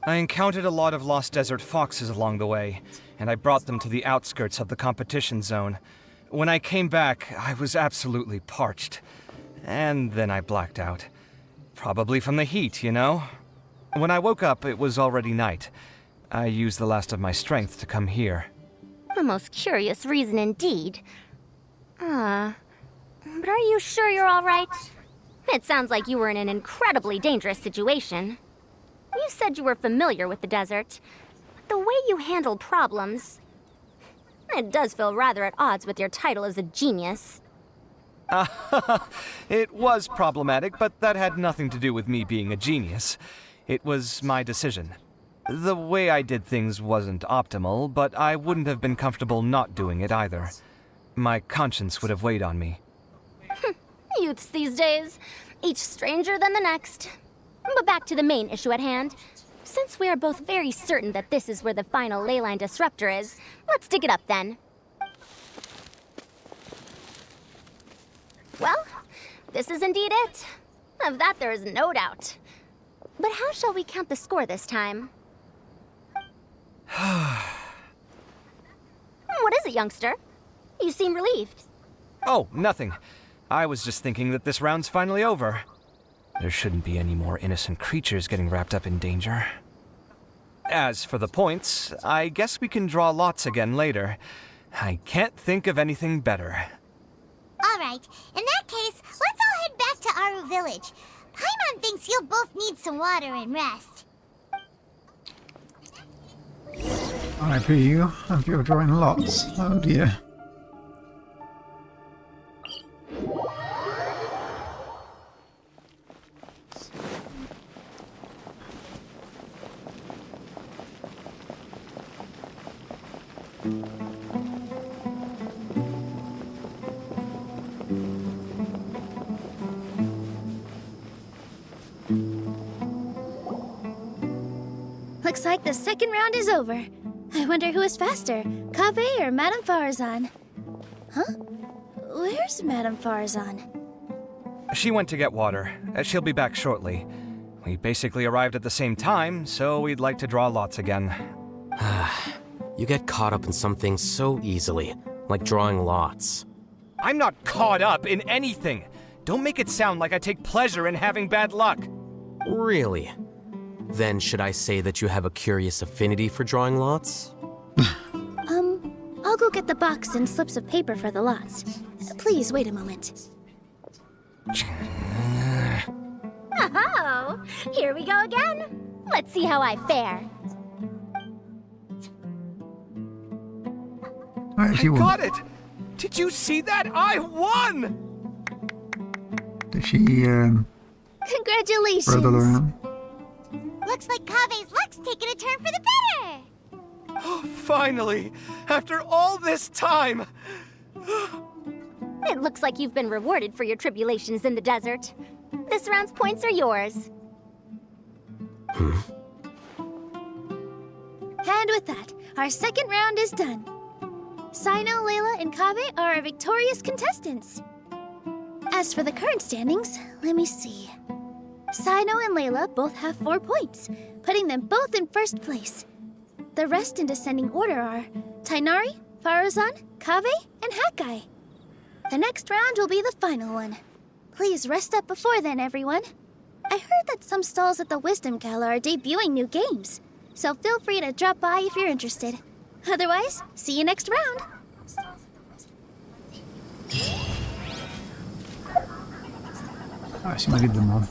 Speaker 6: I encountered a lot of lost desert foxes along the way, and I brought them to the outskirts of the competition zone. When I came back, I was absolutely parched. And then I blacked out. Probably from the heat, you know? When I woke up, it was already night. I used the last of my strength to come here.
Speaker 5: A most curious reason indeed. But are you sure you're all right? It sounds like you were in an incredibly dangerous situation. You said you were familiar with the desert, but the way you handle problems... It does feel rather at odds with your title as a genius.
Speaker 6: It was problematic, but that had nothing to do with me being a genius. It was my decision. The way I did things wasn't optimal, but I wouldn't have been comfortable not doing it either. My conscience would have weighed on me.
Speaker 5: Youths these days, each stranger than the next. But back to the main issue at hand. Since we are both very certain that this is where the final leyline disruptor is, let's dig it up then. Well, this is indeed it. Of that there is no doubt. But how shall we count the score this time? What is it, youngster? You seem relieved.
Speaker 6: Oh, nothing. I was just thinking that this round's finally over. There shouldn't be any more innocent creatures getting wrapped up in danger. As for the points, I guess we can draw lots again later. I can't think of anything better.
Speaker 7: Alright, in that case, let's all head back to Aru Village. Paimon thinks you'll both need some water and rest.
Speaker 3: R.I.P. you. Hope you're drawing lots. Oh dear.
Speaker 2: Looks like the second round is over. I wonder who is faster, Kaveh or Madame Farazan? Huh? Where's Madame Farazan?
Speaker 6: She went to get water. She'll be back shortly. We basically arrived at the same time, so we'd like to draw lots again.
Speaker 8: You get caught up in some things so easily, like drawing lots.
Speaker 6: I'm not caught up in anything! Don't make it sound like I take pleasure in having bad luck!
Speaker 8: Really? Then should I say that you have a curious affinity for drawing lots?
Speaker 2: I'll go get the box and slips of paper for the lots. Please wait a moment.
Speaker 5: Oh, here we go again. Let's see how I fare.
Speaker 3: Alright, she
Speaker 6: I
Speaker 3: won.
Speaker 6: got it! Did you see that? I won!
Speaker 3: Did she,
Speaker 2: Congratulations!
Speaker 3: brother around?
Speaker 7: Looks like Kaveh's luck's taking a turn for the better.
Speaker 6: Finally! After all this time!
Speaker 5: It looks like you've been rewarded for your tribulations in the desert. This round's points are yours.
Speaker 2: And with that, our second round is done. Sino, Layla, and Kaveh are our victorious contestants. As for the current standings, let me see. Sino and Layla both have 4 points, putting them both in first place. The rest in descending order are Tainari, Faruzan, Kaveh, and Hakai. The next round will be the final one. Please rest up before then, everyone. I heard that some stalls at the Wisdom Gala are debuting new games, so feel free to drop by if you're interested. Otherwise, see you next round.
Speaker 3: I assume I did them all.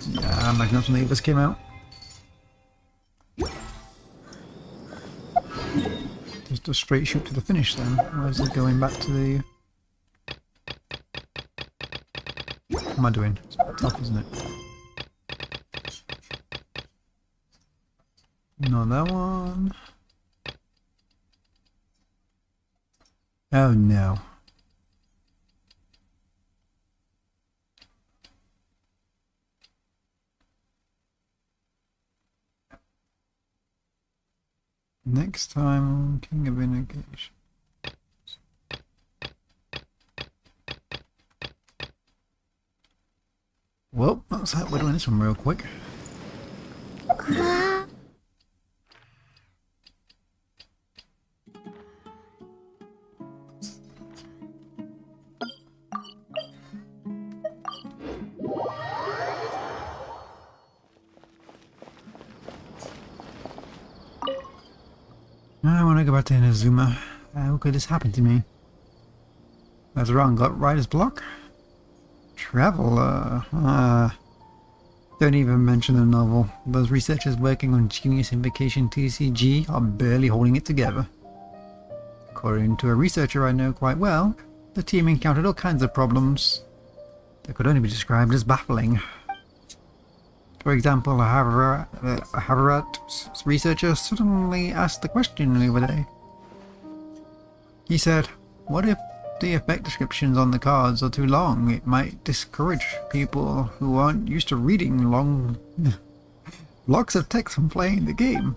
Speaker 3: Yeah, I imagine that's when the others came out. Just a straight shoot to the finish then. Or is it going back to the... What am I doing? It's tough, isn't it? Not that one. Oh no. Next time, King of Innovation. Well, looks like we're doing this one real quick. I want to go back to Inazuma. How could this happen to me? That's wrong. Got writer's block? Traveler. Don't even mention the novel. Those researchers working on Genius Invocation TCG are barely holding it together. According to a researcher I know quite well, the team encountered all kinds of problems that could only be described as baffling. For example, a Havarat researcher suddenly asked the question the other day. He said, what if the effect descriptions on the cards are too long? It might discourage people who aren't used to reading long blocks of text from playing the game.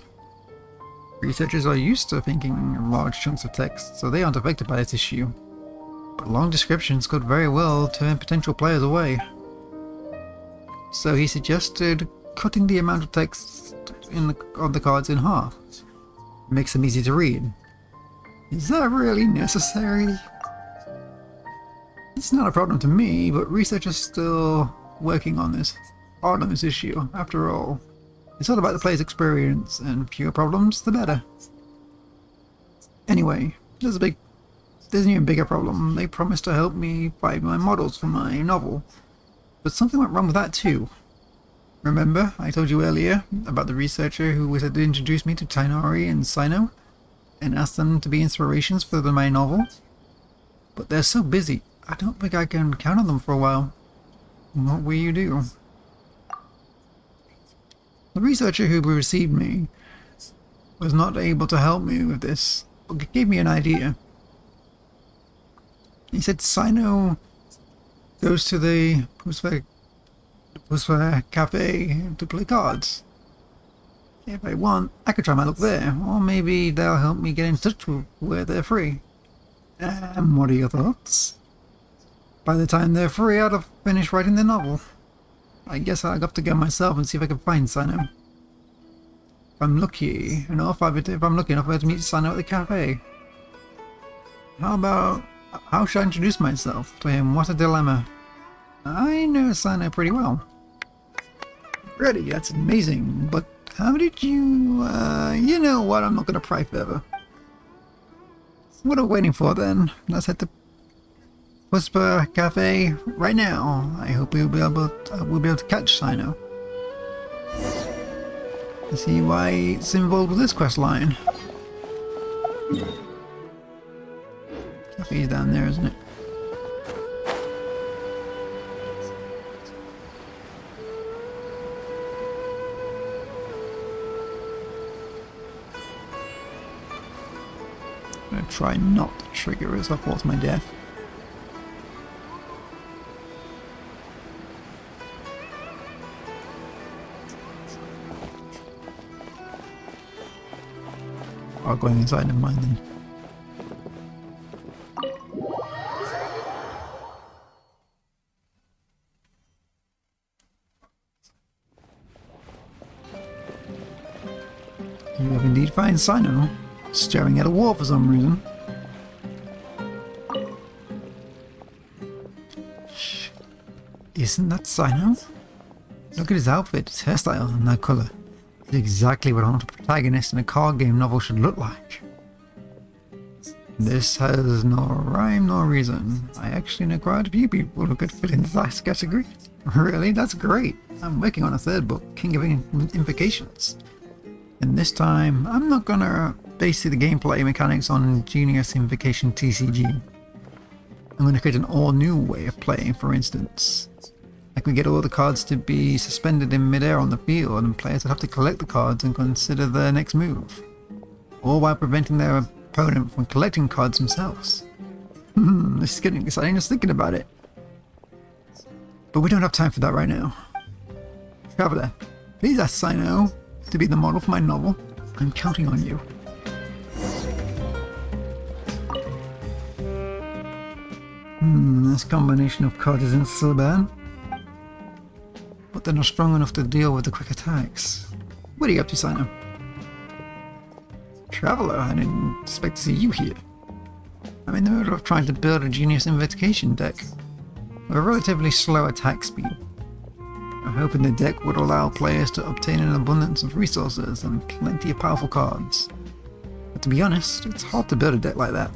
Speaker 3: Researchers are used to thinking large chunks of text, so they aren't affected by this issue. But long descriptions could very well turn potential players away. So he suggested cutting the amount of text on the cards in half. Makes them easy to read. Is that really necessary? It's not a problem to me, but researchers are still working on this issue. After all, it's all about the player's experience, and fewer problems, the better. Anyway, there's an even bigger problem. They promised to help me find my models for my novel. But something went wrong with that too. Remember, I told you earlier about the researcher who was to introduce me to Tainari and Sino and asked them to be inspirations for my novel? But they're so busy, I don't think I can count on them for a while. What will you do? The researcher who received me was not able to help me with this, but gave me an idea. He said Sino goes to the Puspa Cafe to play cards. If I want, I could try my luck there, or maybe they'll help me get in touch with where they're free. What are your thoughts? By the time they're free, I'd have finished writing the novel. I guess I'll have to go myself and see if I can find Sino. If I'm lucky enough, I'll be able to meet Sino at the cafe. How should I introduce myself to him? What a dilemma. I know Sino pretty well. Really, that's amazing, but how did you, you know what, I'm not going to pry further. What are we waiting for then? Let's head to Puspa Cafe right now. I hope we'll be able to catch Sino. Let's see why it's involved with this quest line. Cafe's down there, isn't it? I'm gonna try not to trigger as I cause my death. Oh, going inside, never mind then. You have indeed found Sino, staring at a wall for some reason. Shh. Isn't that Sino? Look at his outfit, his hairstyle, and that colour. It's exactly what I want a protagonist in a card game novel should look like. This has no rhyme nor reason. I actually know quite a few people who could fit into that category. Really? That's great. I'm working on a third book, King of Invocations. And this time, I'm not gonna base the gameplay mechanics on Genius Invocation TCG. I'm gonna create an all-new way of playing, for instance. I can get all the cards to be suspended in midair on the field, and players would have to collect the cards and consider their next move. All while preventing their opponent from collecting cards themselves. This is getting exciting just thinking about it. But we don't have time for that right now. Traveler, please ask Sino to be the model for my novel. I'm counting on you. This combination of cards isn't so bad. But they're not strong enough to deal with the quick attacks. What are you up to, Sino? Traveler, I didn't expect to see you here. I'm in the middle of trying to build a Genius Invocation deck with a relatively slow attack speed. I'm hoping the deck would allow players to obtain an abundance of resources and plenty of powerful cards. But to be honest, it's hard to build a deck like that.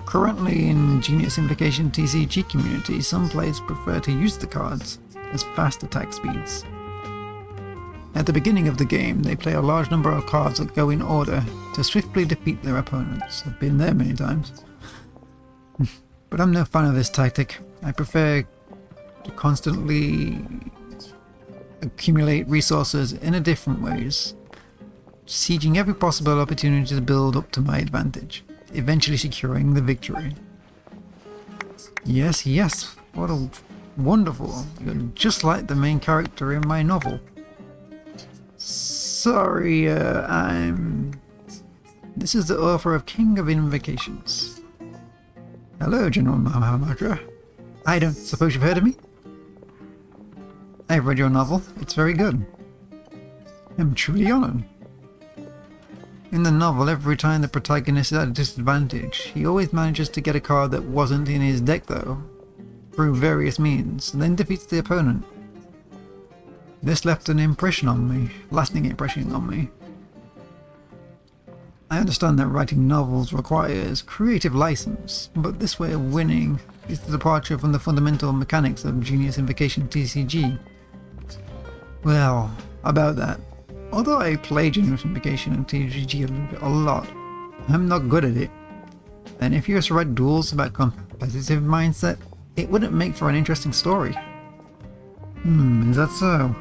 Speaker 3: Currently in Genius Invocation TCG community, some players prefer to use the cards as fast attack speeds. At the beginning of the game, they play a large number of cards that go in order to swiftly defeat their opponents. I've been there many times. But I'm no fan of this tactic. I prefer to constantly accumulate resources in a different ways, sieging every possible opportunity to build up to my advantage, eventually securing the victory. Yes, yes, what a wonderful. You're just like the main character in my novel. Sorry, This is the author of King of Invocations. Hello, General Mahamudra. I don't suppose you've heard of me? I've read your novel. It's very good. I'm truly honored. In the novel, every time the protagonist is at a disadvantage, he always manages to get a card that wasn't in his deck though, through various means, and then defeats the opponent. This left an impression on me, lasting impression on me. I understand that writing novels requires creative license, but this way of winning is the departure from the fundamental mechanics of Genius Invocation TCG. Well, about that. Although I play Genius Invocation and TCG a lot, I'm not good at it. And if you were to write duels about competitive mindset, it wouldn't make for an interesting story. Is that so?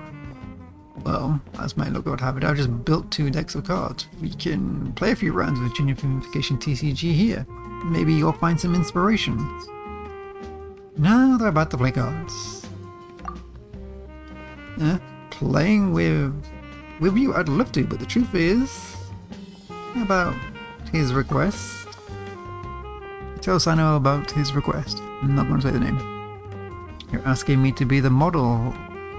Speaker 3: Well, as my luck would have it, I've just built 2 decks of cards. We can play a few rounds with Genius Invocation TCG here. Maybe you'll find some inspiration. Now they're about to play cards. Playing with you, I'd love to, but the truth is, about his request. Tell us I know about his request. I'm not going to say the name. You're asking me to be the model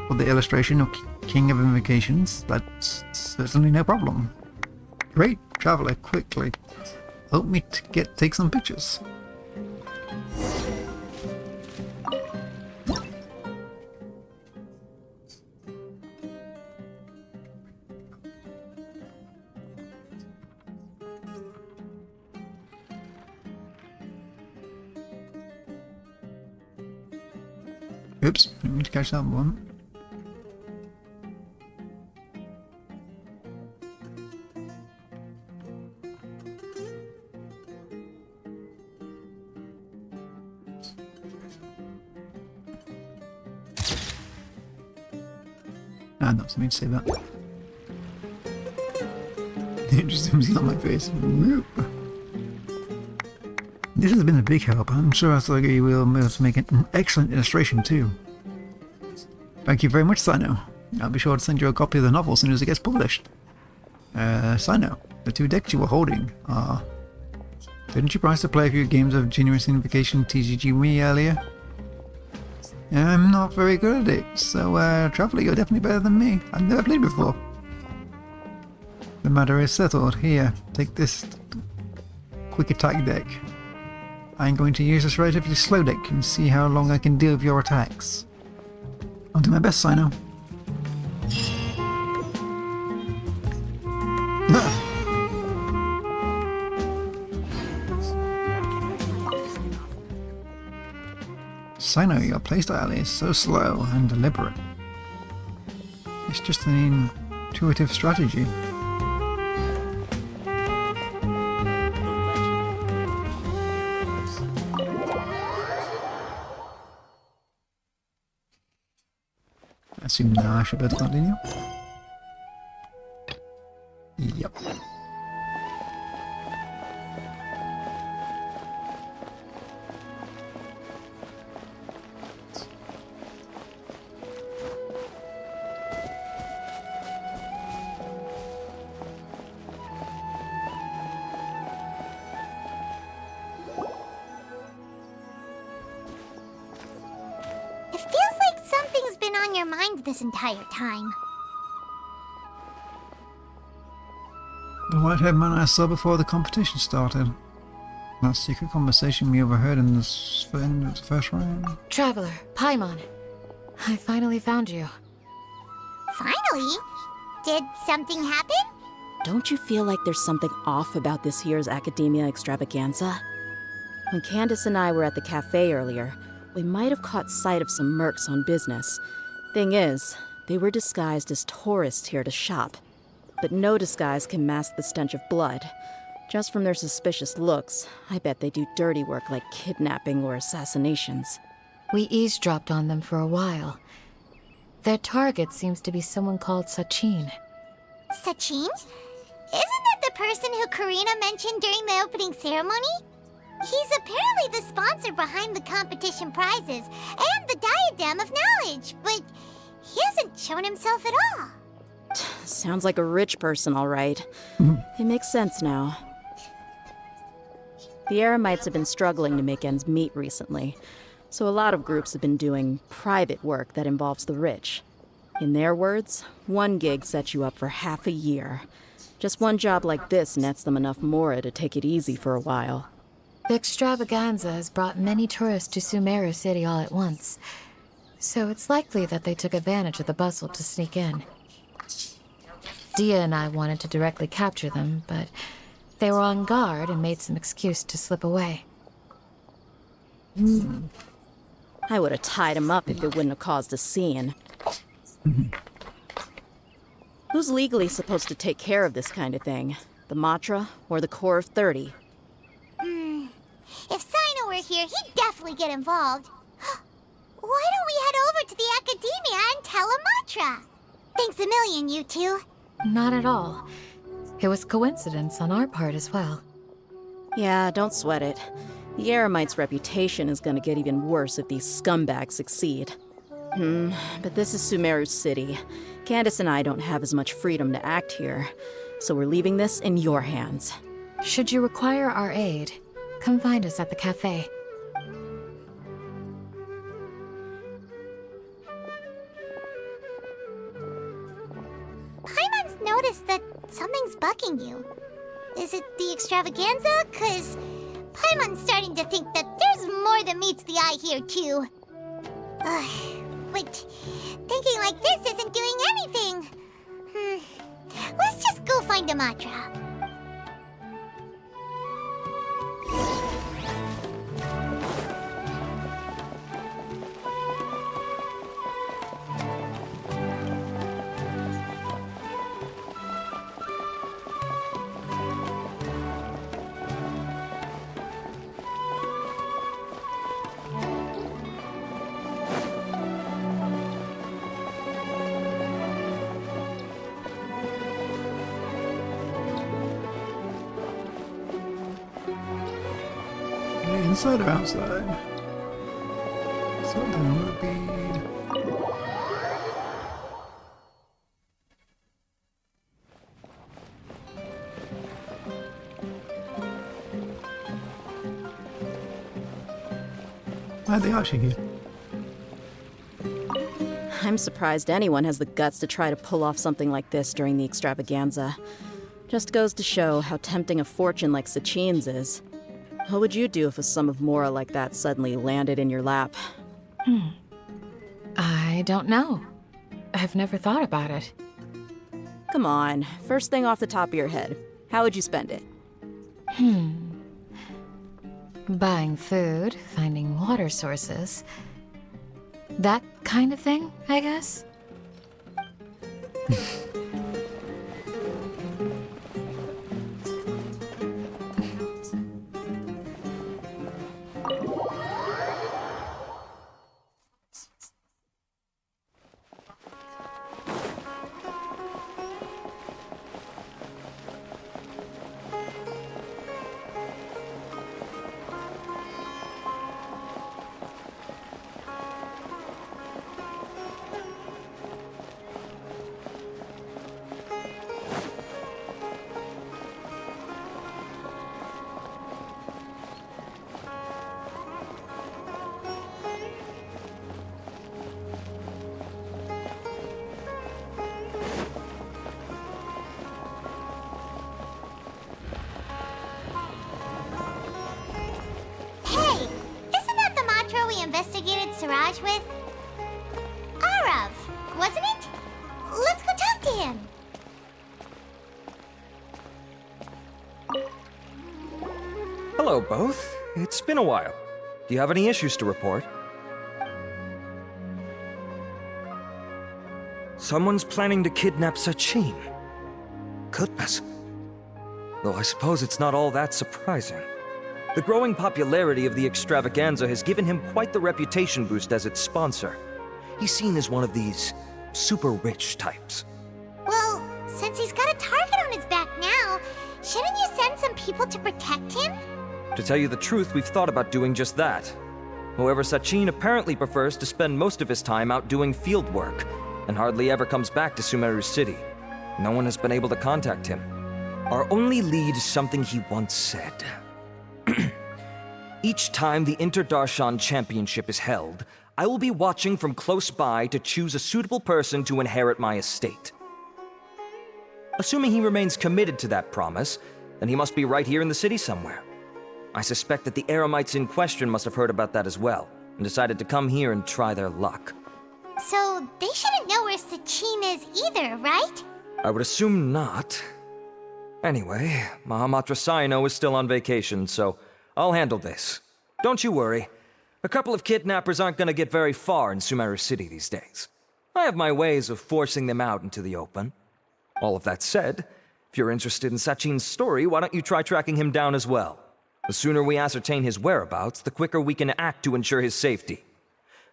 Speaker 3: for the illustration of King of Invocations. That's certainly no problem. Great, Traveler, quickly. Help me to take some pictures. Oops, didn't mean to catch that one. No, something to say that. It just zooms in on my face. Whoop. This has been a big help. I'm sure Asogi will be able to make an excellent illustration too. Thank you very much, Sino. I'll be sure to send you a copy of the novel as soon as it gets published. Sino, the 2 decks you were holding are... Didn't you promise to play a few games of Genius Invocation TCG with me earlier? I'm not very good at it, so Traveler, you're definitely better than me. I've never played before. The matter is settled. Here, take this quick attack deck. I'm going to use this relatively slow deck and see how long I can deal with your attacks. I'll do my best, Sino. Sino, your playstyle is so slow and deliberate. It's just an intuitive strategy. I assume now I should be able to continue. Yep.
Speaker 7: on your mind this entire time?
Speaker 3: The white-haired man I saw before the competition started. That secret conversation we overheard in the first round.
Speaker 13: Traveler, Paimon. I finally found you.
Speaker 7: Finally? Did something happen?
Speaker 14: Don't you feel like there's something off about this year's Academia Extravaganza? When Candace and I were at the cafe earlier, we might have caught sight of some mercs on business. Thing is, they were disguised as tourists here to shop. But no disguise can mask the stench of blood. Just from their suspicious looks, I bet they do dirty work like kidnapping or assassinations.
Speaker 13: We eavesdropped on them for a while. Their target seems to be someone called Sachin.
Speaker 7: Sachin? Isn't that the person who Karina mentioned during the opening ceremony? He's apparently the sponsor behind the competition prizes and the Diadem of Knowledge, but he hasn't shown himself at all.
Speaker 14: Sounds like a rich person, all right. It makes sense now. The Eremites have been struggling to make ends meet recently, so a lot of groups have been doing private work that involves the rich. In their words, one gig sets you up for half a year. Just one job like this nets them enough mora to take it easy for a while.
Speaker 13: The extravaganza has brought many tourists to Sumeru City all at once, so it's likely that they took advantage of the bustle to sneak in. Dia and I wanted to directly capture them, but they were on guard and made some excuse to slip away.
Speaker 14: I would have tied him up if it wouldn't have caused a scene. Who's legally supposed to take care of this kind of thing? The Matra or the Corps of 30?
Speaker 7: If Sino were here, he'd definitely get involved. Why don't we head over to the Academia and tell Amatra? Thanks a million, you two.
Speaker 13: Not at all. It was coincidence on our part as well.
Speaker 14: Yeah, don't sweat it. The Eremite's reputation is gonna get even worse if these scumbags succeed. But this is Sumeru City. Candace and I don't have as much freedom to act here, so we're leaving this in your hands.
Speaker 13: Should you require our aid, come find us at the cafe.
Speaker 7: Paimon's noticed that something's bugging you. Is it the extravaganza? 'Cause Paimon's starting to think that there's more than meets the eye here, too. But thinking like this isn't doing anything. Let's just go find Amatra.
Speaker 3: Inside or outside? So then would be... Why they actually here?
Speaker 14: I'm surprised anyone has the guts to try to pull off something like this during the extravaganza. Just goes to show how tempting a fortune like Sachin's is. What would you do if a sum of mora like that suddenly landed in your lap?
Speaker 13: I don't know. I've never thought about it.
Speaker 14: Come on, first thing off the top of your head. How would you spend it?
Speaker 13: Buying food, finding water sources. That kind of thing, I guess?
Speaker 6: both. It's been a while. Do you have any issues to report? Someone's planning to kidnap Sachin. Goodness. Though I suppose it's not all that surprising. The growing popularity of the extravaganza has given him quite the reputation boost as its sponsor. He's seen as one of these super rich types.
Speaker 7: Well, since he's got a target on his back now, shouldn't you send some people to protect him?
Speaker 6: To tell you the truth, we've thought about doing just that. However, Sachin apparently prefers to spend most of his time out doing field work, and hardly ever comes back to Sumeru City. No one has been able to contact him. Our only lead is something he once said. Each time the Inter-Darshan Championship is held, I will be watching from close by to choose a suitable person to inherit my estate. Assuming he remains committed to that promise, then he must be right here in the city somewhere. I suspect that the Eremites in question must have heard about that as well, and decided to come here and try their luck.
Speaker 7: So they shouldn't know where Sachin is either, right?
Speaker 6: I would assume not. Anyway, Mahamatra Saino is still on vacation, so I'll handle this. Don't you worry. A couple of kidnappers aren't gonna get very far in Sumeru City these days. I have my ways of forcing them out into the open. All of that said, if you're interested in Sachin's story, why don't you try tracking him down as well? The sooner we ascertain his whereabouts, the quicker we can act to ensure his safety.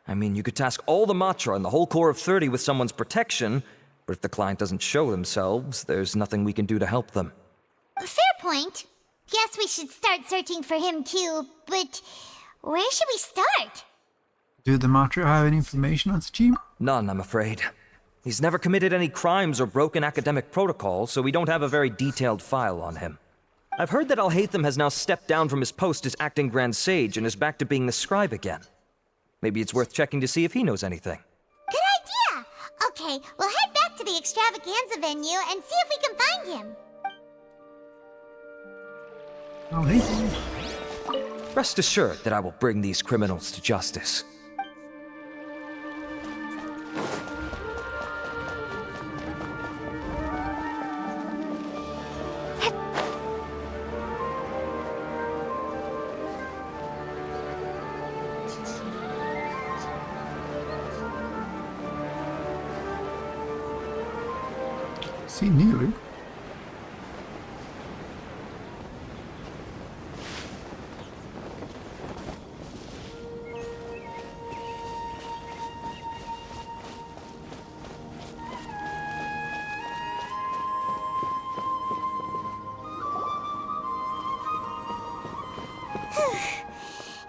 Speaker 6: I mean, you could task all the Matra and the whole Corps of 30 with someone's protection, but if the client doesn't show themselves, there's nothing we can do to help them.
Speaker 7: Fair point. Guess we should start searching for him too, but where should we start?
Speaker 3: Do the Matra have any information on Sachin?
Speaker 6: None, I'm afraid. He's never committed any crimes or broken academic protocol, so we don't have a very detailed file on him. I've heard that Alhaitham has now stepped down from his post as acting Grand Sage and is back to being the scribe again. Maybe it's worth checking to see if he knows anything.
Speaker 7: Good idea! Okay, we'll head back to the extravaganza venue and see if we can find him.
Speaker 6: Rest assured that I will bring these criminals to justice.
Speaker 3: See Nilu.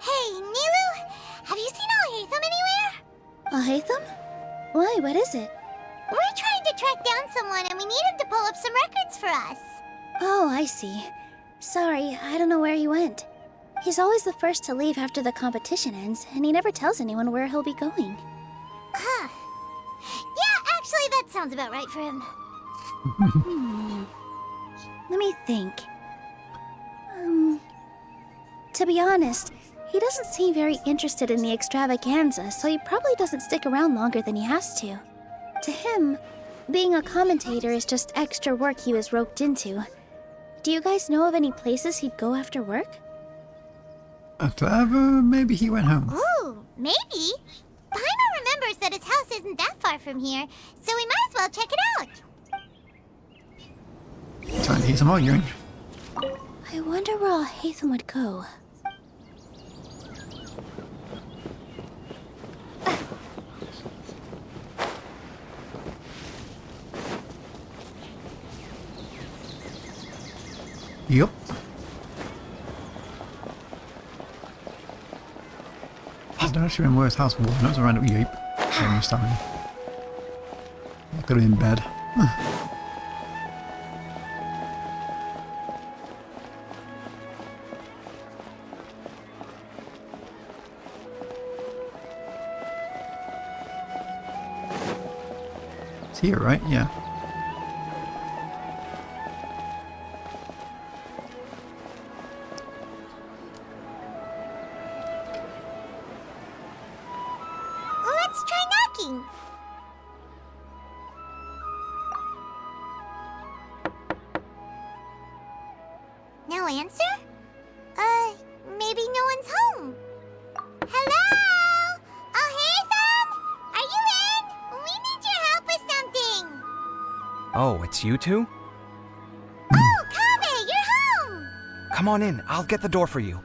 Speaker 7: Hey, Nilu! Have you seen Alhaitham anywhere?
Speaker 2: Alhaitham? Why, what is it?
Speaker 7: We're trying to track down someone and we need him to pull up some records for us.
Speaker 2: Oh, I see. Sorry, I don't know where he went. He's always the first to leave after the competition ends, and he never tells anyone where he'll be going.
Speaker 7: Huh. Yeah, actually, that sounds about right for him.
Speaker 2: Let me think. To be honest, he doesn't seem very interested in the extravaganza, so he probably doesn't stick around longer than he has to. To him, being a commentator is just extra work he was roped into. Do you guys know of any places he'd go after work?
Speaker 3: Clever, maybe he went home.
Speaker 7: Ooh, maybe. Paimon remembers that his house isn't that far from here, so we might as well check it out.
Speaker 3: Time to hear some arguing.
Speaker 2: I wonder where Alhaitham would go.
Speaker 3: Yup. I don't actually remember where his house was. That was around at Yape. I could have been in bed. It's here, right? Yeah.
Speaker 7: Let's try knocking. No answer?
Speaker 6: Oh, it's you two?
Speaker 5: Oh, Kaveh, you're home!
Speaker 6: Come on in, I'll get the door for you.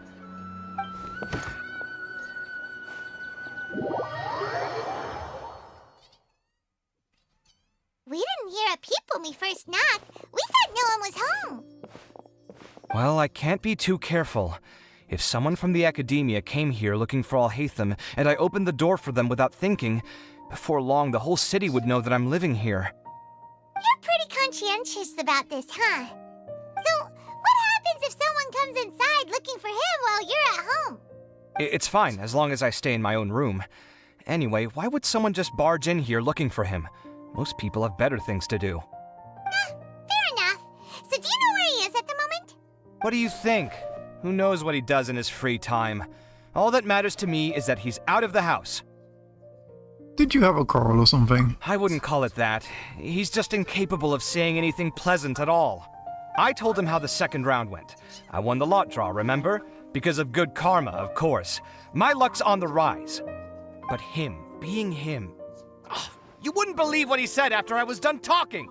Speaker 5: We didn't hear a peep when we first knocked. We thought no one was home.
Speaker 6: Well, I can't be too careful. If someone from the academia came here looking for Alhaitham, and I opened the door for them without thinking, before long the whole city would know that I'm living here.
Speaker 5: You're pretty conscientious about this, huh? So, what happens if someone comes inside looking for him while you're at home?
Speaker 6: It's fine, as long as I stay in my own room. Anyway, why would someone just barge in here looking for him? Most people have better things to do.
Speaker 5: Fair enough. So do you know where he is at the moment?
Speaker 6: What do you think? Who knows what he does in his free time? All that matters to me is that he's out of the house.
Speaker 3: Did you have a quarrel or something?
Speaker 6: I wouldn't call it that. He's just incapable of saying anything pleasant at all. I told him how the second round went. I won the lot draw, remember? Because of good karma, of course. My luck's on the rise. But him, being him... Ugh, you wouldn't believe what he said after I was done talking!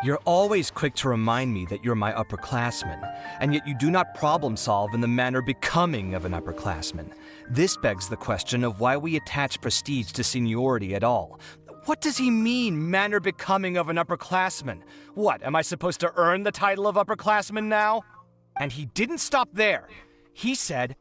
Speaker 6: You're always quick to remind me that you're my upperclassman, and yet you do not problem solve in the manner becoming of an upperclassman. This begs the question of why we attach prestige to seniority at all. What does he mean, manner becoming of an upperclassman? What, am I supposed to earn the title of upperclassman now? And he didn't stop there. He said,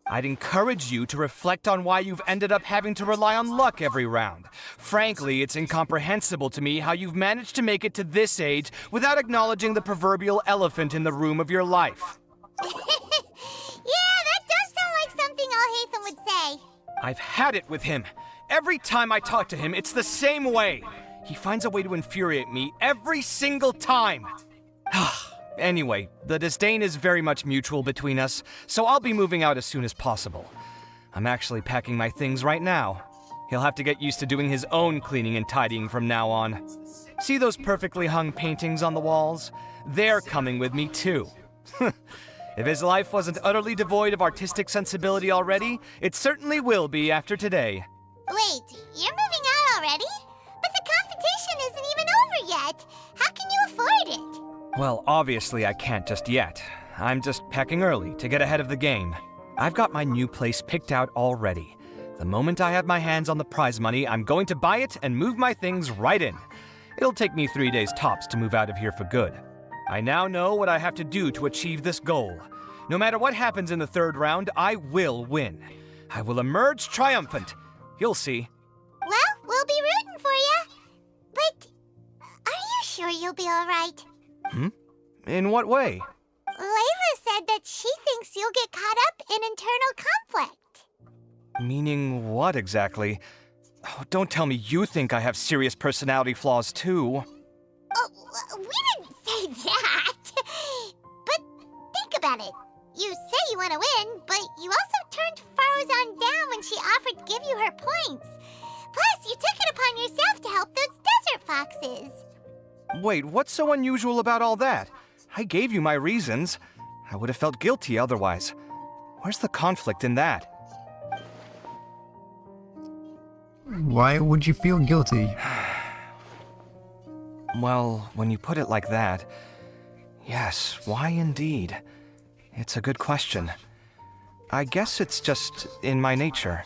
Speaker 6: I'd encourage you to reflect on why you've ended up having to rely on luck every round. Frankly, it's incomprehensible to me how you've managed to make it to this age without acknowledging the proverbial elephant in the room of your life.
Speaker 5: Yeah, that does sound like something Alhaitham would say.
Speaker 6: I've had it with him. Every time I talk to him, it's the same way. He finds a way to infuriate me every single time. Anyway, the disdain is very much mutual between us, so I'll be moving out as soon as possible. I'm actually packing my things right now. He'll have to get used to doing his own cleaning and tidying from now on. See those perfectly hung paintings on the walls? They're coming with me too. If his life wasn't utterly devoid of artistic sensibility already, it certainly will be after today.
Speaker 5: Wait, you're moving out already? But the competition isn't even over yet. How can you afford it?
Speaker 6: Well, obviously I can't just yet. I'm just packing early to get ahead of the game. I've got my new place picked out already. The moment I have my hands on the prize money, I'm going to buy it and move my things right in. It'll take me 3 days tops to move out of here for good. I now know what I have to do to achieve this goal. No matter what happens in the third round, I will win. I will emerge triumphant. You'll see.
Speaker 5: Well, we'll be rooting for you. But are you sure you'll be all right?
Speaker 6: In what way?
Speaker 5: Layla said that she thinks you'll get caught up in internal conflict.
Speaker 6: Meaning what exactly? Oh, don't tell me you think I have serious personality flaws too.
Speaker 5: Oh, we didn't say that. But think about it. You say you want to win, but you also turned Faruzan down when she offered to give you her points. Plus, you took it upon yourself to help those desert foxes.
Speaker 6: Wait, what's so unusual about all that? I gave you my reasons. I would have felt guilty otherwise. Where's the conflict in that?
Speaker 3: Why would you feel guilty?
Speaker 6: Well, when you put it like that, yes, why indeed? It's a good question. I guess it's just in my nature.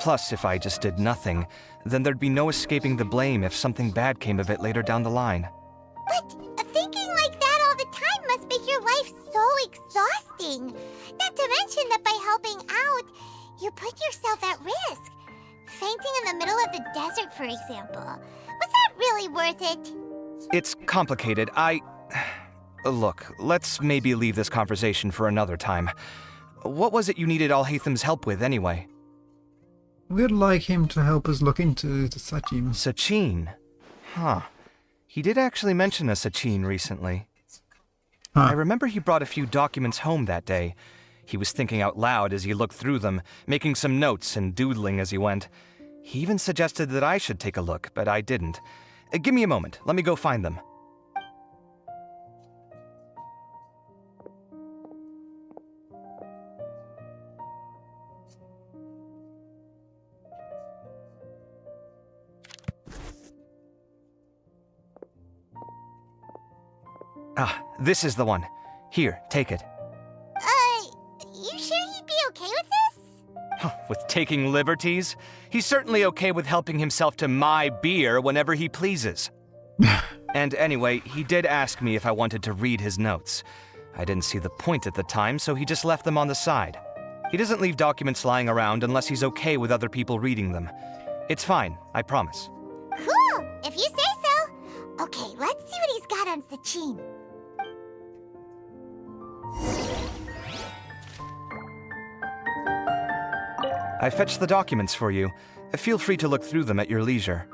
Speaker 6: Plus, if I just did nothing, then there'd be no escaping the blame if something bad came of it later down the line.
Speaker 5: But thinking like that all the time must make your life so exhausting. Not to mention that by helping out, you put yourself at risk. Fainting in the middle of the desert, for example. Was that really worth it?
Speaker 6: It's complicated. Look, let's maybe leave this conversation for another time. What was it you needed Alhaitham's help with, anyway?
Speaker 3: We'd like him to help us look into the Sachin.
Speaker 6: Sachin? Huh. He did actually mention a Sachin recently.
Speaker 3: Huh.
Speaker 6: I remember he brought a few documents home that day. He was thinking out loud as he looked through them, making some notes and doodling as he went. He even suggested that I should take a look, but I didn't. Give me a moment. Let me go find them. Ah, this is the one. Here, take it.
Speaker 5: You sure he'd be okay with this?
Speaker 6: With taking liberties? He's certainly okay with helping himself to my beer whenever he pleases. And anyway, he did ask me if I wanted to read his notes. I didn't see the point at the time, so he just left them on the side. He doesn't leave documents lying around unless he's okay with other people reading them. It's fine, I promise.
Speaker 5: Cool, if you say so. Okay, let's see what he's got on Sachin.
Speaker 6: I fetched the documents for you. Feel free to look through them at your leisure.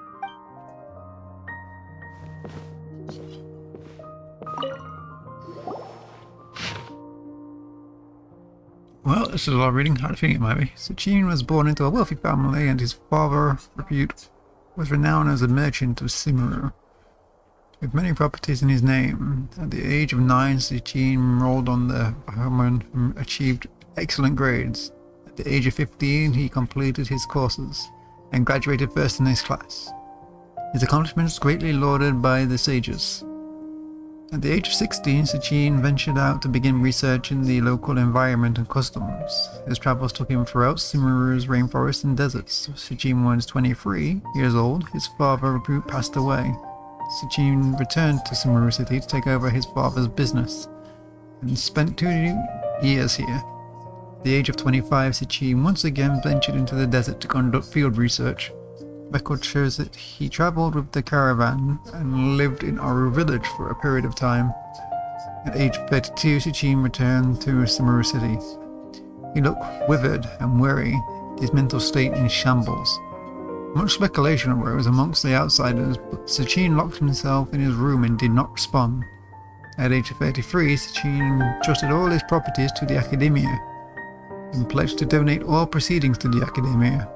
Speaker 3: Well, this is a lot of reading. Hard to think it might be. Sachin was born into a wealthy family, and his father, repute, was renowned as a merchant of Sumeru. With many properties in his name, at the age of 9, Sachin enrolled on the Herman and achieved excellent grades. At the age of 15, he completed his courses and graduated first in his class. His accomplishments greatly lauded by the sages. At the age of 16, Sachin ventured out to begin researching the local environment and customs. His travels took him throughout Sumeru's rainforests and deserts. Sachin was 23 years old. His father, Repute, passed away. Sachin returned to Sumeru City to take over his father's business and spent 2 years here. At the age of 25, Sachin once again ventured into the desert to conduct field research. Record shows that he travelled with the caravan and lived in Aru village for a period of time. At age 32, Sachin returned to Sumeru City. He looked withered and weary, his mental state in shambles. Much speculation arose amongst the outsiders, but Sachin locked himself in his room and did not respond. At age 33, Sachin entrusted all his properties to the Academia and pledged to donate all proceedings to the Academia.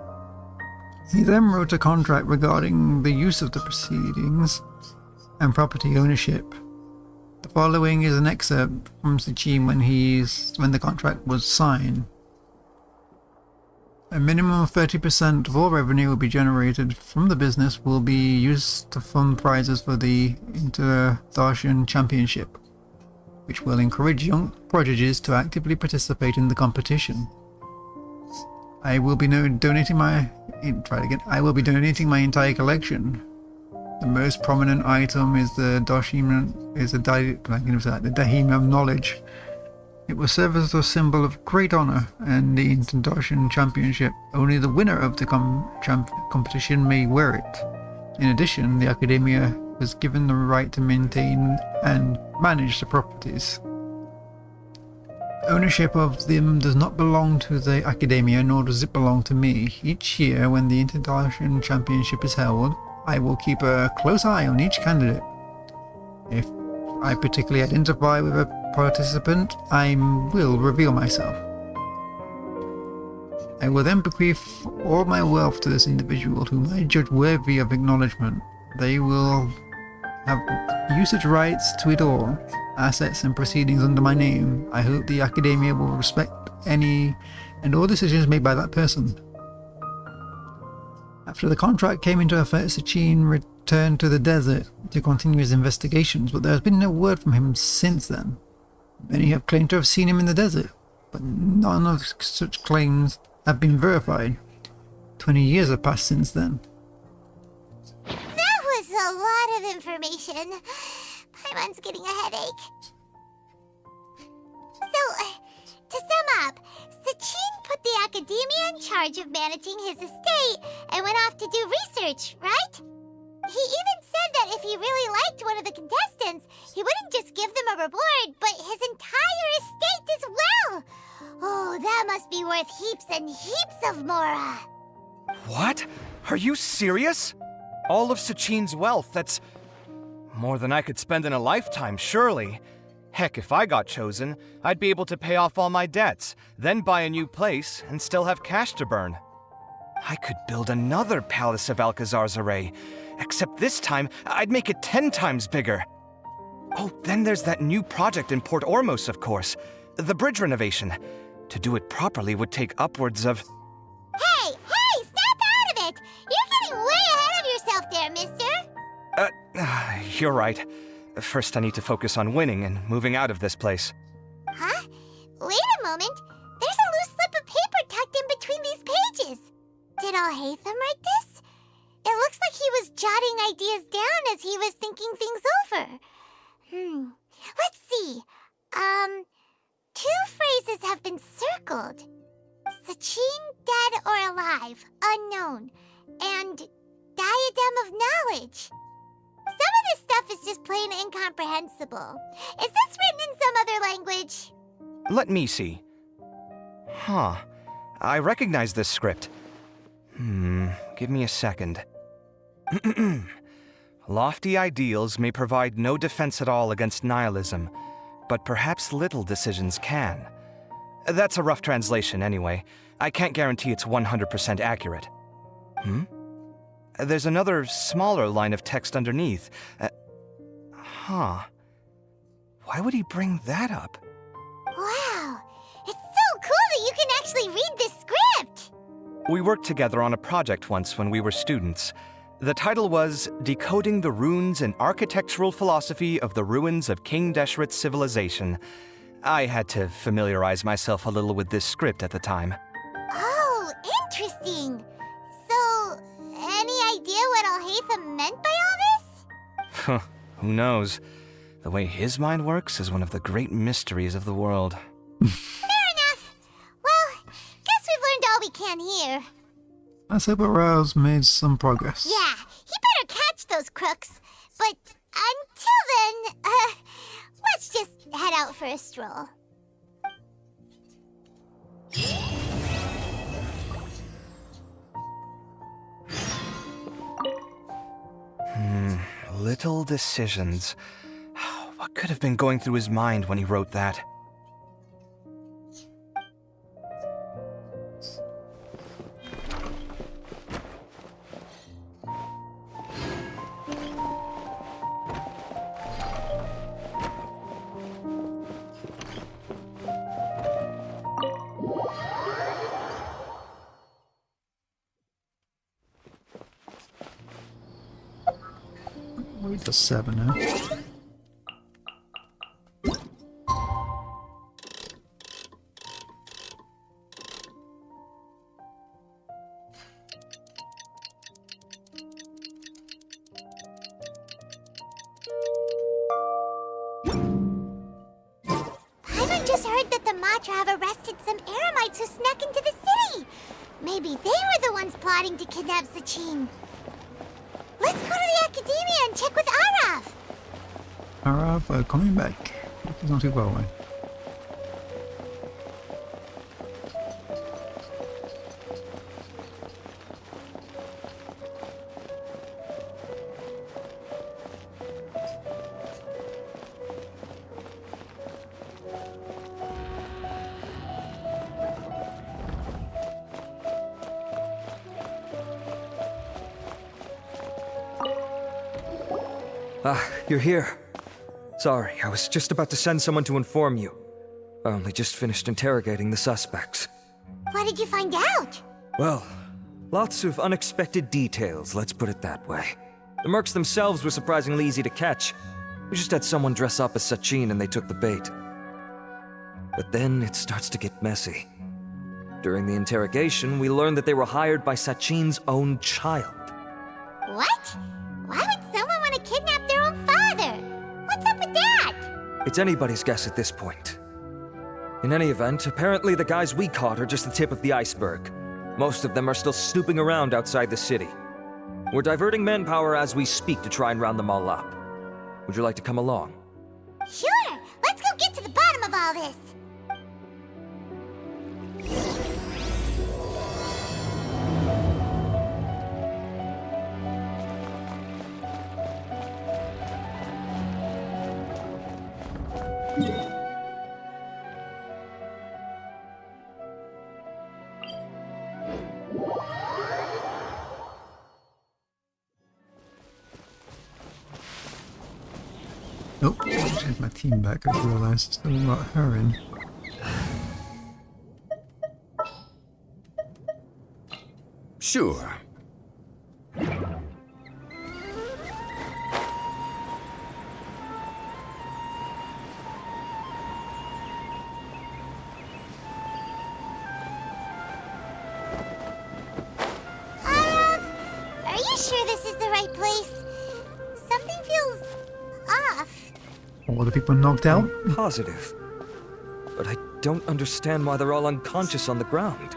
Speaker 3: He then wrote a contract regarding the use of the proceedings and property ownership. The following is an excerpt from Sachin when the contract was signed. A minimum of 30% of all revenue will be generated from the business will be used to fund prizes for the Inter-Darshan Championship, which will encourage young prodigies to actively participate in the competition. I will be donating my entire collection. The most prominent item is the Dahima of Knowledge. It will serve as a symbol of great honor and the Inter-Darshan Championship. Only the winner of the competition may wear it. In addition, the Academia was given the right to maintain and manage the properties. Ownership of them does not belong to the Academia, nor does it belong to me. Each year, when the Inter-Darshan Championship is held, I will keep a close eye on each candidate. If I particularly identify with a participant, I will reveal myself. I will then bequeath all my wealth to this individual whom I judge worthy of acknowledgement. They will have usage rights to it all, assets and proceedings under my name. I hope the Academia will respect any and all decisions made by that person. After the contract came into effect, Sachin returned to the desert to continue his investigations, but there has been no word from him since then. Many have claimed to have seen him in the desert, but none of such claims have been verified. 20 years have passed since then.
Speaker 5: That was a lot of information. Paimon's getting a headache. So, to sum up, Sachin put the Academia in charge of managing his estate and went off to do research, right? He even said that if he really liked one of the contestants, he wouldn't just give them a reward, but his entire estate as well. Oh, that must be worth heaps and heaps of Mora.
Speaker 6: What? Are you serious? All of Sachin's wealth, that's more than I could spend in a lifetime, surely. Heck, if I got chosen, I'd be able to pay off all my debts, then buy a new place, and still have cash to burn. I could build another Palace of Alcazar's Array, except this time, I'd make it 10 times bigger. Oh, then there's that new project in Port Ormos, of course. The bridge renovation. To do it properly would take upwards of...
Speaker 5: Hey, snap out of it! You're getting way ahead of yourself there, mister!
Speaker 6: You're right. First, I need to focus on winning and moving out of this place.
Speaker 7: Huh? Wait a moment. There's a loose slip of paper tucked in between these pages. Did Alhaitham write this? It looks like he was jotting ideas down as he was thinking things over. Let's see. Two phrases have been circled. Sachin, dead or alive, unknown. And diadem of knowledge. Some of this stuff is just plain incomprehensible. Is this written in some other language?
Speaker 6: Let me see. Huh. I recognize this script. Give me a second. Lofty ideals may provide no defense at all against nihilism, but perhaps little decisions can. That's a rough translation anyway. I can't guarantee it's 100% accurate. There's another smaller line of text underneath. Why would he bring that up?
Speaker 7: Wow! It's so cool that you can actually read this script!
Speaker 6: We worked together on a project once when we were students. The title was Decoding the Runes and Architectural Philosophy of the Ruins of King Deshret's Civilization. I had to familiarize myself a little with this script at the time.
Speaker 7: Oh, interesting. So, any idea what Alhaitham meant by all this?
Speaker 6: Who knows? The way his mind works is one of the great mysteries of the world.
Speaker 7: Fair enough. Well, guess we've learned all we can here.
Speaker 3: Let's hope Arouse made some progress.
Speaker 7: Yeah, he better catch those crooks. But until then, let's just head out for a stroll.
Speaker 6: Little decisions. What could have been going through his mind when he wrote that?
Speaker 3: We're to 7 now.
Speaker 7: Paimon just heard that the Matra have arrested some Eremites who snuck into the city. Maybe they were the ones plotting to kidnap Sachin. Let's go to the Academia and check with Arav.
Speaker 3: Arav, coming back. He's not too far away.
Speaker 15: You're here. Sorry, I was just about to send someone to inform you. I only just finished interrogating the suspects.
Speaker 7: What did you find out?
Speaker 15: Well, lots of unexpected details, let's put it that way. The mercs themselves were surprisingly easy to catch. We just had someone dress up as Sachin and they took the bait. But then it starts to get messy. During the interrogation, we learned that they were hired by Sachin's own child.
Speaker 7: What? Why would someone want to kidnap their own father? What's up with that?
Speaker 15: It's anybody's guess at this point. In any event, apparently the guys we caught are just the tip of the iceberg. Most of them are still snooping around outside the city. We're diverting manpower as we speak to try and round them all up. Would you like to come along?
Speaker 7: Sure! Let's go get to the bottom of all this!
Speaker 3: Nope, I just had my team back. I realized still got her in.
Speaker 4: Sure.
Speaker 7: right place. Something feels off.
Speaker 3: All the people knocked out?
Speaker 15: Positive. But I don't understand why they're all unconscious on the ground.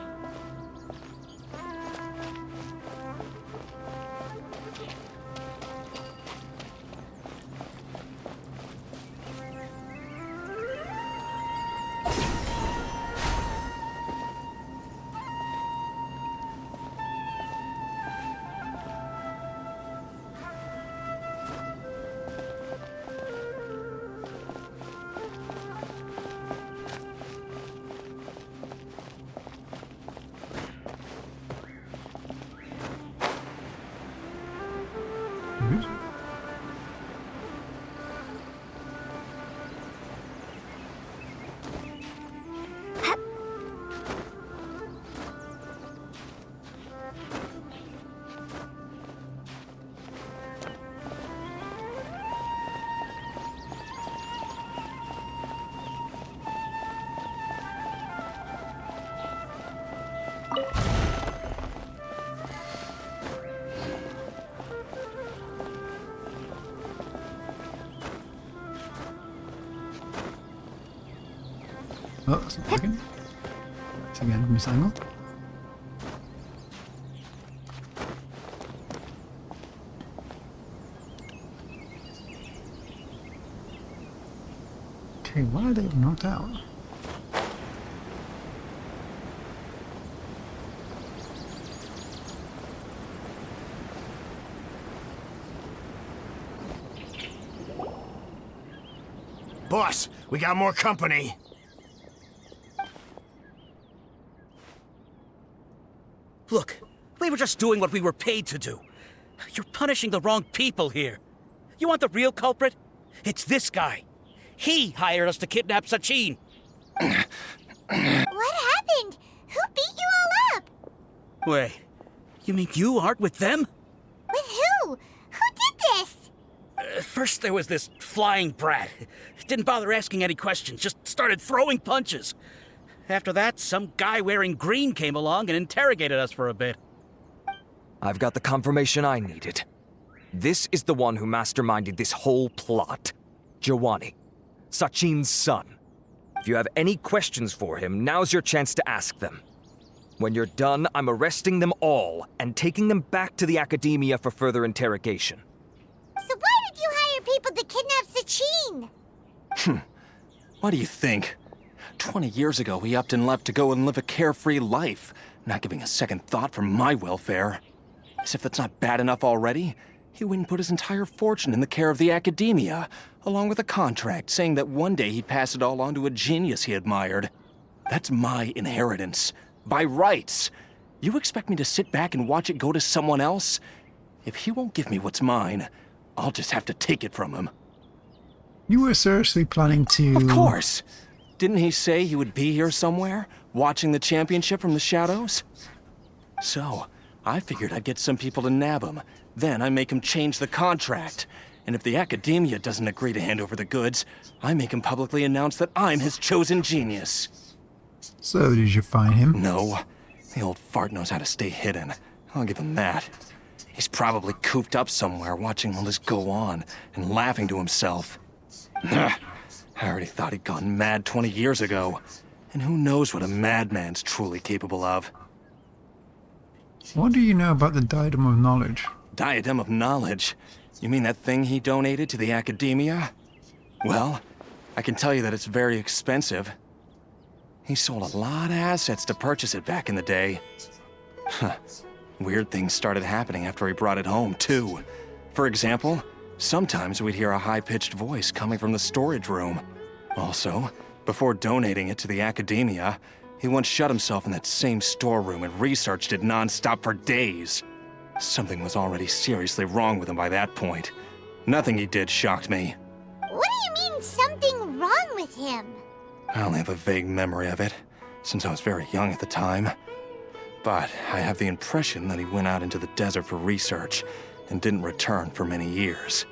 Speaker 3: Oh, that's not working. It's again from this angle. Okay, why are they knocked out?
Speaker 16: Boss, we got more company.
Speaker 17: Look, we were just doing what we were paid to do. You're punishing the wrong people here. You want the real culprit? It's this guy. He hired us to kidnap Sachin.
Speaker 7: What happened? Who beat you all up?
Speaker 17: Wait, you mean you aren't with them?
Speaker 7: With who? Who did this?
Speaker 17: First there was this flying brat. Didn't bother asking any questions, just started throwing punches. After that, some guy wearing green came along and interrogated us for a bit.
Speaker 15: I've got the confirmation I needed. This is the one who masterminded this whole plot. Giovanni, Sachin's son. If you have any questions for him, now's your chance to ask them. When you're done, I'm arresting them all and taking them back to the Academia for further interrogation.
Speaker 7: So why did you hire people to kidnap Sachin?
Speaker 10: What do you think? 20 years ago, he upped and left to go and live a carefree life, not giving a second thought for my welfare. As if that's not bad enough already, he went and put his entire fortune in the care of the Academia, along with a contract saying that one day he'd pass it all on to a genius he admired. That's my inheritance, by rights. You expect me to sit back and watch it go to someone else? If he won't give me what's mine, I'll just have to take it from him.
Speaker 3: You were seriously planning to...
Speaker 10: Of course! Didn't he say he would be here somewhere, watching the championship from the shadows? So, I figured I'd get some people to nab him. Then I make him change the contract. And if the Academia doesn't agree to hand over the goods, I make him publicly announce that I'm his chosen genius.
Speaker 3: So, did you find him?
Speaker 10: No. The old fart knows how to stay hidden. I'll give him that. He's probably cooped up somewhere watching all this go on and laughing to himself. I already thought he'd gone mad 20 years ago. And who knows what a madman's truly capable of.
Speaker 3: What do you know about the Diadem of Knowledge?
Speaker 10: Diadem of Knowledge? You mean that thing he donated to the Academia? Well, I can tell you that it's very expensive. He sold a lot of assets to purchase it back in the day. Weird things started happening after he brought it home, too. For example, sometimes we'd hear a high-pitched voice coming from the storage room. Also, before donating it to the Academia, he once shut himself in that same storeroom and researched it non-stop for days. Something was already seriously wrong with him by that point. Nothing he did shocked me.
Speaker 7: What do you mean, something wrong with him?
Speaker 10: I only have a vague memory of it, since I was very young at the time. But I have the impression that he went out into the desert for research and didn't return for many years.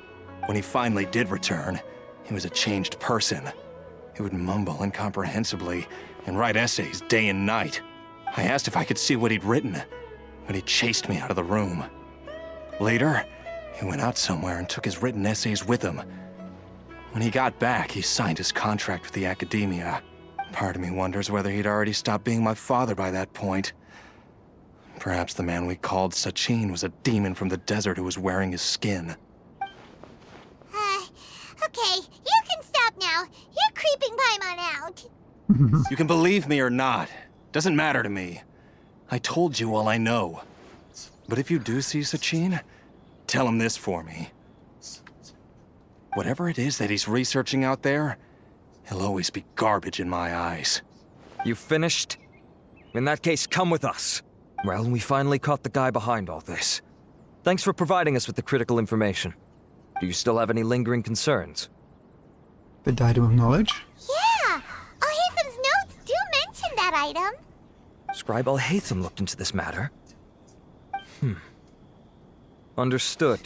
Speaker 10: When he finally did return, he was a changed person. He would mumble incomprehensibly and write essays day and night. I asked if I could see what he'd written, but he chased me out of the room. Later,
Speaker 18: He went out somewhere and took his written essays with him. When he got back, he signed his contract with the Academia. Part of me wonders whether he'd already stopped being my father by that point. Perhaps the man we called Sachin was a demon from the desert who was wearing his skin.
Speaker 7: Okay, you can stop now. You're creeping Paimon out.
Speaker 18: You can believe me or not. Doesn't matter to me. I told you all I know. But if you do see Sachin, tell him this for me. Whatever it is that he's researching out there, he'll always be garbage in my eyes.
Speaker 15: You finished? In that case, come with us. Well, we finally caught the guy behind all this. Thanks for providing us with the critical information. Do you still have any lingering concerns?
Speaker 3: The Diadem of Knowledge?
Speaker 7: Yeah! Al-Haytham's notes do mention that item.
Speaker 15: Scribe Al-Haytham looked into this matter. Understood.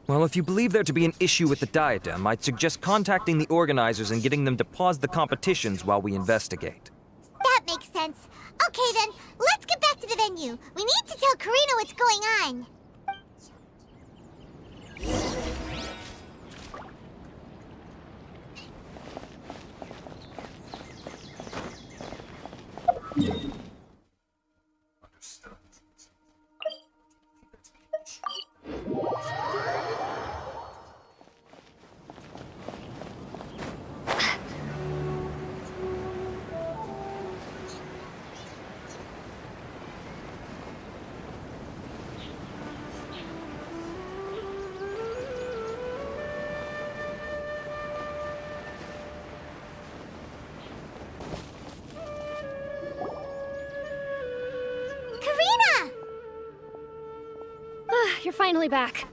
Speaker 15: Well, if you believe there to be an issue with the diadem, I'd suggest contacting the organizers and getting them to pause the competitions while we investigate.
Speaker 7: That makes sense. Okay then, let's get back to the venue. We need to tell Karina what's going on.
Speaker 12: You're finally back.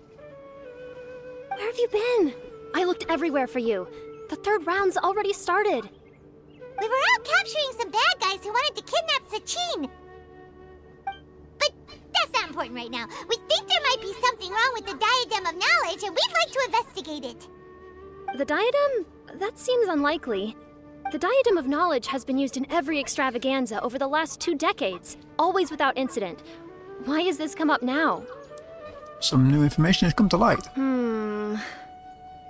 Speaker 12: Where have you been? I looked everywhere for you. The third round's already started.
Speaker 7: We were out capturing some bad guys who wanted to kidnap Sachin. But that's not important right now. We think there might be something wrong with the Diadem of Knowledge, and we'd like to investigate it.
Speaker 12: The diadem? That seems unlikely. The Diadem of Knowledge has been used in every extravaganza over the last 2 decades, always without incident. Why has this come up now?
Speaker 3: Some new information has come to light.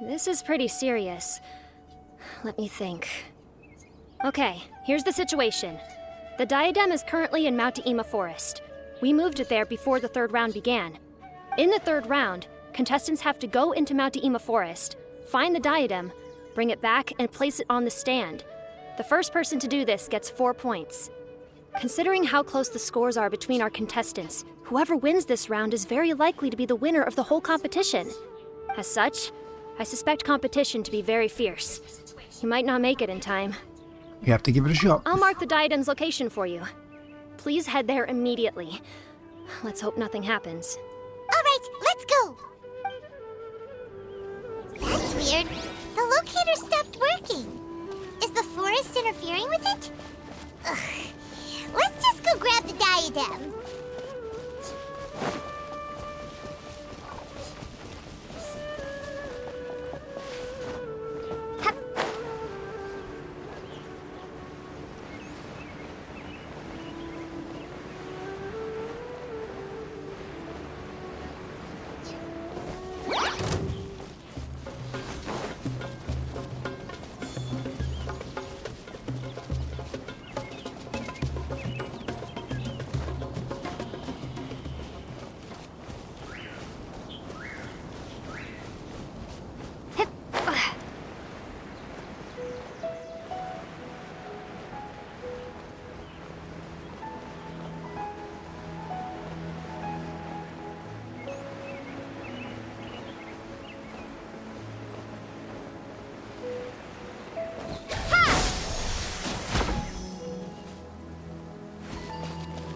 Speaker 12: This is pretty serious. Let me think. Okay, here's the situation. The diadem is currently in Mount Ima Forest. We moved it there before the third round began. In the third round, contestants have to go into Mount Ima Forest, find the diadem, bring it back, and place it on the stand. The first person to do this gets 4 points. Considering how close the scores are between our contestants, whoever wins this round is very likely to be the winner of the whole competition. As such, I suspect competition to be very fierce. You might not make it in time.
Speaker 3: You have to give it a shot.
Speaker 12: I'll mark the diadem's location for you. Please head there immediately. Let's hope nothing happens.
Speaker 7: All right, let's go. That's weird. The locator stopped working. Is the forest interfering with it? Ugh. Let's just go grab the diadem.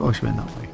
Speaker 3: Oh, she went that way.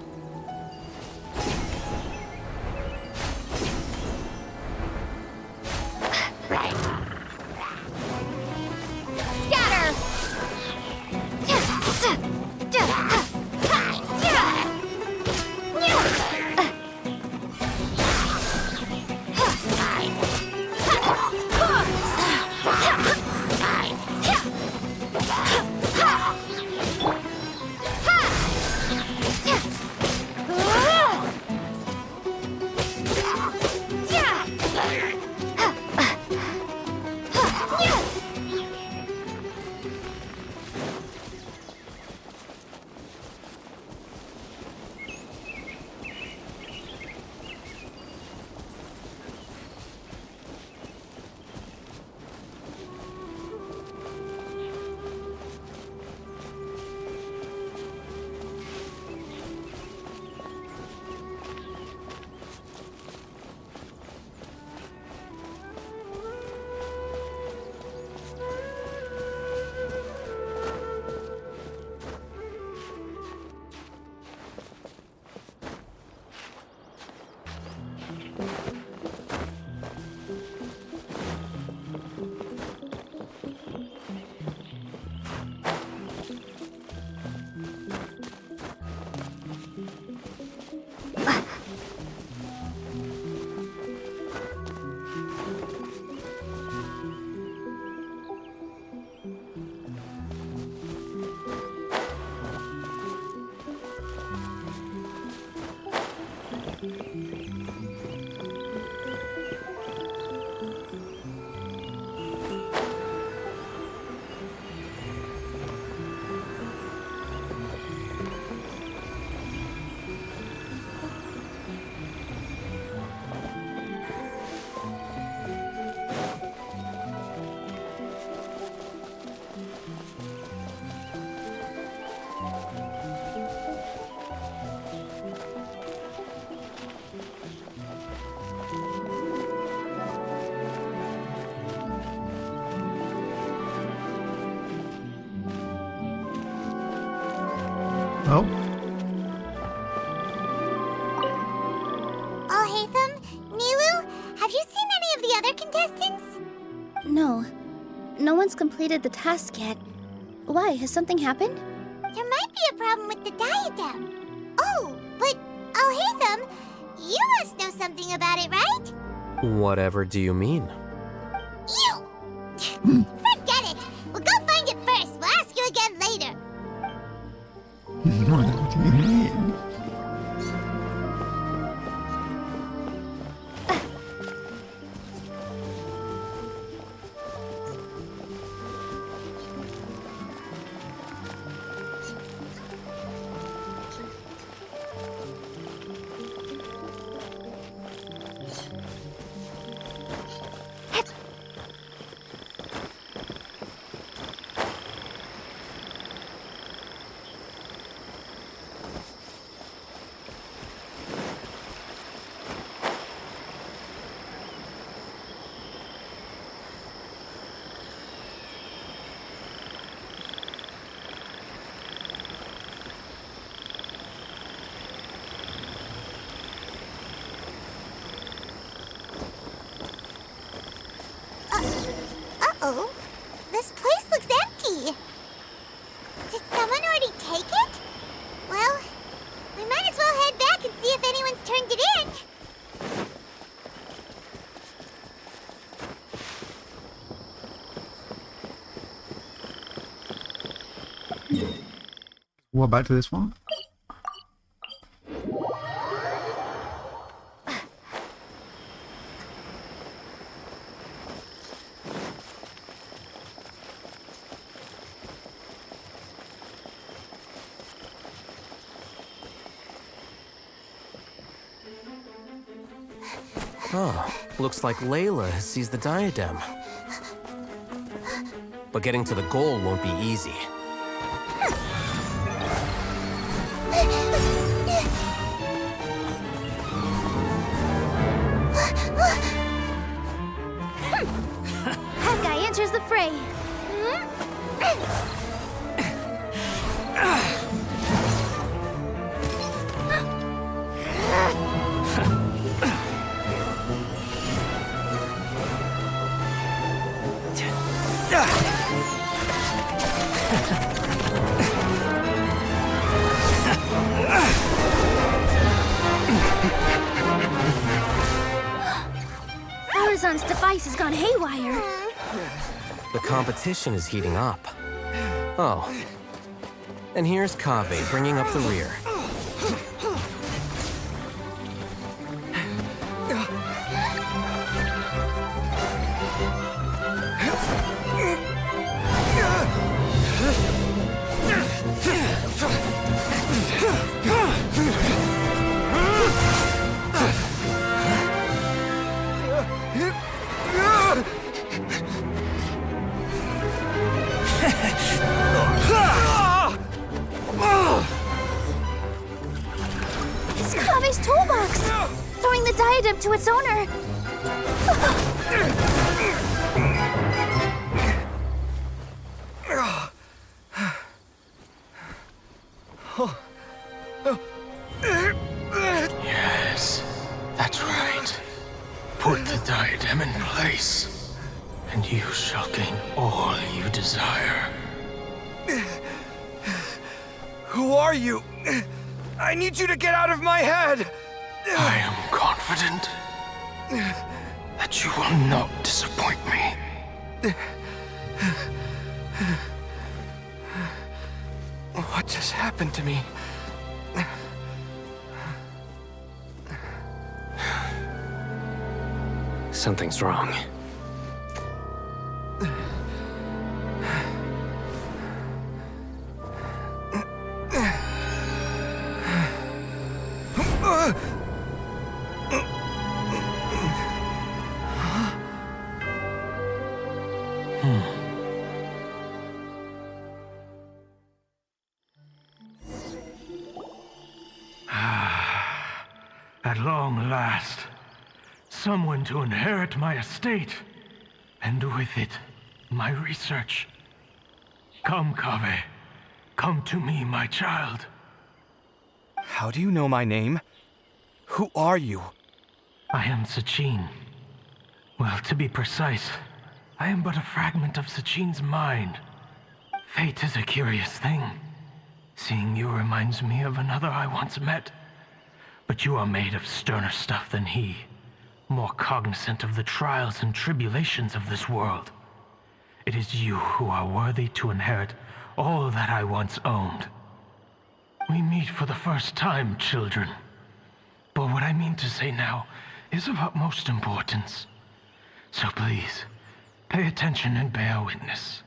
Speaker 3: Oh.
Speaker 2: Alhaitham, Nilu, have you seen any of the other contestants? No. No one's completed the task yet. Why? Has something happened? There might be a problem with the diadem. Oh, but Alhaitham, you must know something about it, right?
Speaker 8: Whatever do you mean?
Speaker 2: You! Forget it! We'll go find it first. We'll ask you again later.
Speaker 3: What do you mean?
Speaker 2: Uh-oh. This place looks empty. Did someone already take it? Well, we might as well head back and see if anyone's turned it in.
Speaker 3: What, back to this one?
Speaker 8: Oh, looks like Layla has seized the diadem. But getting to the goal won't be easy.
Speaker 2: That guy enters the fray.
Speaker 12: Horizon's device has gone haywire.
Speaker 8: The competition is heating up. Oh. And here's Kaveh bringing up the rear.
Speaker 2: It's Kaveh's toolbox! Throwing the diadem to its owner!
Speaker 19: Yes, that's right. Put the diadem in place, and you shall gain all you desire.
Speaker 15: Who are you? I need you to get out of my head!
Speaker 19: I am confident that you will not disappoint me.
Speaker 15: What just happened to me?
Speaker 9: Something's wrong.
Speaker 19: At long last, someone to inherit my estate, and with it, my research. Come, Kaveh. Come to me, my child.
Speaker 6: How do you know my name? Who are you?
Speaker 19: I am Sachin. Well, to be precise, I am but a fragment of Sachin's mind. Fate is a curious thing. Seeing you reminds me of another I once met. But you are made of sterner stuff than he, more cognizant of the trials and tribulations of this world. It is you who are worthy to inherit all that I once owned. We meet for the first time, children. But what I mean to say now is of utmost importance. So please, pay attention and bear witness.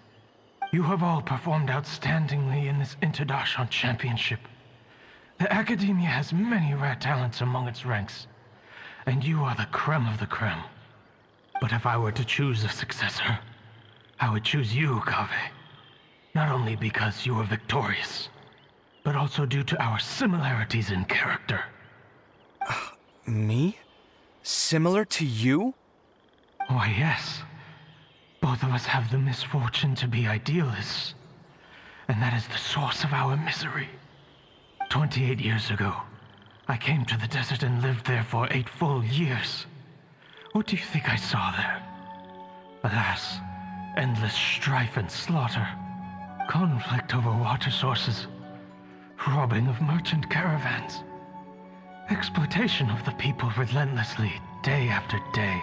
Speaker 19: You have all performed outstandingly in this Interdashant Championship. The Academia has many rare talents among its ranks, and you are the creme of the creme. But if I were to choose a successor, I would choose you, Kaveh. Not only because you were victorious, but also due to our similarities in character.
Speaker 6: Me? Similar to you?
Speaker 19: Why, yes. Both of us have the misfortune to be idealists, and that is the source of our misery. 28 years ago, I came to the desert and lived there for 8 full years. What do you think I saw there? Alas, endless strife and slaughter, conflict over water sources, robbing of merchant caravans, exploitation of the people relentlessly, day after day.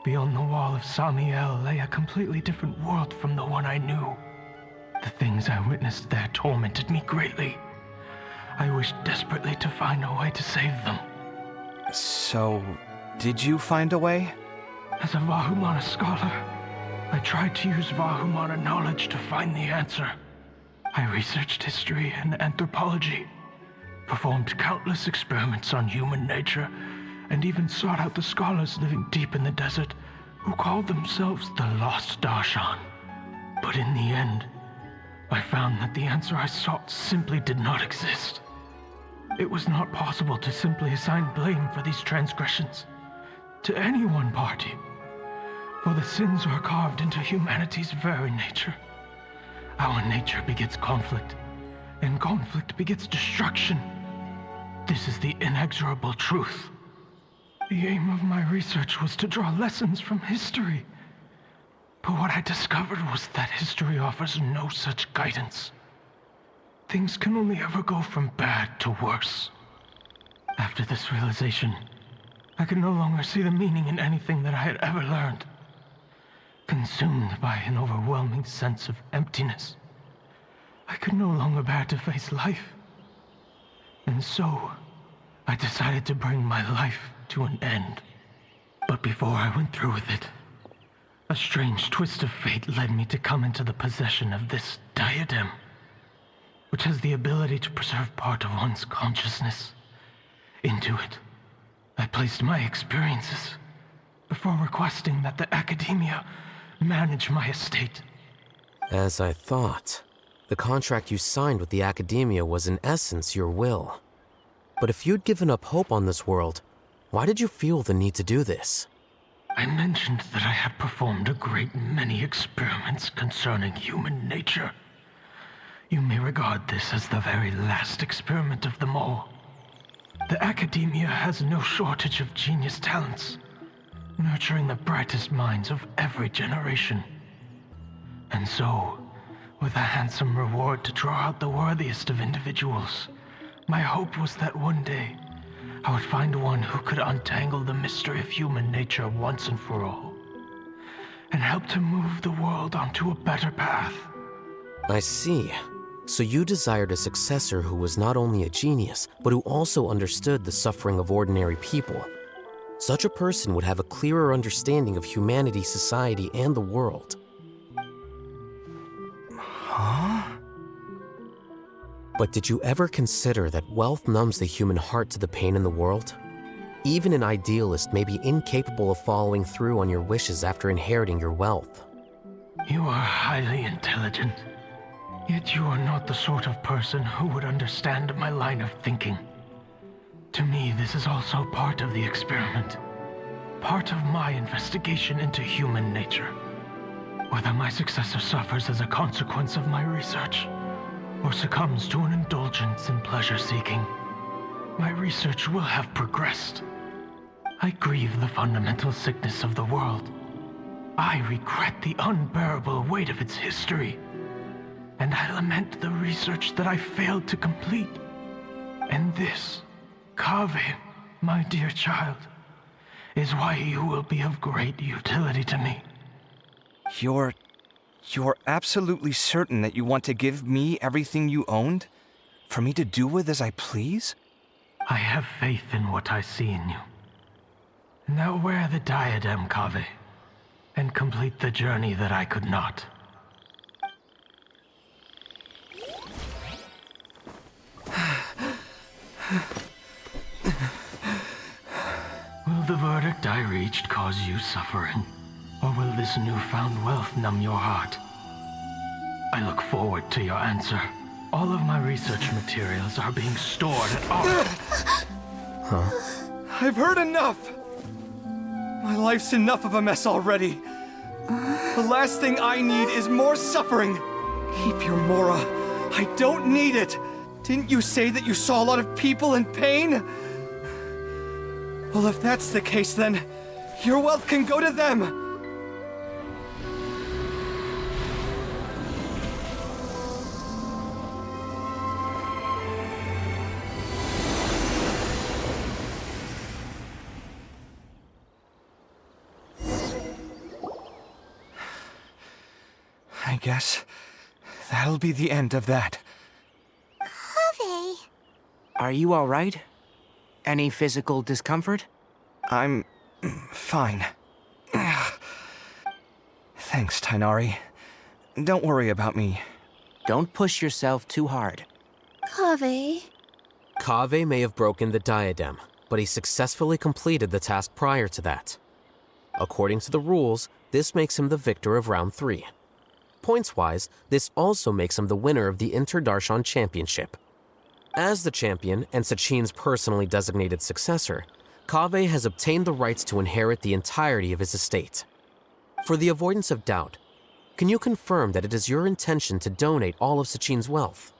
Speaker 19: Beyond the wall of Samiel lay a completely different world from the one I knew. The things I witnessed there tormented me greatly. I wished desperately to find a way to save them.
Speaker 6: So, did you find a way?
Speaker 19: As a Vahumana scholar, I tried to use Vahumana knowledge to find the answer. I researched history and anthropology, performed countless experiments on human nature, and even sought out the scholars living deep in the desert who called themselves the Lost Darshan. But in the end, I found that the answer I sought simply did not exist. It was not possible to simply assign blame for these transgressions to any one party, for the sins are carved into humanity's very nature. Our nature begets conflict, and conflict begets destruction. This is the inexorable truth. The aim of my research was to draw lessons from history. But what I discovered was that history offers no such guidance. Things can only ever go from bad to worse. After this realization, I could no longer see the meaning in anything that I had ever learned. Consumed by an overwhelming sense of emptiness, I could no longer bear to face life. And so, I decided to bring my life to an end. But before I went through with it, a strange twist of fate led me to come into the possession of this diadem, which has the ability to preserve part of one's consciousness. Into it, I placed my experiences before requesting that the Academia manage my estate.
Speaker 8: As I thought, the contract you signed with the Academia was in essence your will. But if you'd given up hope on this world, why did you feel the need to do this?
Speaker 19: I mentioned that I had performed a great many experiments concerning human nature. You may regard this as the very last experiment of them all. The Academia has no shortage of genius talents, nurturing the brightest minds of every generation. And so, with a handsome reward to draw out the worthiest of individuals, my hope was that one day, I would find one who could untangle the mystery of human nature once and for all, and help to move the world onto a better path.
Speaker 8: I see. So you desired a successor who was not only a genius, but who also understood the suffering of ordinary people. Such a person would have a clearer understanding of humanity, society, and the world.
Speaker 6: Huh?
Speaker 8: But did you ever consider that wealth numbs the human heart to the pain in the world? Even an idealist may be incapable of following through on your wishes after inheriting your wealth.
Speaker 19: You are highly intelligent, yet you are not the sort of person who would understand my line of thinking. To me, this is also part of the experiment, part of my investigation into human nature. Whether my successor suffers as a consequence of my research, or succumbs to an indulgence in pleasure-seeking, my research will have progressed. I grieve the fundamental sickness of the world. I regret the unbearable weight of its history. And I lament the research that I failed to complete. And this, Kaveh, my dear child, is why you will be of great utility to me.
Speaker 6: You're absolutely certain that you want to give me everything you owned? For me to do with as I please?
Speaker 19: I have faith in what I see in you. Now wear the diadem, Kaveh, and complete the journey that I could not. Will the verdict I reached cause you suffering? Or will this newfound wealth numb your heart? I look forward to your answer. All of my research materials are being stored at our...
Speaker 6: Huh? I've heard enough! My life's enough of a mess already. The last thing I need is more suffering. Keep your Mora. I don't need it. Didn't you say that you saw a lot of people in pain? Well, if that's the case, then your wealth can go to them. I guess that'll be the end of that.
Speaker 10: Kaveh! Are you all right? Any physical discomfort?
Speaker 6: I'm fine. Thanks, Tainari. Don't worry about me.
Speaker 10: Don't push yourself too hard.
Speaker 2: Kaveh.
Speaker 8: Kaveh may have broken the diadem, but he successfully completed the task prior to that. According to the rules, this makes him the victor of round 3. Points-wise, this also makes him the winner of the Inter-Darshan Championship. As the champion and Sachin's personally designated successor, Kaveh has obtained the rights to inherit the entirety of his estate. For the avoidance of doubt, can you confirm that it is your intention to donate all of Sachin's wealth?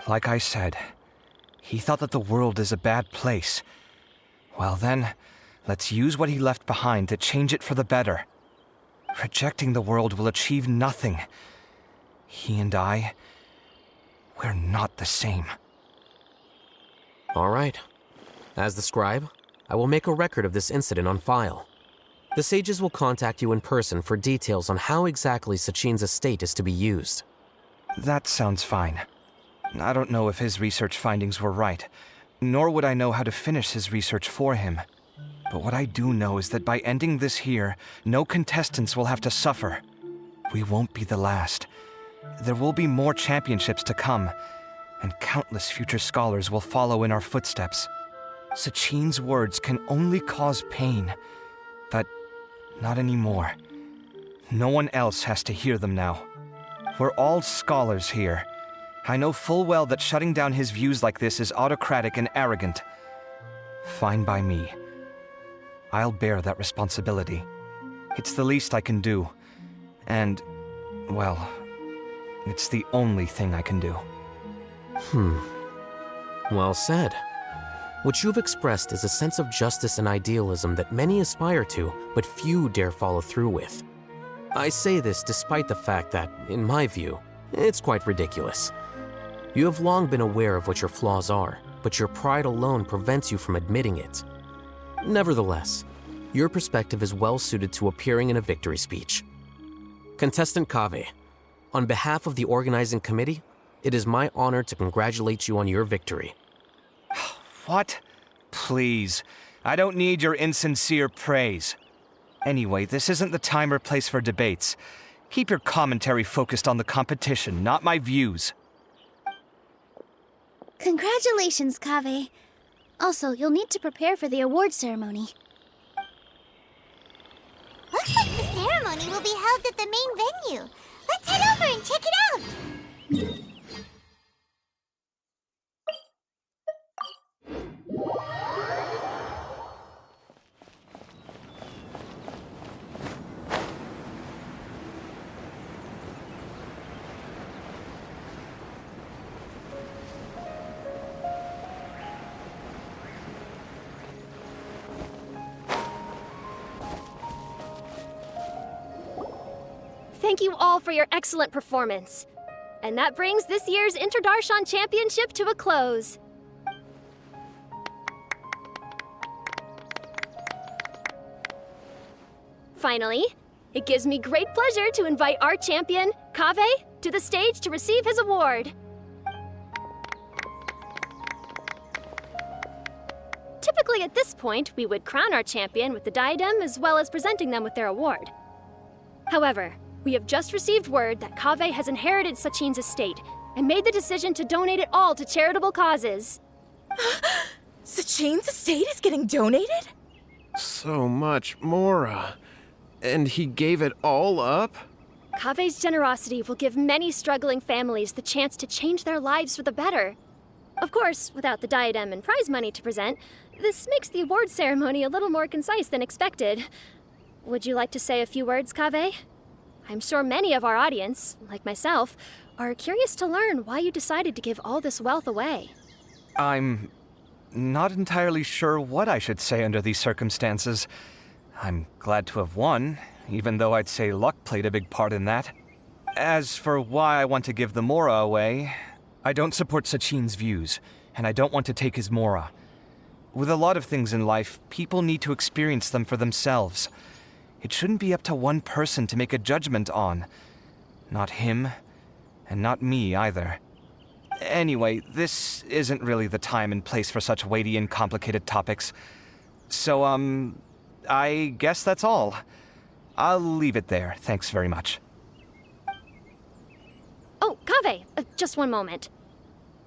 Speaker 6: Like I said, he thought that the world is a bad place. Well then, let's use what he left behind to change it for the better. Rejecting the world will achieve nothing. He and I, we're not the same.
Speaker 8: All right. As the scribe, I will make a record of this incident on file. The sages will contact you in person for details on how exactly Sachin's estate is to be used.
Speaker 6: That sounds fine. I don't know if his research findings were right, nor would I know how to finish his research for him. But what I do know is that by ending this here, no contestants will have to suffer. We won't be the last. There will be more championships to come, and countless future scholars will follow in our footsteps. Sachin's words can only cause pain, but not anymore. No one else has to hear them now. We're all scholars here. I know full well that shutting down his views like this is autocratic and arrogant. Fine by me. I'll bear that responsibility. It's the least I can do. And, well, it's the only thing I can do.
Speaker 8: Well said. What you've expressed is a sense of justice and idealism that many aspire to, but few dare follow through with. I say this despite the fact that, in my view, it's quite ridiculous. You have long been aware of what your flaws are, but your pride alone prevents you from admitting it. Nevertheless, your perspective is well suited to appearing in a victory speech. Contestant Kaveh, on behalf of the organizing committee, it is my honor to congratulate you on your victory.
Speaker 6: What? Please, I don't need your insincere praise. Anyway, this isn't the time or place for debates. Keep your commentary focused on the competition, not my views.
Speaker 2: Congratulations, Kaveh. Also, you'll need to prepare for the award ceremony.
Speaker 7: Looks like the ceremony will be held at the main venue. Let's head over and check it out!
Speaker 12: thank you all for your excellent performance. And that brings this year's Interdarshan Championship to a close. Finally, it gives me great pleasure to invite our champion, Kaveh, to the stage to receive his award. Typically at this point, we would crown our champion with the diadem as well as presenting them with their award. However, we have just received word that Kaveh has inherited Sachin's estate and made the decision to donate it all to charitable causes.
Speaker 20: Sachin's estate is getting donated?
Speaker 21: So much, Mora. And he gave it all up?
Speaker 12: Kaveh's generosity will give many struggling families the chance to change their lives for the better. Of course, without the diadem and prize money to present, this makes the award ceremony a little more concise than expected. Would you like to say a few words, Kaveh? I'm sure many of our audience, like myself, are curious to learn why you decided to give all this wealth away.
Speaker 6: I'm not entirely sure what I should say under these circumstances. I'm glad to have won, even though I'd say luck played a big part in that. As for why I want to give the Mora away, I don't support Sachin's views, and I don't want to take his Mora. With a lot of things in life, people need to experience them for themselves. It shouldn't be up to one person to make a judgment on. Not him, and not me either. Anyway, this isn't really the time and place for such weighty and complicated topics. So, I guess that's all. I'll leave it there. Thanks very much.
Speaker 12: Oh, Kaveh, just one moment.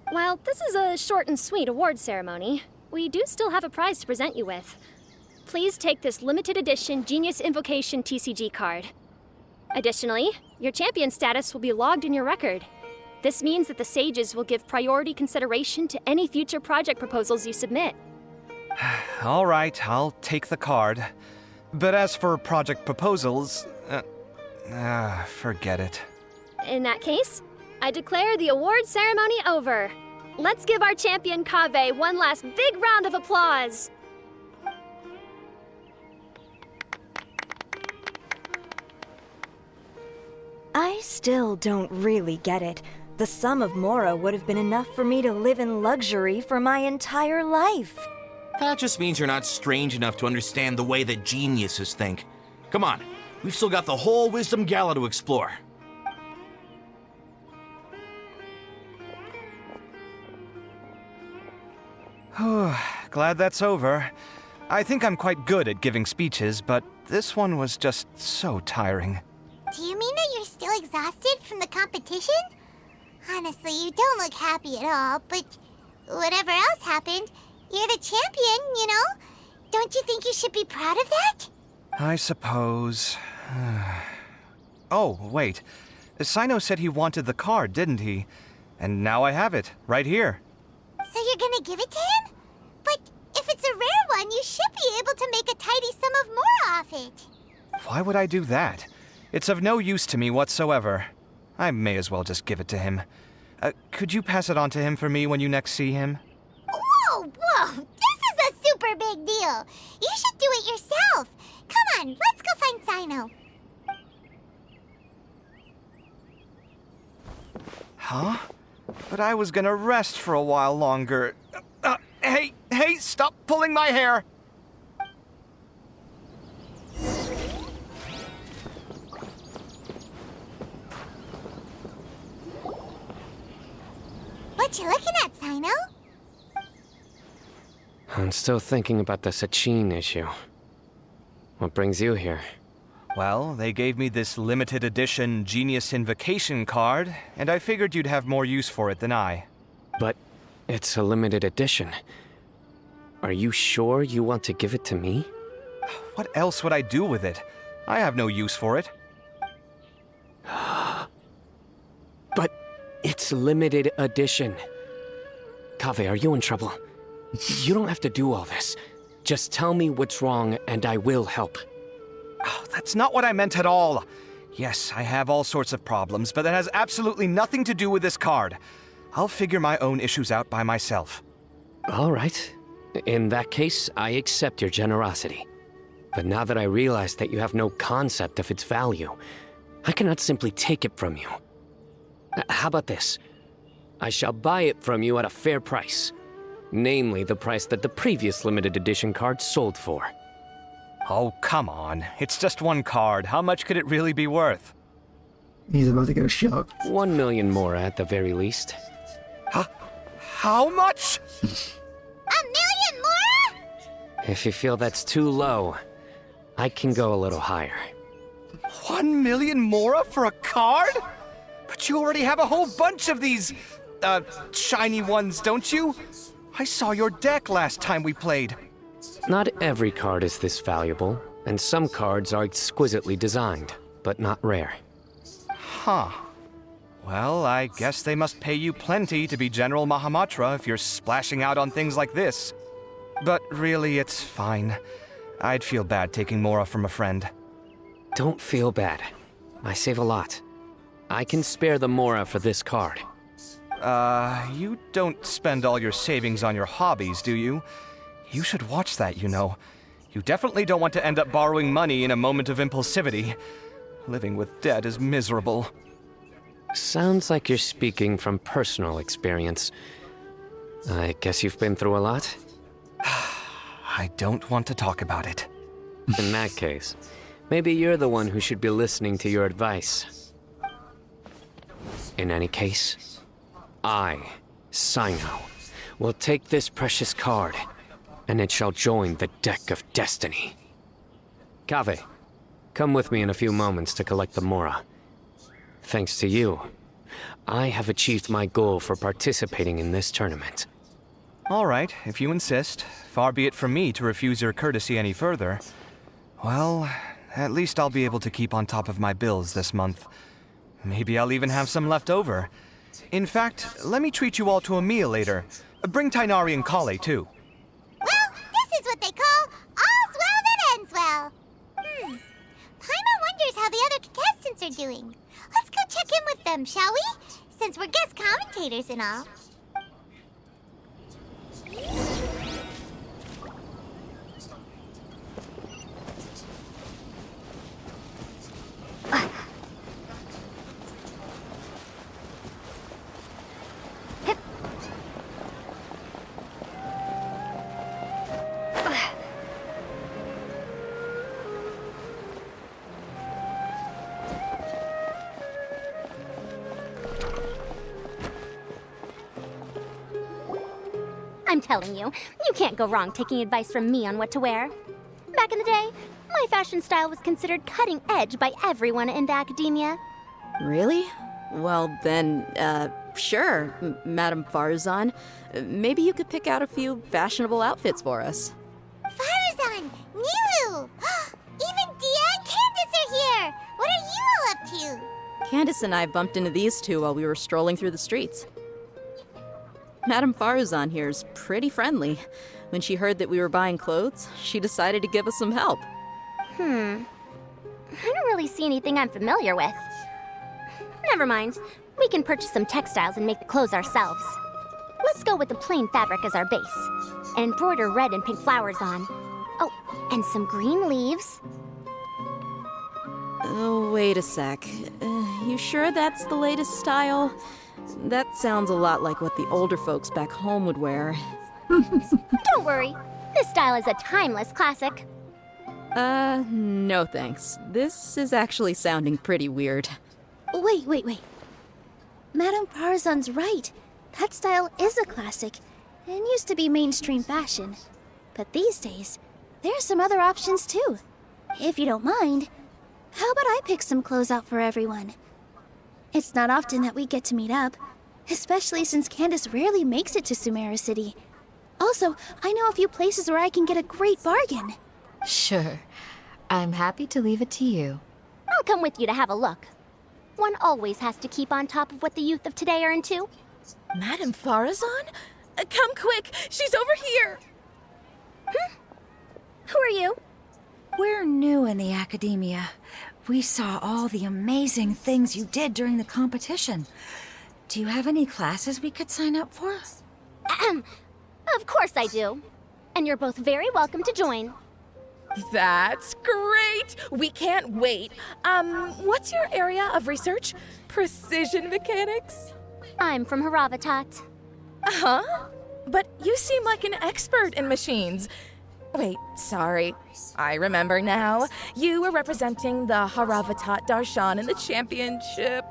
Speaker 12: While this is a short and sweet award ceremony, we do still have a prize to present you with. Please take this limited edition Genius Invocation TCG card. Additionally, your champion status will be logged in your record. This means that the Sages will give priority consideration to any future project proposals you submit.
Speaker 6: All right, I'll take the card. But as for project proposals, forget it.
Speaker 12: In that case, I declare the award ceremony over. Let's give our champion Kaveh one last big round of applause.
Speaker 22: I still don't really get it. The sum of Mora would have been enough for me to live in luxury for my entire life.
Speaker 17: That just means you're not strange enough to understand the way that geniuses think. Come on, we've still got the whole Wisdom Gala to explore.
Speaker 6: Glad that's over. I think I'm quite good at giving speeches, but this one was just so tiring.
Speaker 7: Do you mean that you're still exhausted from the competition? Honestly, you don't look happy at all, but whatever else happened, you're the champion, you know? Don't you think you should be proud of that?
Speaker 6: I suppose. Oh, wait. Sino said he wanted the card, didn't he? And now I have it, right here.
Speaker 7: So you're gonna give it to him? But if it's a rare one, you should be able to make a tidy sum of more off it.
Speaker 6: Why would I do that? It's of no use to me whatsoever. I may as well just give it to him. Could you pass it on to him for me when you next see him?
Speaker 7: Whoa, whoa! This is a super big deal! You should do it yourself! Come on, let's go find Sino.
Speaker 6: Huh? But I was gonna rest for a while longer. Hey, stop pulling my hair!
Speaker 7: What you looking at, Sino?
Speaker 9: I'm still thinking about the Sachin issue. What brings you here?
Speaker 6: Well, they gave me this limited edition Genius Invocation card, and I figured you'd have more use for it than I.
Speaker 9: But it's a limited edition. Are you sure you want to give it to me?
Speaker 6: What else would I do with it? I have no use for it.
Speaker 9: But it's limited edition. Kaveh, are you in trouble? You don't have to do all this. Just tell me what's wrong and I will help.
Speaker 6: Oh, that's not what I meant at all. Yes, I have all sorts of problems, but that has absolutely nothing to do with this card. I'll figure my own issues out by myself.
Speaker 9: All right. In that case, I accept your generosity. But now that I realize that you have no concept of its value, I cannot simply take it from you. How about this? I shall buy it from you at a fair price. Namely, the price that the previous limited edition card sold for.
Speaker 6: Oh, come on. It's just one card. How much could it really be worth?
Speaker 3: He's about to go shocked.
Speaker 9: 1 million more at the very least.
Speaker 6: How much?
Speaker 5: $1 million more?
Speaker 9: If you feel that's too low, I can go a little higher.
Speaker 6: 1 million mora for a card? But you already have a whole bunch of these, shiny ones, don't you? I saw your deck last time we played.
Speaker 9: Not every card is this valuable, and some cards are exquisitely designed, but not rare.
Speaker 6: Huh. Well, I guess they must pay you plenty to be General Mahamatra if you're splashing out on things like this. But really, it's fine. I'd feel bad taking mora from a friend.
Speaker 9: Don't feel bad. I save a lot. I can spare the mora for this card.
Speaker 6: You don't spend all your savings on your hobbies, do you? You should watch that, you know. You definitely don't want to end up borrowing money in a moment of impulsivity. Living with debt is miserable.
Speaker 9: Sounds like you're speaking from personal experience. I guess you've been through a lot?
Speaker 6: I don't want to talk about it.
Speaker 9: In that case, maybe you're the one who should be listening to your advice. In any case, I, Sino, will take this precious card, and it shall join the deck of destiny. Kaveh, come with me in a few moments to collect the mora. Thanks to you, I have achieved my goal for participating in this tournament.
Speaker 6: All right, if you insist. Far be it from me to refuse your courtesy any further. Well, at least I'll be able to keep on top of my bills this month. Maybe I'll even have some left over. In fact, let me treat you all to a meal later. Bring Tainari and Kale, too.
Speaker 5: Well, this is what they call all's well that ends well. Paimon wonders how the other contestants are doing. Let's go check in with them, shall we? Since we're guest commentators and all. I'm telling you, you can't go wrong taking advice from me on what to wear. Back in the day, my fashion style was considered cutting edge by everyone in the academia.
Speaker 14: Really? Well, then, sure, Madame Farzan. Maybe you could pick out a few fashionable outfits for us.
Speaker 5: Farzan! Nilu! Even Dia and Candace are here! What are you all up to?
Speaker 14: Candace and I bumped into these two while we were strolling through the streets. Madame Farzan here is pretty friendly. When she heard that we were buying clothes, she decided to give us some help.
Speaker 5: I don't really see anything I'm familiar with. Never mind. We can purchase some textiles and make the clothes ourselves. Let's go with the plain fabric as our base. And embroider red and pink flowers on. Oh, and some green leaves.
Speaker 14: Oh, wait a sec. You sure that's the latest style? That sounds a lot like what the older folks back home would wear.
Speaker 5: Don't worry. This style is a timeless classic.
Speaker 14: No thanks. This is actually sounding pretty weird.
Speaker 2: Wait. Madame Farzan's right. That style is a classic and used to be mainstream fashion. But these days, there are some other options too. If you don't mind, how about I pick some clothes out for everyone? It's not often that we get to meet up, especially since Candace rarely makes it to Sumeru City. Also, I know a few places where I can get a great bargain.
Speaker 13: Sure. I'm happy to leave it to you.
Speaker 5: I'll come with you to have a look. One always has to keep on top of what the youth of today are into.
Speaker 20: Madame Farazan? Come quick! She's over here!
Speaker 5: Who are you?
Speaker 1: We're new in the academia. We saw all the amazing things you did during the competition. Do you have any classes we could sign up for?
Speaker 5: Of course I do. And you're both very welcome to join.
Speaker 20: That's great! We can't wait. What's your area of research? Precision mechanics?
Speaker 5: I'm from Haravatat.
Speaker 20: Huh? But you seem like an expert in machines. Wait, sorry. I remember now. You were representing the Haravatat Darshan in the championship.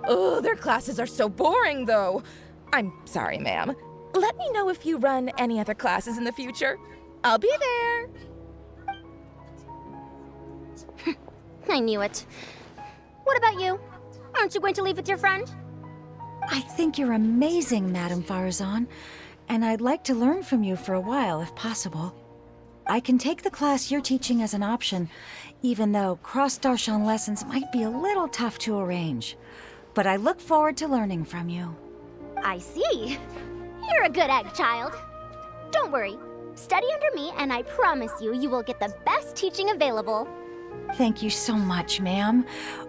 Speaker 20: Oh, their classes are so boring, though. I'm sorry, ma'am. Let me know if you run any other classes in the future. I'll be there.
Speaker 5: I knew it. What about you? Aren't you going to leave with your friend?
Speaker 1: I think you're amazing, Madame Farazan, and I'd like to learn from you for a while, if possible. I can take the class you're teaching as an option, even though cross-Darshan lessons might be a little tough to arrange. But I look forward to learning from you.
Speaker 5: I see. You're a good egg, child. Don't worry. Study under me, and I promise you, you will get the best teaching available.
Speaker 1: Thank you so much, ma'am.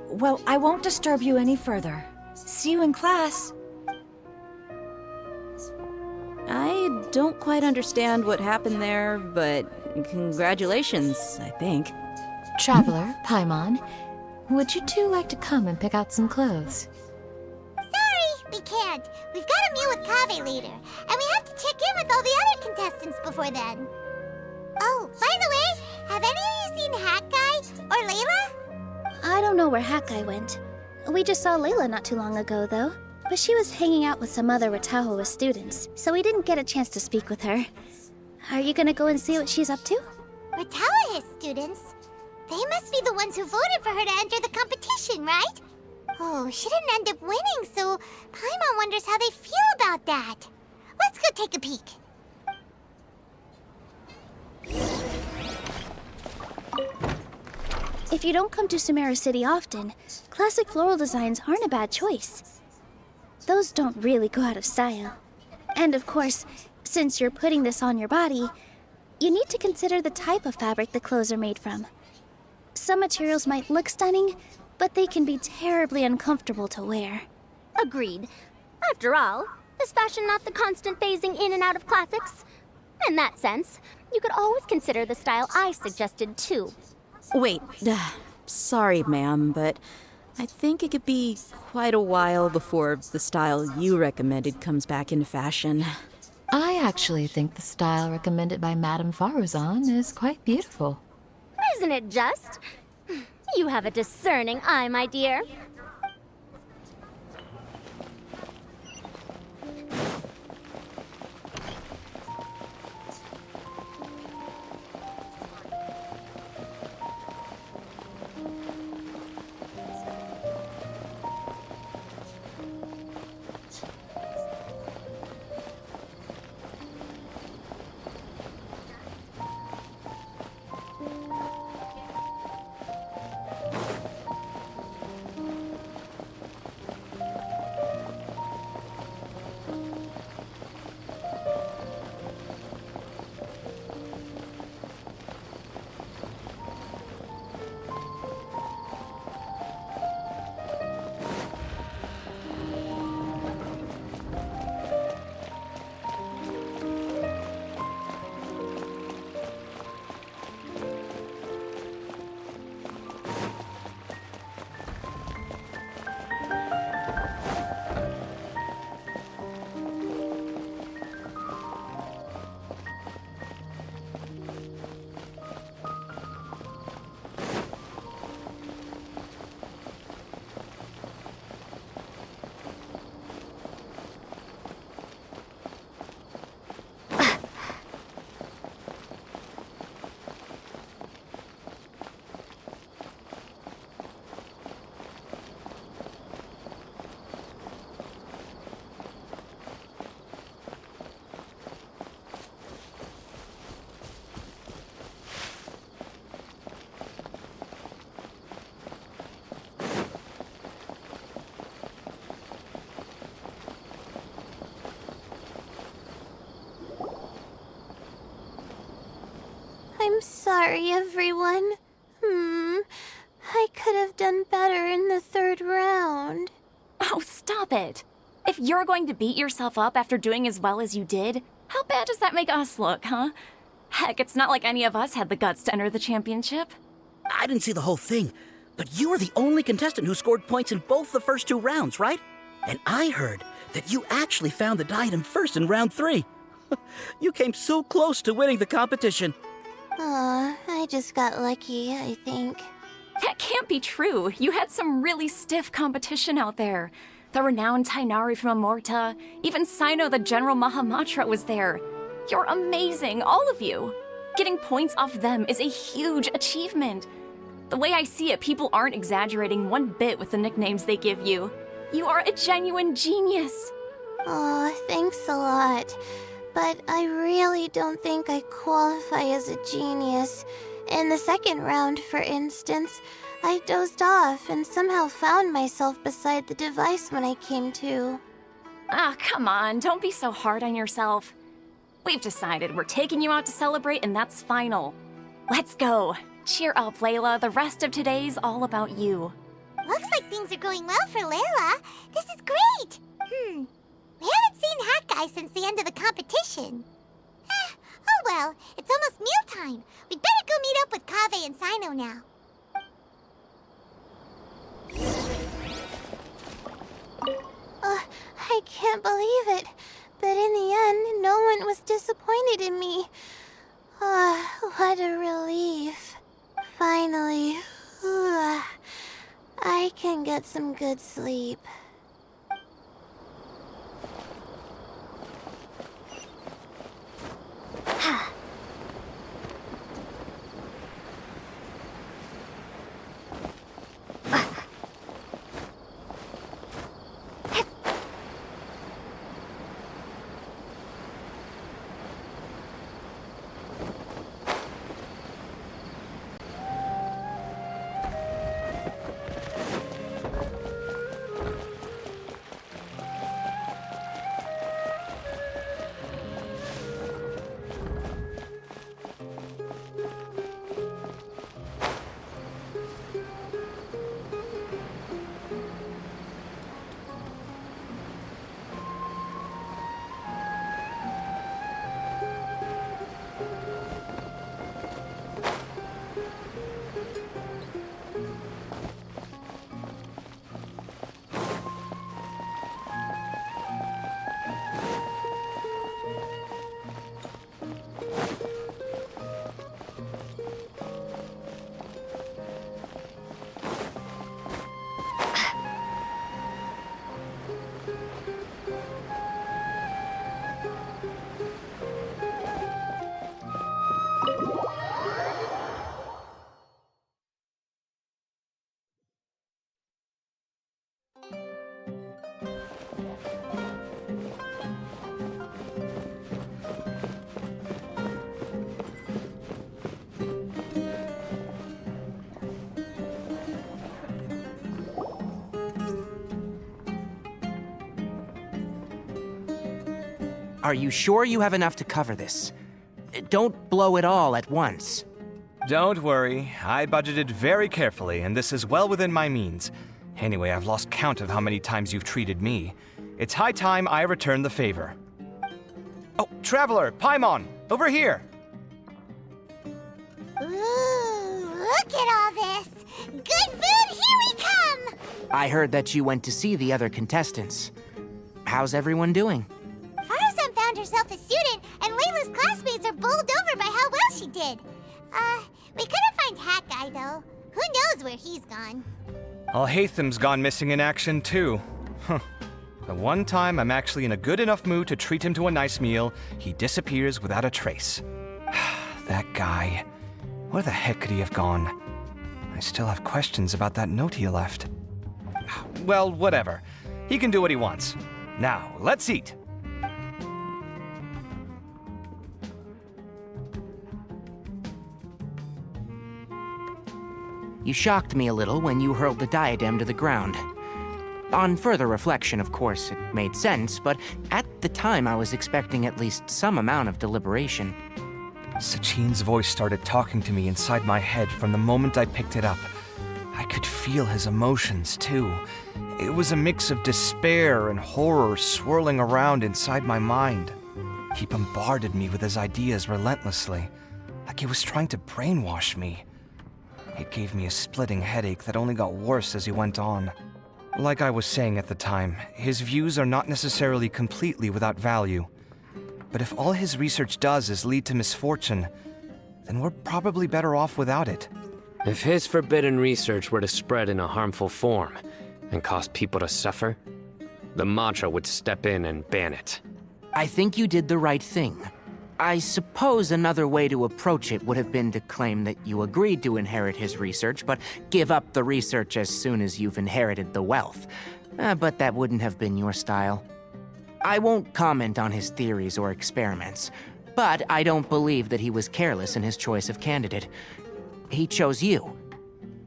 Speaker 1: Well, I won't disturb you any further. See you in class.
Speaker 14: I don't quite understand what happened there, but congratulations, I think.
Speaker 13: Traveler, Paimon, would you two like to come and pick out some clothes?
Speaker 4: Sorry, we can't. We've got a meal with Kaveh later, and we have to check in with all the other contestants before then. Oh, by the way, have any of you seen Hat Guy or Layla?
Speaker 2: I don't know where Hat Guy went. We just saw Layla not too long ago, though. But she was hanging out with some other Ratahoa students, so we didn't get a chance to speak with her. Are you gonna go and see what she's up to?
Speaker 4: Ratahoa students? They must be the ones who voted for her to enter the competition, right? Oh, she didn't end up winning, so Paimon wonders how they feel about that. Let's go take a peek.
Speaker 2: If you don't come to Sumeru City often, classic floral designs aren't a bad choice. Those don't really go out of style. And of course, since you're putting this on your body, you need to consider the type of fabric the clothes are made from. Some materials might look stunning, but they can be terribly uncomfortable to wear.
Speaker 5: Agreed. After all, is fashion not the constant phasing in and out of classics? In that sense, you could always consider the style I suggested too.
Speaker 14: Wait, sorry, ma'am, but I think it could be quite a while before the style you recommended comes back into fashion.
Speaker 13: I actually think the style recommended by Madame Farazan is quite beautiful.
Speaker 5: Isn't it just? You have a discerning eye, my dear.
Speaker 7: I'm sorry, everyone. I could have done better in the third round.
Speaker 11: Oh, stop it. If you're going to beat yourself up after doing as well as you did, how bad does that make us look, huh? Heck, it's not like any of us had the guts to enter the championship.
Speaker 17: I didn't see the whole thing, but you were the only contestant who scored points in both the first 2 rounds, right? And I heard that you actually found the diadem first in round 3. You came so close to winning the competition.
Speaker 7: Aw, I just got lucky, I think.
Speaker 11: That can't be true. You had some really stiff competition out there. The renowned Tainari from Amorta, even Sino the General Mahamatra was there. You're amazing, all of you. Getting points off them is a huge achievement. The way I see it, people aren't exaggerating one bit with the nicknames they give you. You are a genuine genius.
Speaker 7: Aw, thanks a lot. But I really don't think I qualify as a genius. In the second round, for instance, I dozed off and somehow found myself beside the device when I came to.
Speaker 11: Ah, come on, don't be so hard on yourself. We've decided we're taking you out to celebrate, and that's final. Let's go. Cheer up, Layla. The rest of today's all about you.
Speaker 4: Looks like things are going well for Layla. This is great. We haven't seen Hat Guy since the end of the competition. Oh well, it's almost mealtime. We'd better go meet up with Kaveh and Sino now.
Speaker 7: I can't believe it. But in the end, no one was disappointed in me. What a relief. Finally, I can get some good sleep.
Speaker 10: Are you sure you have enough to cover this? Don't blow it all at once.
Speaker 6: Don't worry. I budgeted very carefully, and this is well within my means. Anyway, I've lost count of how many times you've treated me. It's high time I return the favor. Oh, Traveler, Paimon, over here!
Speaker 4: Ooh, look at all this! Good food, here we come!
Speaker 10: I heard that you went to see the other contestants. How's everyone doing?
Speaker 4: Farazan found herself a student, and Layla's classmates are bowled over by how well she did. We couldn't find Hat Guy, though. Who knows where he's gone?
Speaker 6: Al-Haytham's gone missing in action, too. Huh. The one time I'm actually in a good enough mood to treat him to a nice meal, he disappears without a trace. That guy. Where the heck could he have gone? I still have questions about that note he left. Well, whatever. He can do what he wants. Now, let's eat.
Speaker 10: You shocked me a little when you hurled the diadem to the ground. On further reflection, of course, it made sense, but at the time I was expecting at least some amount of deliberation.
Speaker 6: Sachin's voice started talking to me inside my head from the moment I picked it up. I could feel his emotions, too. It was a mix of despair and horror swirling around inside my mind. He bombarded me with his ideas relentlessly, like he was trying to brainwash me. It gave me a splitting headache that only got worse as he went on. Like I was saying at the time, his views are not necessarily completely without value. But if all his research does is lead to misfortune, then we're probably better off without it.
Speaker 9: If his forbidden research were to spread in a harmful form and cause people to suffer, the Mantra would step in and ban it.
Speaker 10: I think you did the right thing. I suppose another way to approach it would have been to claim that you agreed to inherit his research, but give up the research as soon as you've inherited the wealth. But that wouldn't have been your style. I won't comment on his theories or experiments, but I don't believe that he was careless in his choice of candidate. He chose you.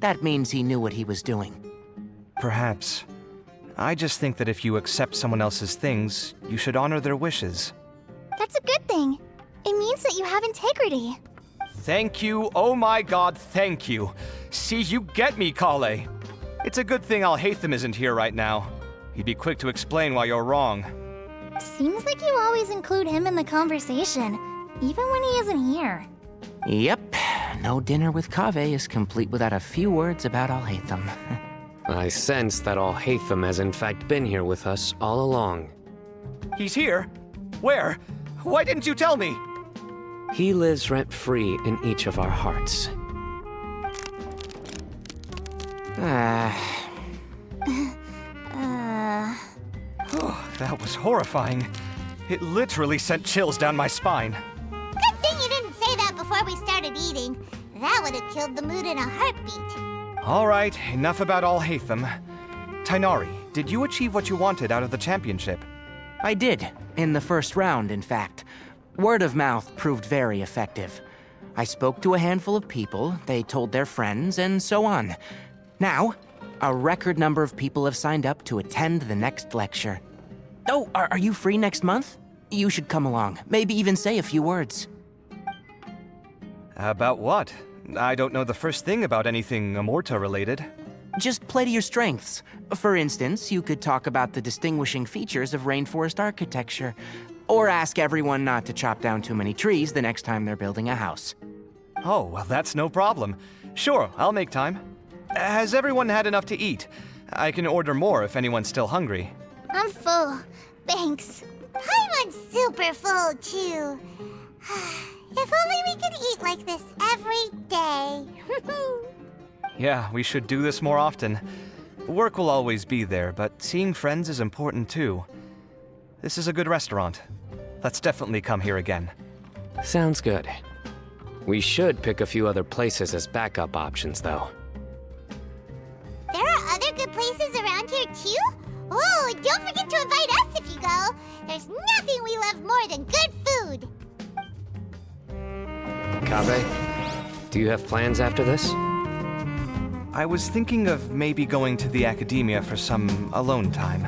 Speaker 10: That means he knew what he was doing.
Speaker 6: Perhaps. I just think that if you accept someone else's things, you should honor their wishes.
Speaker 4: That's a good thing. It means that you have integrity.
Speaker 6: Thank you, oh my god, thank you. See, you get me, Kale. It's a good thing Alhaitham isn't here right now. He'd be quick to explain why you're wrong.
Speaker 4: Seems like you always include him in the conversation, even when he isn't here.
Speaker 10: Yep, no dinner with Kaveh is complete without a few words about Alhaitham.
Speaker 9: I sense that Alhaitham has in fact been here with us all along.
Speaker 6: He's here? Where? Why didn't you tell me?
Speaker 9: He lives rent-free in each of our hearts.
Speaker 6: That was horrifying. It literally sent chills down my spine.
Speaker 4: Good thing you didn't say that before we started eating. That would have killed the mood in a heartbeat.
Speaker 6: All right, enough about Alhaitham. Tainari, did you achieve what you wanted out of the championship?
Speaker 10: I did, in the first round, in fact. Word of mouth proved very effective. I spoke to a handful of people, they told their friends, and so on. Now, a record number of people have signed up to attend the next lecture. Oh, are you free next month? You should come along, maybe even say a few words.
Speaker 6: About what? I don't know the first thing about anything Amorta-related.
Speaker 10: Just play to your strengths. For instance, you could talk about the distinguishing features of rainforest architecture, or ask everyone not to chop down too many trees the next time they're building a house.
Speaker 6: Oh, well, that's no problem. Sure, I'll make time. Has everyone had enough to eat? I can order more if anyone's still hungry.
Speaker 4: I'm full. Thanks. Paimon's super full, too. If only we could eat like this every day.
Speaker 6: Yeah, we should do this more often. Work will always be there, but seeing friends is important too. This is a good restaurant. Let's definitely come here again.
Speaker 9: Sounds good. We should pick a few other places as backup options, though.
Speaker 4: There are other good places around here, too? Oh, and don't forget to invite us if you go. There's nothing we love more than good food.
Speaker 9: Kaveh, do you have plans after this?
Speaker 6: I was thinking of maybe going to the academia for some alone time.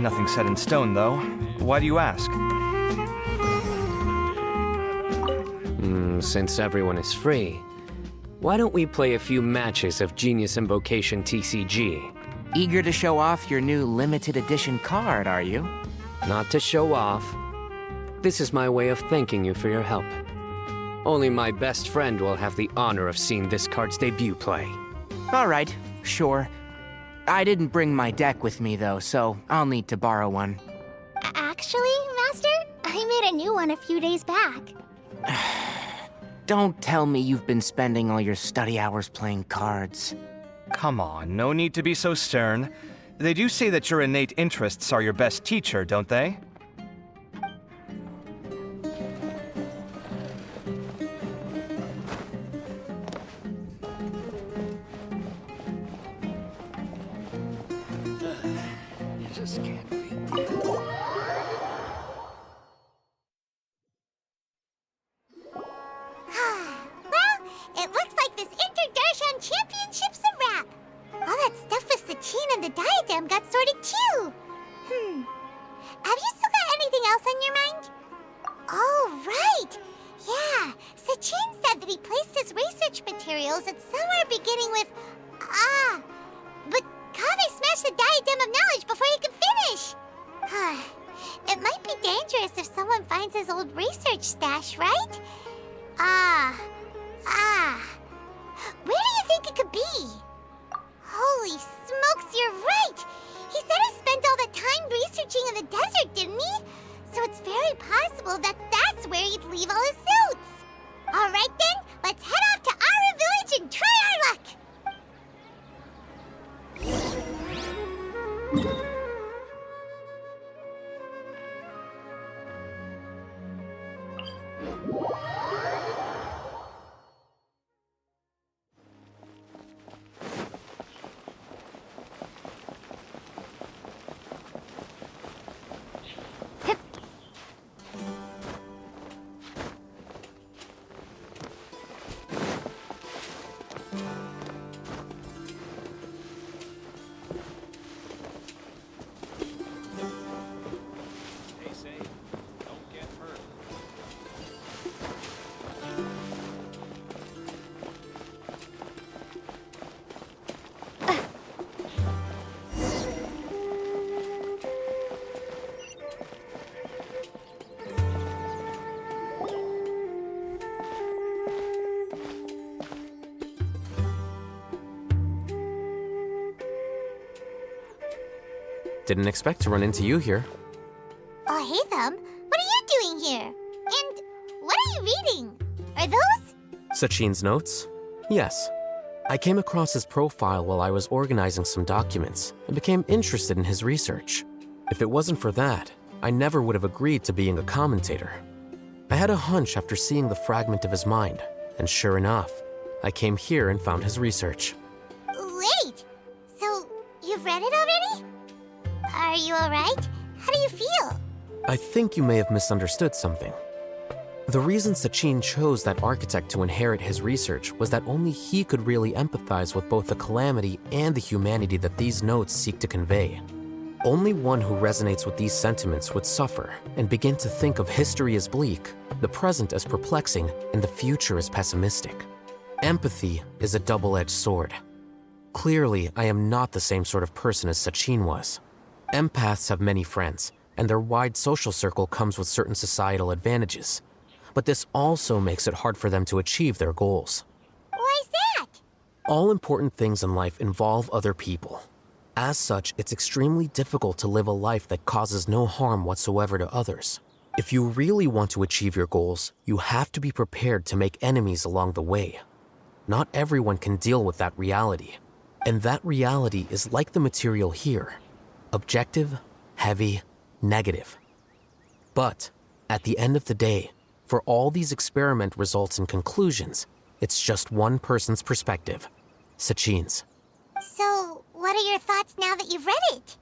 Speaker 6: Nothing set in stone, though. Why do you ask?
Speaker 9: Since everyone is free, why don't we play a few matches of Genius Invocation TCG?
Speaker 10: Eager to show off your new limited edition card, are you?
Speaker 9: Not to show off. This is my way of thanking you for your help. Only my best friend will have the honor of seeing this card's debut play.
Speaker 10: All right, sure. I didn't bring my deck with me, though, so I'll need to borrow one.
Speaker 4: Actually, Master, I made a new one a few days back.
Speaker 10: Don't tell me you've been spending all your study hours playing cards.
Speaker 6: Come on, no need to be so stern. They do say that your innate interests are your best teacher, don't they?
Speaker 4: It looks like this Inter-Darshan Championship's a wrap. All that stuff with Sachin and the diadem got sorted too. Have you still got anything else on your mind? Oh, right. Yeah, Sachin said that he placed his research materials at somewhere beginning with but Kaveh smashed the diadem of knowledge before he could finish. It might be dangerous if someone someone finds his old research stash, right? Where do you think it could be? Holy smokes, you're right! He said he spent all the time researching in the desert, didn't he? So it's very possible that that's where he'd leave all his suits. Alright then, let's head off to Aru Village and try our luck!
Speaker 9: Didn't expect to run into you here.
Speaker 4: Oh, hey, Thumb. What are you doing here? And what are you reading? Are those?
Speaker 9: Sachin's notes? Yes. I came across his profile while I was organizing some documents and became interested in his research. If it wasn't for that, I never would have agreed to being a commentator. I had a hunch after seeing the fragment of his mind, and sure enough, I came here and found his research.
Speaker 4: Wait! So, you've read it already? Are you alright? How do you feel?
Speaker 9: I think you may have misunderstood something. The reason Sachin chose that architect to inherit his research was that only he could really empathize with both the calamity and the humanity that these notes seek to convey. Only one who resonates with these sentiments would suffer and begin to think of history as bleak, the present as perplexing, and the future as pessimistic. Empathy is a double-edged sword. Clearly, I am not the same sort of person as Sachin was. Empaths have many friends, and their wide social circle comes with certain societal advantages. But this also makes it hard for them to achieve their goals.
Speaker 4: Why's that?
Speaker 9: All important things in life involve other people. As such, it's extremely difficult to live a life that causes no harm whatsoever to others. If you really want to achieve your goals, you have to be prepared to make enemies along the way. Not everyone can deal with that reality. And that reality is like the material here. Objective, heavy, negative. But, at the end of the day, for all these experiment results and conclusions, it's just one person's perspective, Sachin's.
Speaker 4: So, what are your thoughts now that you've read it?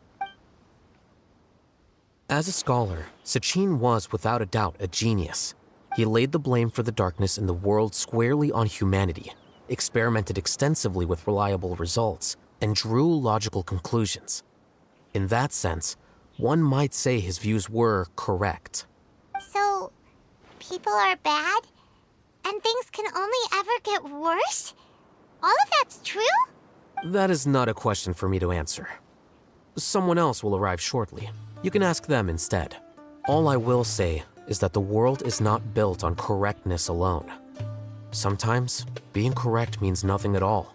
Speaker 9: As a scholar, Sachin was without a doubt a genius. He laid the blame for the darkness in the world squarely on humanity, experimented extensively with reliable results, and drew logical conclusions. In that sense, one might say his views were correct.
Speaker 4: So, people are bad? And things can only ever get worse? All of that's true?
Speaker 9: That is not a question for me to answer. Someone else will arrive shortly. You can ask them instead. All I will say is that the world is not built on correctness alone. Sometimes, being correct means nothing at all.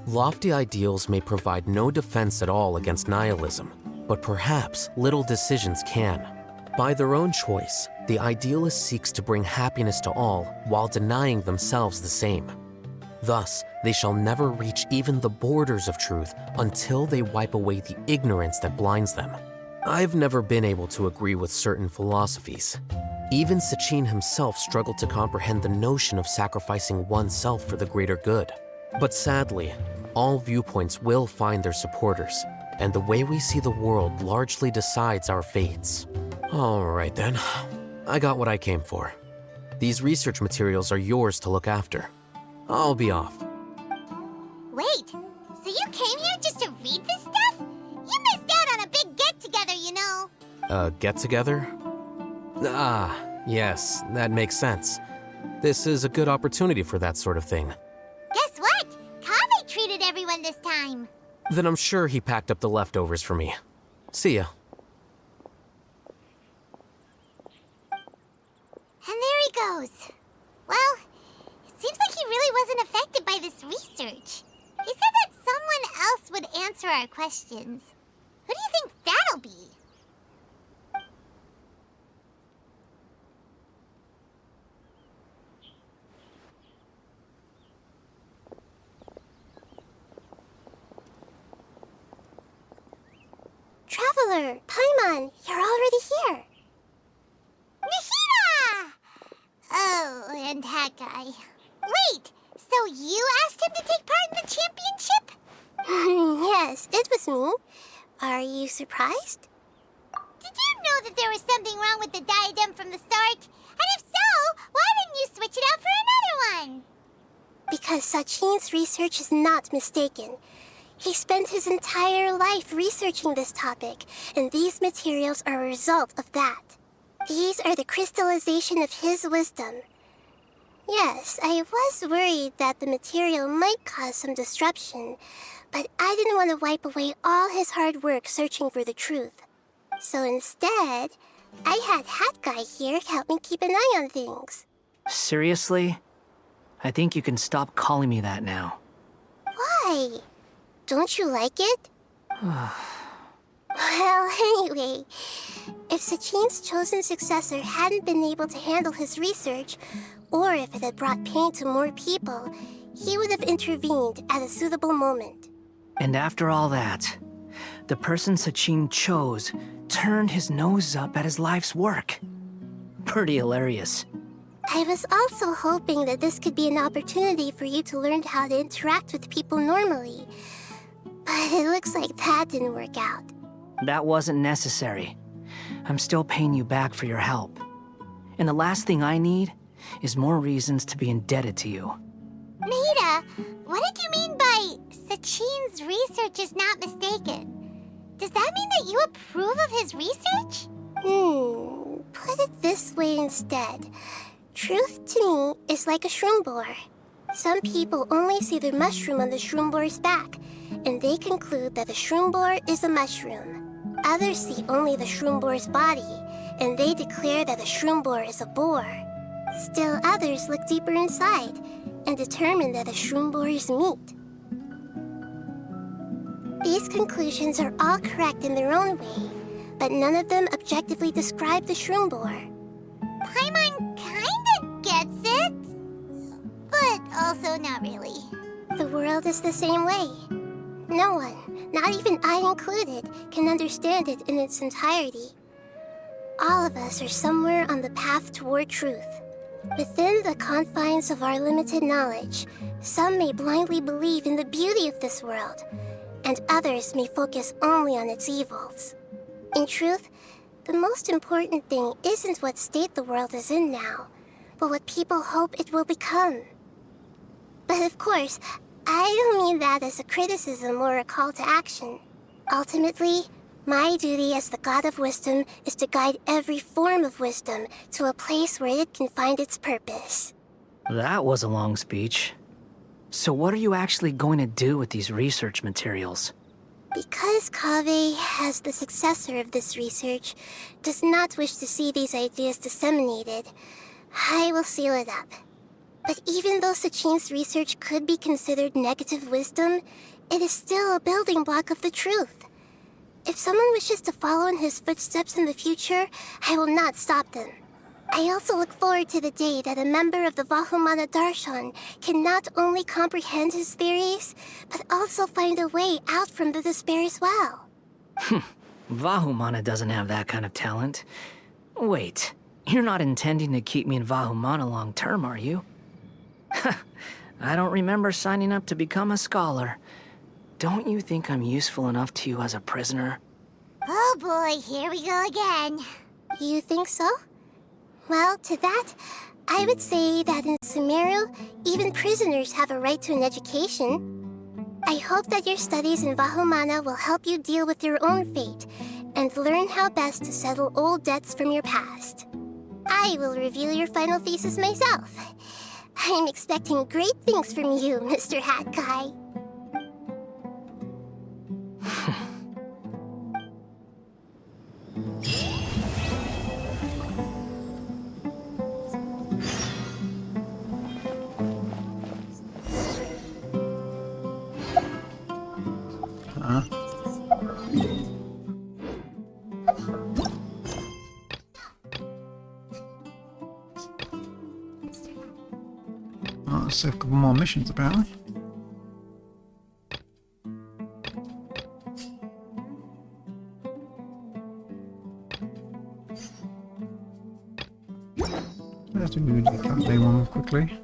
Speaker 9: Lofty ideals may provide no defense at all against nihilism, but perhaps little decisions can. By their own choice, the idealist seeks to bring happiness to all while denying themselves the same. Thus, they shall never reach even the borders of truth until they wipe away the ignorance that blinds them. I've never been able to agree with certain philosophies. Even Sachin himself struggled to comprehend the notion of sacrificing oneself for the greater good. But sadly, all viewpoints will find their supporters, and the way we see the world largely decides our fates. All right then, I got what I came for. These research materials are yours to look after. I'll be off.
Speaker 4: Wait, so you came here just to read this stuff? You missed out on a big get-together, you know.
Speaker 9: Get-together? Ah, yes, that makes sense. This is a good opportunity for that sort of thing.
Speaker 4: Guess what? Kaveh treated everyone this time.
Speaker 9: Then I'm sure he packed up the leftovers for me. See ya.
Speaker 4: research. He said that someone else would answer our questions. Who do you think that'll be?
Speaker 2: Traveler, Paimon, you're already here.
Speaker 4: Nahida! Oh, and Hat Guy. Wait, so you asked him to take part in the championship?
Speaker 2: Yes, it was me. Are you surprised?
Speaker 4: Did you know that there was something wrong with the diadem from the start? And if so, why didn't you switch it out for another one?
Speaker 2: Because Sachin's research is not mistaken. He spent his entire life researching this topic, and these materials are a result of that. These are the crystallization of his wisdom. Yes, I was worried that the material might cause some disruption, but I didn't want to wipe away all his hard work searching for the truth. So instead, I had Hat Guy here help me keep an eye on things.
Speaker 16: Seriously? I think you can stop calling me that now.
Speaker 2: Why? Don't you like it? Well, anyway, if Sachin's chosen successor hadn't been able to handle his research, or if it had brought pain to more people, he would have intervened at a suitable moment.
Speaker 16: And after all that, the person Sachin chose turned his nose up at his life's work. Pretty hilarious.
Speaker 2: I was also hoping that this could be an opportunity for you to learn how to interact with people normally. But it looks like that didn't work out.
Speaker 16: That wasn't necessary. I'm still paying you back for your help. And the last thing I need is more reasons to be indebted to you.
Speaker 4: Nahida, what did you mean by Sachin's research is not mistaken? Does that mean that you approve of his research?
Speaker 2: Put it this way instead. Truth to me is like a shroom borer. Some people only see the mushroom on the shroom borer's back, and they conclude that the shroom borer is a mushroom. Others see only the shroom borer's body, and they declare that the shroom borer is a boar. Still others look deeper inside, and determine that the shroom borer is meat. These conclusions are all correct in their own way, but none of them objectively describe the shroom borer.
Speaker 4: Paimon kinda gets it, but also not really.
Speaker 2: The world is the same way. No one, not even I included, can understand it in its entirety. All of us are somewhere on the path toward truth. Within the confines of our limited knowledge, some may blindly believe in the beauty of this world, and others may focus only on its evils. In truth, the most important thing isn't what state the world is in now, but what people hope it will become. But of course, I don't mean that as a criticism or a call to action. Ultimately, my duty as the God of Wisdom is to guide every form of wisdom to a place where it can find its purpose.
Speaker 16: That was a long speech. So what are you actually going to do with these research materials?
Speaker 2: Because Kaveh, as the successor of this research, does not wish to see these ideas disseminated, I will seal it up. But even though Sachin's research could be considered negative wisdom, it is still a building block of the truth. If someone wishes to follow in his footsteps in the future, I will not stop them. I also look forward to the day that a member of the Vahumana Darshan can not only comprehend his theories, but also find a way out from the despair as well.
Speaker 16: Vahumana doesn't have that kind of talent. Wait, you're not intending to keep me in Vahumana long term, are you? I don't remember signing up to become a scholar. Don't you think I'm useful enough to you as a prisoner?
Speaker 4: Oh boy, here we go again.
Speaker 2: You think so? Well, to that, I would say that in Sumeru, even prisoners have a right to an education. I hope that your studies in Vahumana will help you deal with your own fate and learn how best to settle old debts from your past. I will review your final thesis myself. I'm expecting great things from you, Mr. Hat Guy.
Speaker 3: Huh? Oh, let's have a couple more missions apparently. Let's do the cafe one quickly.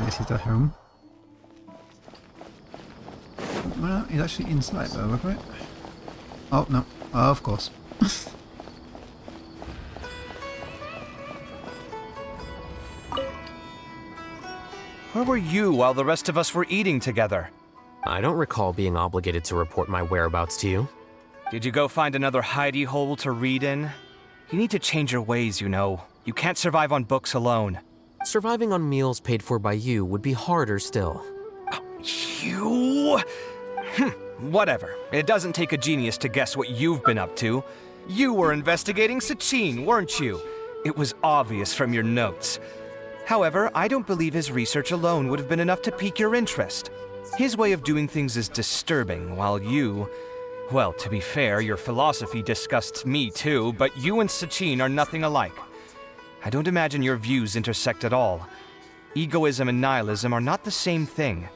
Speaker 3: This is at home. Well, he's actually inside though, look at it. Oh, no. Oh, of course.
Speaker 6: Where were you while the rest of us were eating together?
Speaker 8: I don't recall being obligated to report my whereabouts to you.
Speaker 6: Did you go find another hidey hole to read in? You need to change your ways, you know. You can't survive on books alone.
Speaker 8: Surviving on meals paid for by you would be harder still.
Speaker 6: You? Whatever. It doesn't take a genius to guess what you've been up to. You were investigating Sachin, weren't you? It was obvious from your notes. However, I don't believe his research alone would have been enough to pique your interest. His way of doing things is disturbing, while you... Well, to be fair, your philosophy disgusts me too, but you and Sachin are nothing alike. I don't imagine your views intersect at all. Egoism and nihilism are not the same thing.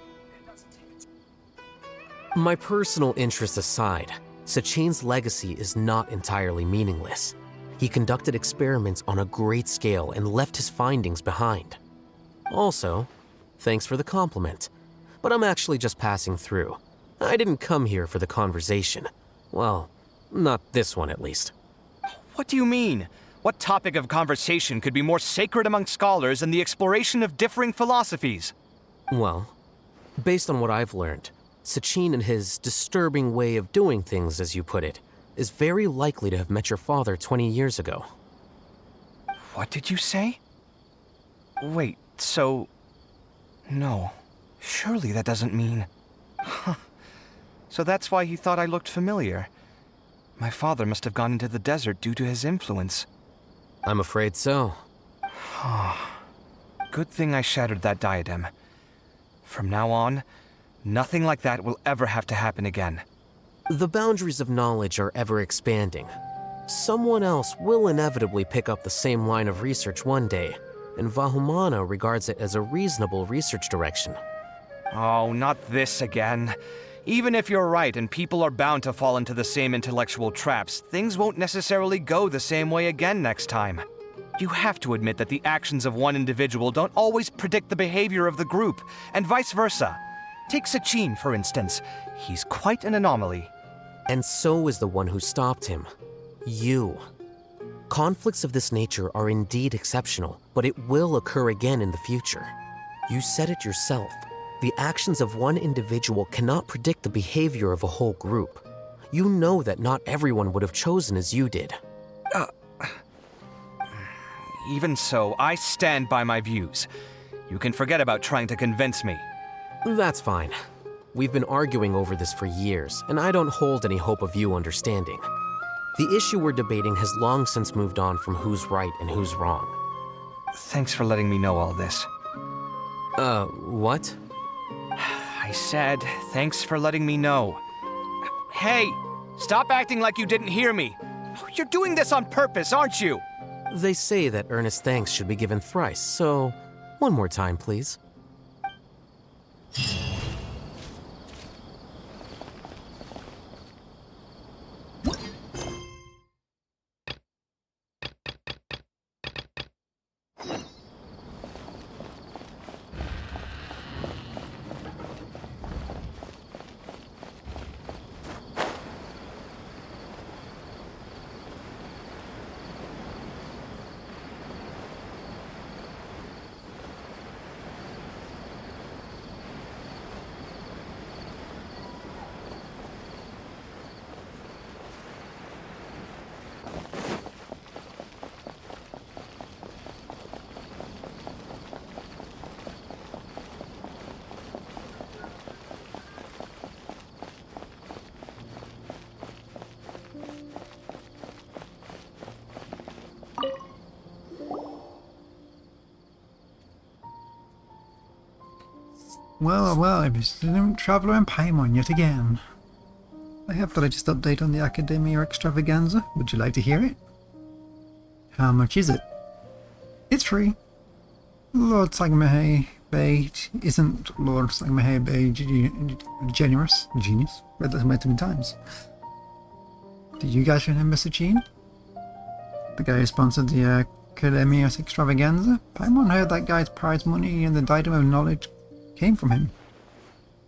Speaker 8: My personal interests aside, Sachin's legacy is not entirely meaningless. He conducted experiments on a great scale and left his findings behind. Also, thanks for the compliment, but I'm actually just passing through. I didn't come here for the conversation. Well, not this one at least.
Speaker 6: What do you mean? What topic of conversation could be more sacred among scholars than the exploration of differing philosophies?
Speaker 8: Well, based on what I've learned, Sachin and his disturbing way of doing things, as you put it, is very likely to have met your father 20 years ago.
Speaker 6: What did you say? Wait, so... No. Surely that doesn't mean... Huh. So that's why he thought I looked familiar. My father must have gone into the desert due to his influence.
Speaker 8: I'm afraid so.
Speaker 6: Good thing I shattered that diadem. From now on, nothing like that will ever have to happen again.
Speaker 8: The boundaries of knowledge are ever expanding. Someone else will inevitably pick up the same line of research one day, and Vahumana regards it as a reasonable research direction.
Speaker 6: Oh, not this again. Even if you're right and people are bound to fall into the same intellectual traps, things won't necessarily go the same way again next time. You have to admit that the actions of one individual don't always predict the behavior of the group, and vice versa. Take Sachin, for instance. He's quite an anomaly.
Speaker 8: And so is the one who stopped him. You. Conflicts of this nature are indeed exceptional, but it will occur again in the future. You said it yourself. The actions of one individual cannot predict the behavior of a whole group. You know that not everyone would have chosen as you did.
Speaker 6: Even so, I stand by my views. You can forget about trying to convince me.
Speaker 8: That's fine. We've been arguing over this for years, and I don't hold any hope of you understanding. The issue we're debating has long since moved on from who's right and who's wrong.
Speaker 6: Thanks for letting me know all this.
Speaker 8: What?
Speaker 6: I said, thanks for letting me know. Hey, stop acting like you didn't hear me. You're doing this on purpose, aren't you?
Speaker 8: They say that earnest thanks should be given thrice, so one more time, please.
Speaker 3: Well, well, I'm a student traveler in Paimon yet again. I have the latest update on the Academia Extravaganza. Would you like to hear it? How much is it? It's free. Lord Sagmahay Bay isn't Lord Sagmahay Bay generous? Genius? Read that so many times. Do you guys remember Sachin? The guy who sponsored the Academia Extravaganza? Paimon heard that guy's prize money and the diadem of knowledge came from him.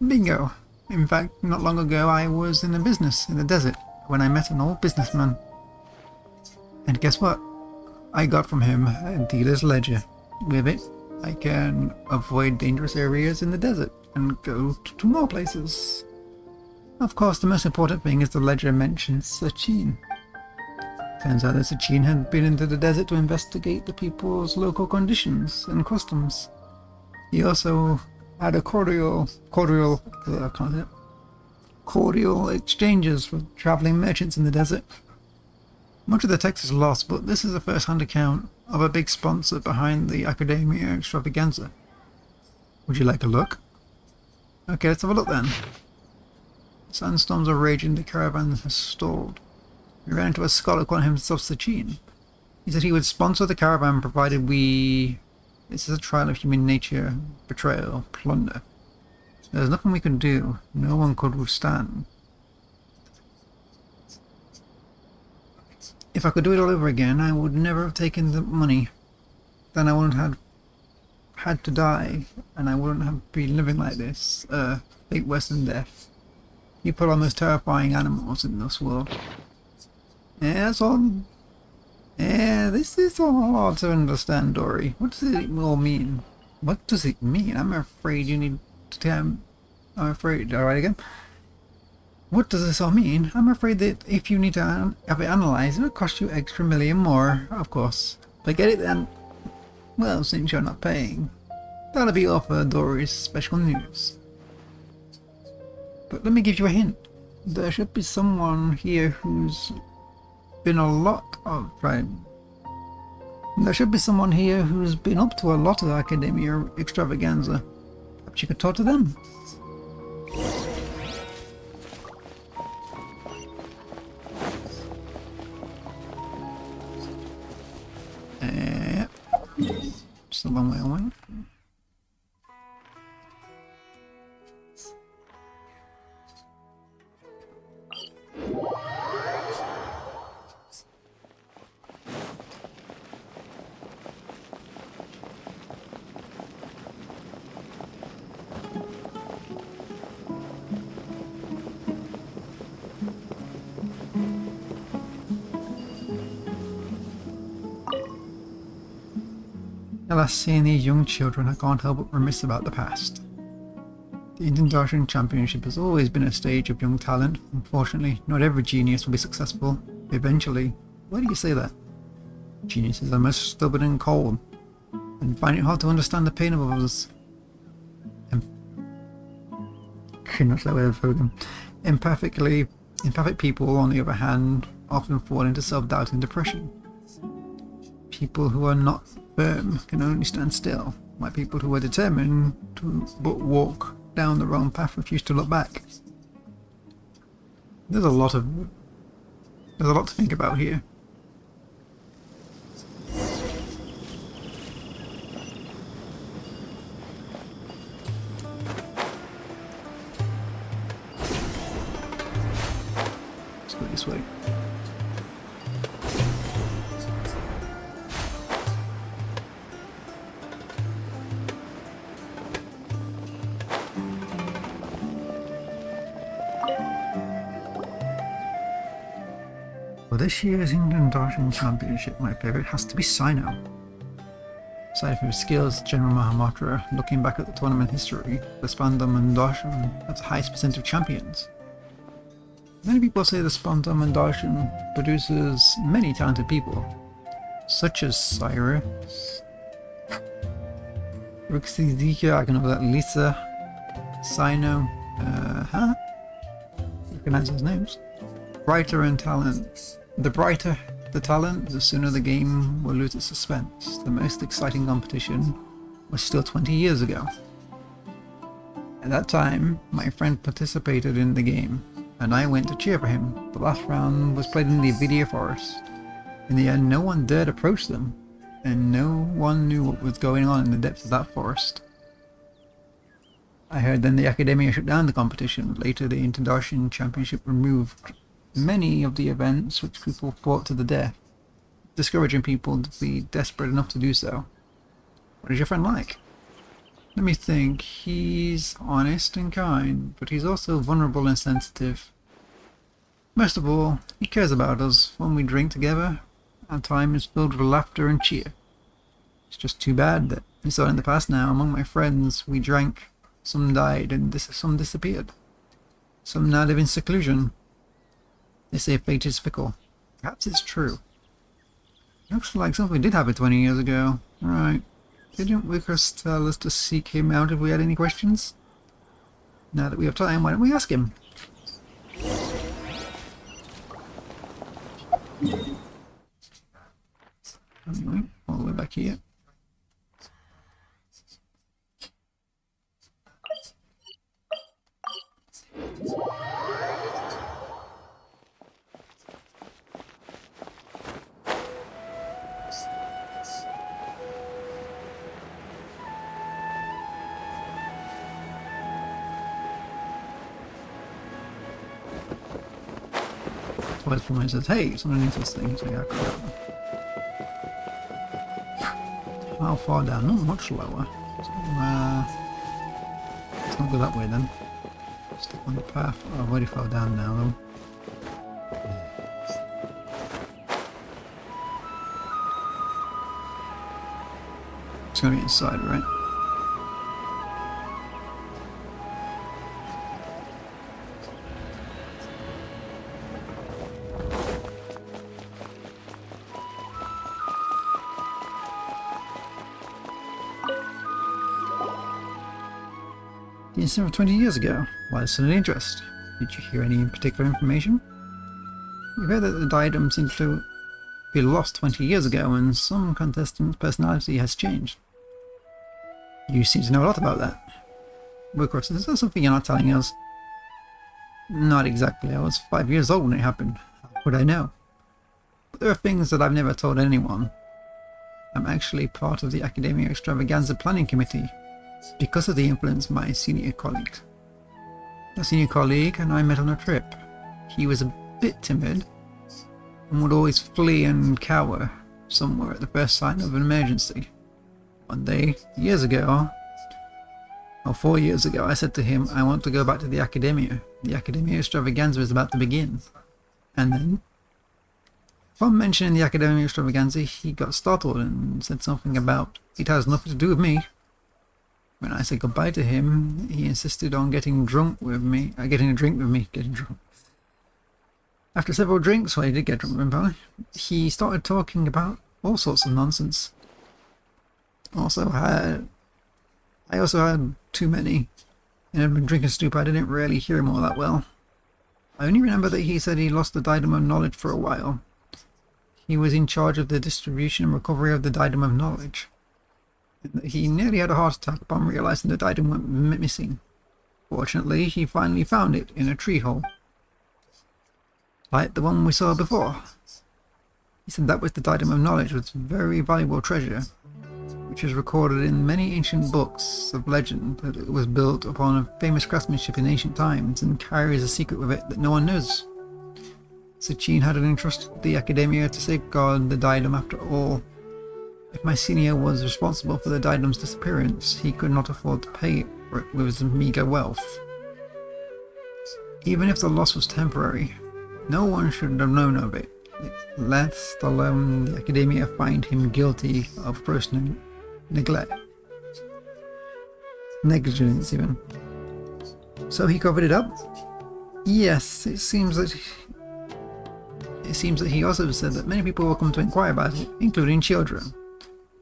Speaker 3: Bingo! In fact, not long ago I was in a business in the desert when I met an old businessman. And guess what? I got from him a dealer's ledger. With it, I can avoid dangerous areas in the desert and go to more places. Of course, the most important thing is the ledger mentions Sachin. Turns out that Sachin had been into the desert to investigate the people's local conditions and customs. He also had a cordial exchanges with traveling merchants in the desert. Much of the text is lost, but this is a first-hand account of a big sponsor behind the Academia Extravaganza. Would you like a look? Okay, let's have a look then. Sandstorms are raging, the caravan has stalled. We ran into a scholar calling himself Sachin. He said he would sponsor the caravan provided we... This is a trial of human nature, betrayal, plunder. There's nothing we could do. No one could withstand. If I could do it all over again, I would never have taken the money. Then I wouldn't have had to die, and I wouldn't have been living like this. Fate worse than death. People are the most terrifying animals in this world. Yeah, that's all. Yeah, this is all hard to understand, Dory. What does it all mean? What does it mean? I'm afraid you need to tell... I'm afraid... Alright again. What does this all mean? I'm afraid that if you need to have it analysed, it will cost you extra million more, of course. But get it then? Well, since you're not paying. That'll be all for Dory's special news. But let me give you a hint. There should be someone here who's been a lot of... There should be someone here who's been up to a lot of Academia Extravaganza. Perhaps you could talk to them. Just a long way away. Alas, seeing these young children, I can't help but reminisce about the past. The Indian Darshan Championship has always been a stage of young talent. Unfortunately, not every genius will be successful. Eventually. Why do you say that? Geniuses are most stubborn and cold, and find it hard to understand the pain of others. Imperfect people, on the other hand, often fall into self-doubt and depression. People who are not firm can only stand still, while people who are determined to but walk down the wrong path refuse to look back. There's a lot to think about here. Let's go this way. For this year's Indian Darshan Championship, my favourite has to be Sino. Aside from his skills, General Mahamatra, looking back at the tournament history, the Spandam and Darshan have the highest percent of champions. Many people say the Spandam and Darshan produces many talented people, such as Cyrus, Ruxizika, I can know that, Lisa, Sino, recognize those names. Brighter and talent. The brighter the talent, the sooner the game will lose its suspense. The most exciting competition was still 20 years ago. At that time, my friend participated in the game, and I went to cheer for him. The last round was played in the Avidia Forest. In the end, no one dared approach them, and no one knew what was going on in the depths of that forest. I heard then the Academia shut down the competition. Later, the Interdarshan Championship removed many of the events which people fought to the death, discouraging people to be desperate enough to do so. What is your friend like? Let me think. He's honest and kind, but he's also vulnerable and sensitive. Most of all, he cares about us. When we drink together, our time is filled with laughter and cheer. It's just too bad that it's all in the past now. Among my friends, we drank, some died, and some disappeared. Some now live in seclusion. They say fate is fickle. Perhaps it's true. Looks like something did happen 20 years ago. Right. Didn't Wickers tell us to seek him out if we had any questions? Now that we have time, why don't we ask him? Anyway, all the way back here. Twice for mine says, hey, it's underneath this thing. So yeah, how far down? Not much lower. So, let's not go that way then. Stick on the path. Oh, I've already fell down now though. It's gonna be inside, right? The incident of 20 years ago. Why the sudden interest? Did you hear any particular information? We heard that the diadem seemed to be lost 20 years ago, and some contestant's personality has changed. You seem to know a lot about that. Well, of course, is there something you're not telling us? Not exactly. I was 5 years old when it happened. How would I know? But there are things that I've never told anyone. I'm actually part of the Academia Extravaganza Planning Committee, because of the influence of my senior colleague. A senior colleague and I met on a trip. He was a bit timid and would always flee and cower somewhere at the first sign of an emergency. One day, years ago, or 4 years ago, I said to him, I want to go back to the Academia. The Academia Extravaganza is about to begin. And then, upon mentioning the Academia Extravaganza, he got startled and said something about, it has nothing to do with me. When I said goodbye to him, he insisted on getting drunk with me, getting a drink with me, getting drunk. After several drinks, well, he did get drunk with me, he started talking about all sorts of nonsense. I also had too many, and I'd been drinking stupid. I didn't really hear him all that well. I only remember that he said he lost the Diadem of Knowledge for a while. He was in charge of the distribution and recovery of the Diadem of Knowledge. He nearly had a heart attack upon realizing the diadem went missing. Fortunately, he finally found it in a tree hole, like the one we saw before. He said that was the Diadem of Knowledge, with very valuable treasure, which is recorded in many ancient books of legend that it was built upon a famous craftsmanship in ancient times and carries a secret with it that no one knows. Sachin had entrusted the Academia to safeguard the diadem after all. If my senior was responsible for the diadem's disappearance, he could not afford to pay for it with his meager wealth. Even if the loss was temporary, no one should have known of it, lest alone the Academia find him guilty of gross negligence even. So he covered it up? Yes, it seems that he also said that many people will come to inquire about it, including children.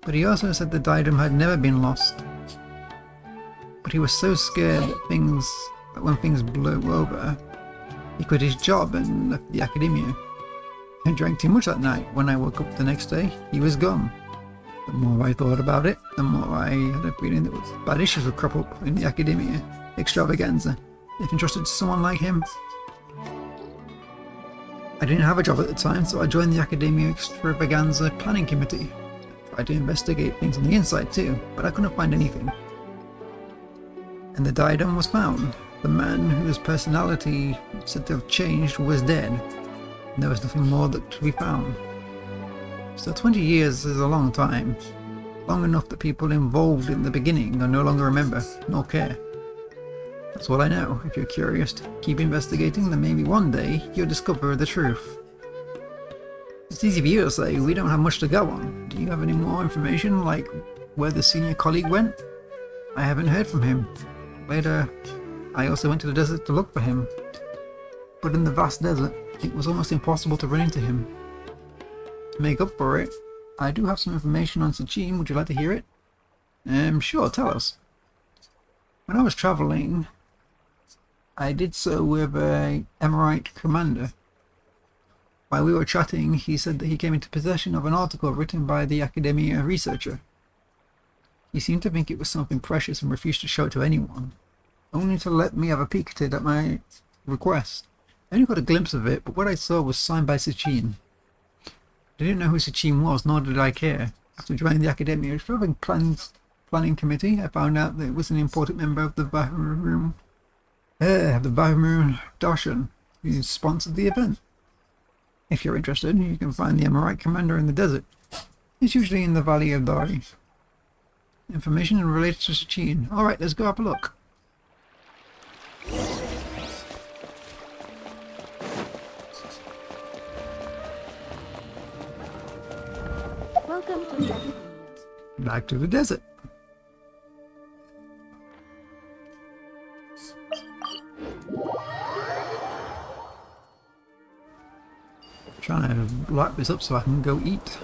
Speaker 3: But he also said the diadem had never been lost. But he was so scared that when things blew over, he quit his job and left the Academia. I drank too much that night. When I woke up the next day, he was gone. The more I thought about it, the more I had a feeling that bad issues would crop up in the Academia. extravaganza, if entrusted to someone like him. I didn't have a job at the time, so I joined the Academia Extravaganza Planning Committee. I tried to investigate things on the inside too, but I couldn't find anything. And the diadem was found. The man whose personality said to have changed was dead. And there was nothing more that could be found. So 20 years is a long time. Long enough that people involved in the beginning are no longer remember, nor care. That's all I know. If you're curious, keep investigating, then maybe one day you'll discover the truth. It's easy for you to say, we don't have much to go on. Do you have any more information, like where the senior colleague went? I haven't heard from him. Later, I also went to the desert to look for him. But in the vast desert, it was almost impossible to run into him. To make up for it, I do have some information on Sachin. Would you like to hear it? Sure, tell us. When I was traveling, I did so with a Emirate commander. While we were chatting, he said that he came into possession of an article written by the Academia researcher. He seemed to think it was something precious and refused to show it to anyone, only to let me have a peek at it at my request. I only got a glimpse of it, but what I saw was signed by Sachin. I didn't know who Sachin was, nor did I care. After joining the Academia Planning Committee, I found out that it was an important member of the Vahumurun Darshan, who sponsored the event. If you're interested, you can find the Emirate commander in the desert. It's usually in the Valley of Dari. Information related to Sachin. Alright, let's go have a look.
Speaker 2: Welcome to
Speaker 3: Back to the desert. Trying to lock this up so I can go eat.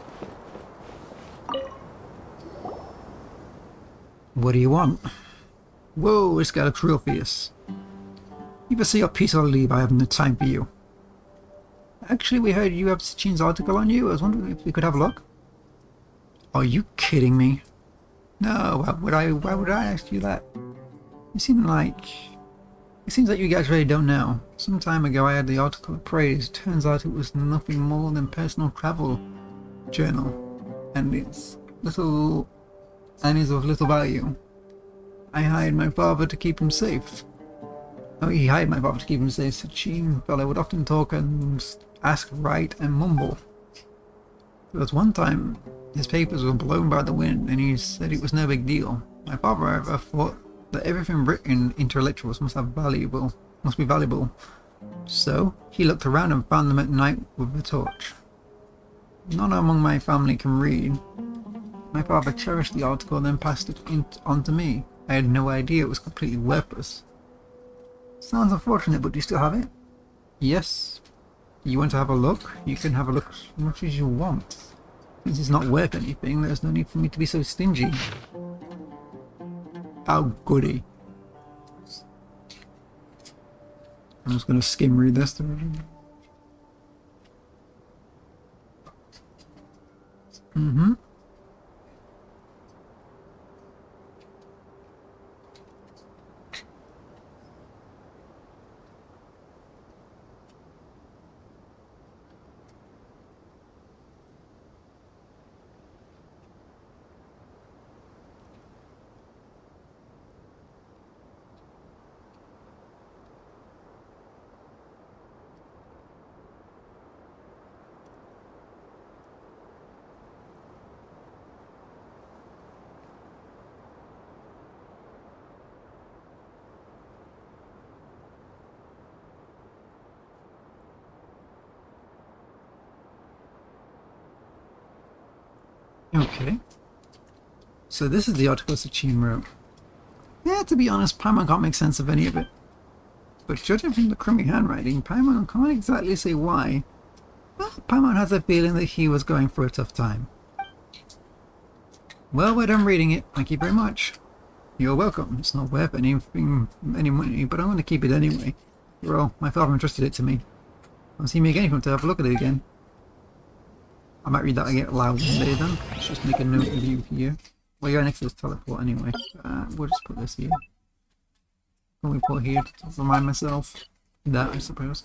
Speaker 3: What do you want? Whoa, this guy looks real fierce. You better say your piece or leave. I have no time for you. Actually, we heard you have Sachin's article on you. I was wondering if we could have a look. Are you kidding me? No, why would I ask you that? It seems like you guys really don't know. Some time ago I had the article appraised. Turns out it was nothing more than personal travel journal. And is of little value. I hired my father to keep him safe. Oh, he hired my father to keep him safe. Sachin fellow would often talk and ask, write, and mumble. There was one time his papers were blown by the wind, and he said it was no big deal. My father, however, thought that everything written intellectuals must be valuable. So he looked around and found them at night with a torch. None among my family can read. My father cherished the article and then passed it on to me. I had no idea it was completely worthless. Sounds unfortunate, but do you still have it? Yes. You want to have a look? You can have a look as much as you want. Since it's not worth anything, there's no need for me to be so stingy. How goody. I'm just going to skim read this. Mm-hmm. Okay. So this is the article Sachin wrote. Yeah, to be honest, Paimon can't make sense of any of it. But judging from the crummy handwriting, Paimon can't exactly say why. But Paimon has a feeling that he was going through a tough time. Well, we're done reading it. Thank you very much. You're welcome. It's not worth any money, but I'm going to keep it anyway. Well, my father entrusted it to me. I'll see me again if you want to have a look at it again. I might read that again aloud one day then. Let's just make a note of you here. Well, you're next to this teleport anyway. We'll just put this here. Can we put here to remind myself? That, I suppose.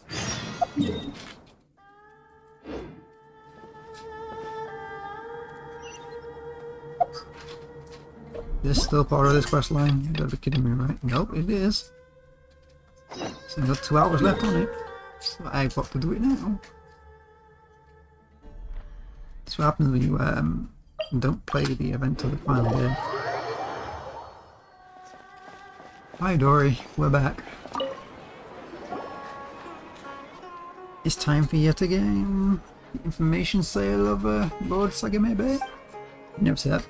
Speaker 3: This is still part of this quest line. You gotta be kidding me, right? Nope, it is. So I've got 2 hours left on it. So I've got to do it now. That's what happens when you don't play the event till the final day. Hi Dory, we're back. It's time for yet again the information sale of Lord Sagame Bay. Never said that.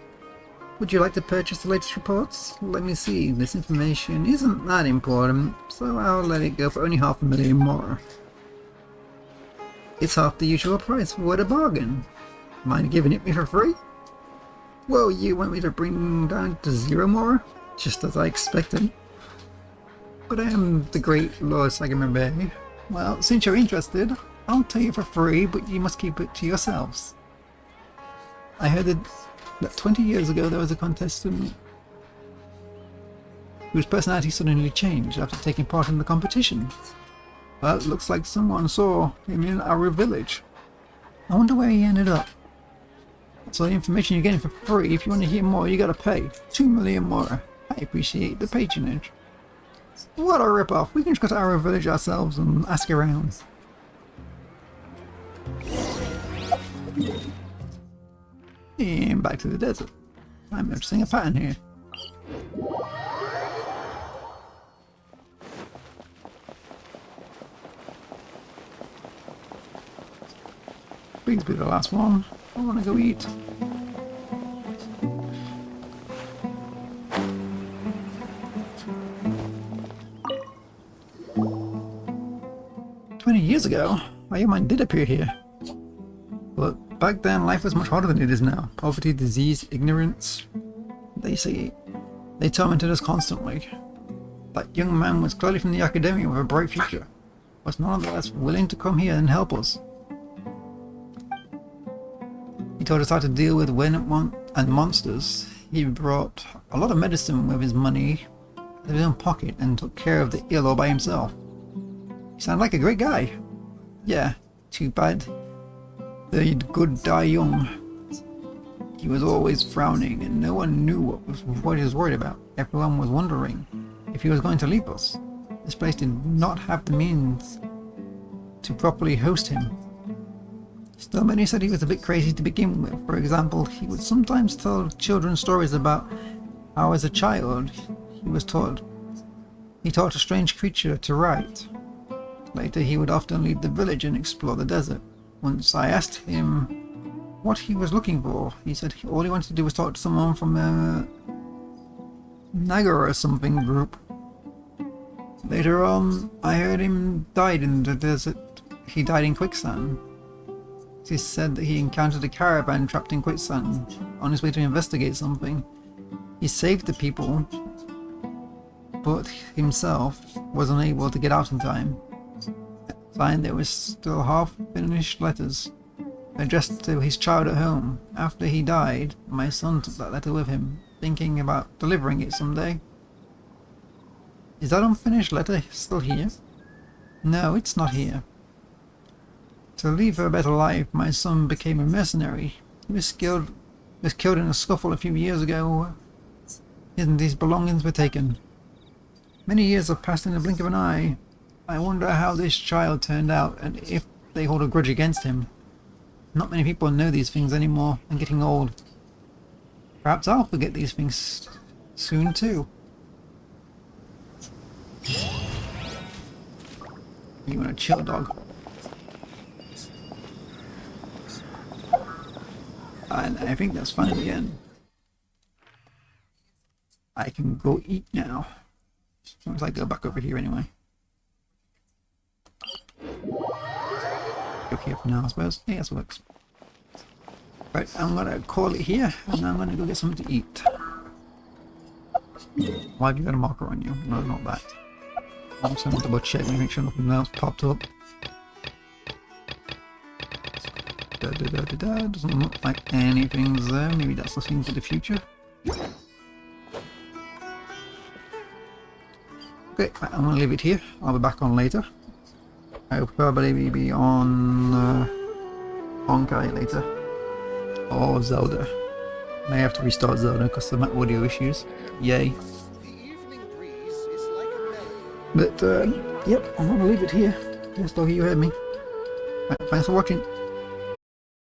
Speaker 3: Would you like to purchase the latest reports? Let me see, this information isn't that important, so I'll let it go for only 500,000 more. It's half the usual price, what a bargain. Mind giving it me for free? Well, you want me to bring down to 0 more? Just as I expected. But I am the great Lord Sagame Bay. Well, since you're interested, I'll tell you for free, but you must keep it to yourselves. I heard that 20 years ago there was a contestant whose personality suddenly changed after taking part in the competition. Well, it looks like someone saw him in our village. I wonder where he ended up. So the information you're getting for free. If you want to hear more, you gotta pay 2 million more. I appreciate the patronage. What a rip-off. We can just go to our village ourselves and ask around. And back to the desert. I'm noticing a pattern here. Please be the last one. I want to go eat. Years ago, Ayuman did appear here. But back then, life was much harder than it is now. Poverty, disease, ignorance. They tormented us constantly. That young man was clearly from the academia with a bright future, was nonetheless willing to come here and help us. He taught us how to deal with wind and monsters. He brought a lot of medicine with his money out of his own pocket and took care of the ill all by himself. He sounded like a great guy. Yeah, too bad. The good die young. He was always frowning and no one knew what he was worried about. Everyone was wondering if he was going to leave us. This place did not have the means to properly host him. Still, many said he was a bit crazy to begin with. For example, he would sometimes tell children stories about how as a child he taught a strange creature to write. Later he would often leave the village and explore the desert. Once I asked him what he was looking for, he said all he wanted to do was talk to someone from a Naga or something group. Later on, I heard him died in the desert. He died in quicksand. He said that he encountered a caravan trapped in quicksand on his way to investigate something. He saved the people, but himself was unable to get out in time. Signed, there was still half-finished letters addressed to his child at home. After he died, my son took that letter with him, thinking about delivering it someday. Is that unfinished letter still here? No, it's not here. To leave a better life, my son became a mercenary. He was killed in a scuffle a few years ago, and his belongings were taken. Many years have passed in the blink of an eye. I wonder how this child turned out, and if they hold a grudge against him. Not many people know these things anymore. I'm getting old. Perhaps I'll forget these things soon too. You want to chill, dog? And I think that's fine at the end. I can go eat now. Once I go back over here anyway. Go here for now, I suppose. Yeah, this works. Right, I'm gonna call it here, and I'm gonna go get something to eat. Why have you got a marker on you? No, not that. I'm just gonna double check, make sure nothing else popped up. Doesn't look like anything's there. Maybe that's looking to the future. Okay, I'm gonna leave it here. I'll be back on later. I'll probably be on Kai later. Or Zelda. May have to restart Zelda because of my audio issues. Yay. But, yep, I'm gonna leave it here. Just so you heard me. Thanks for watching.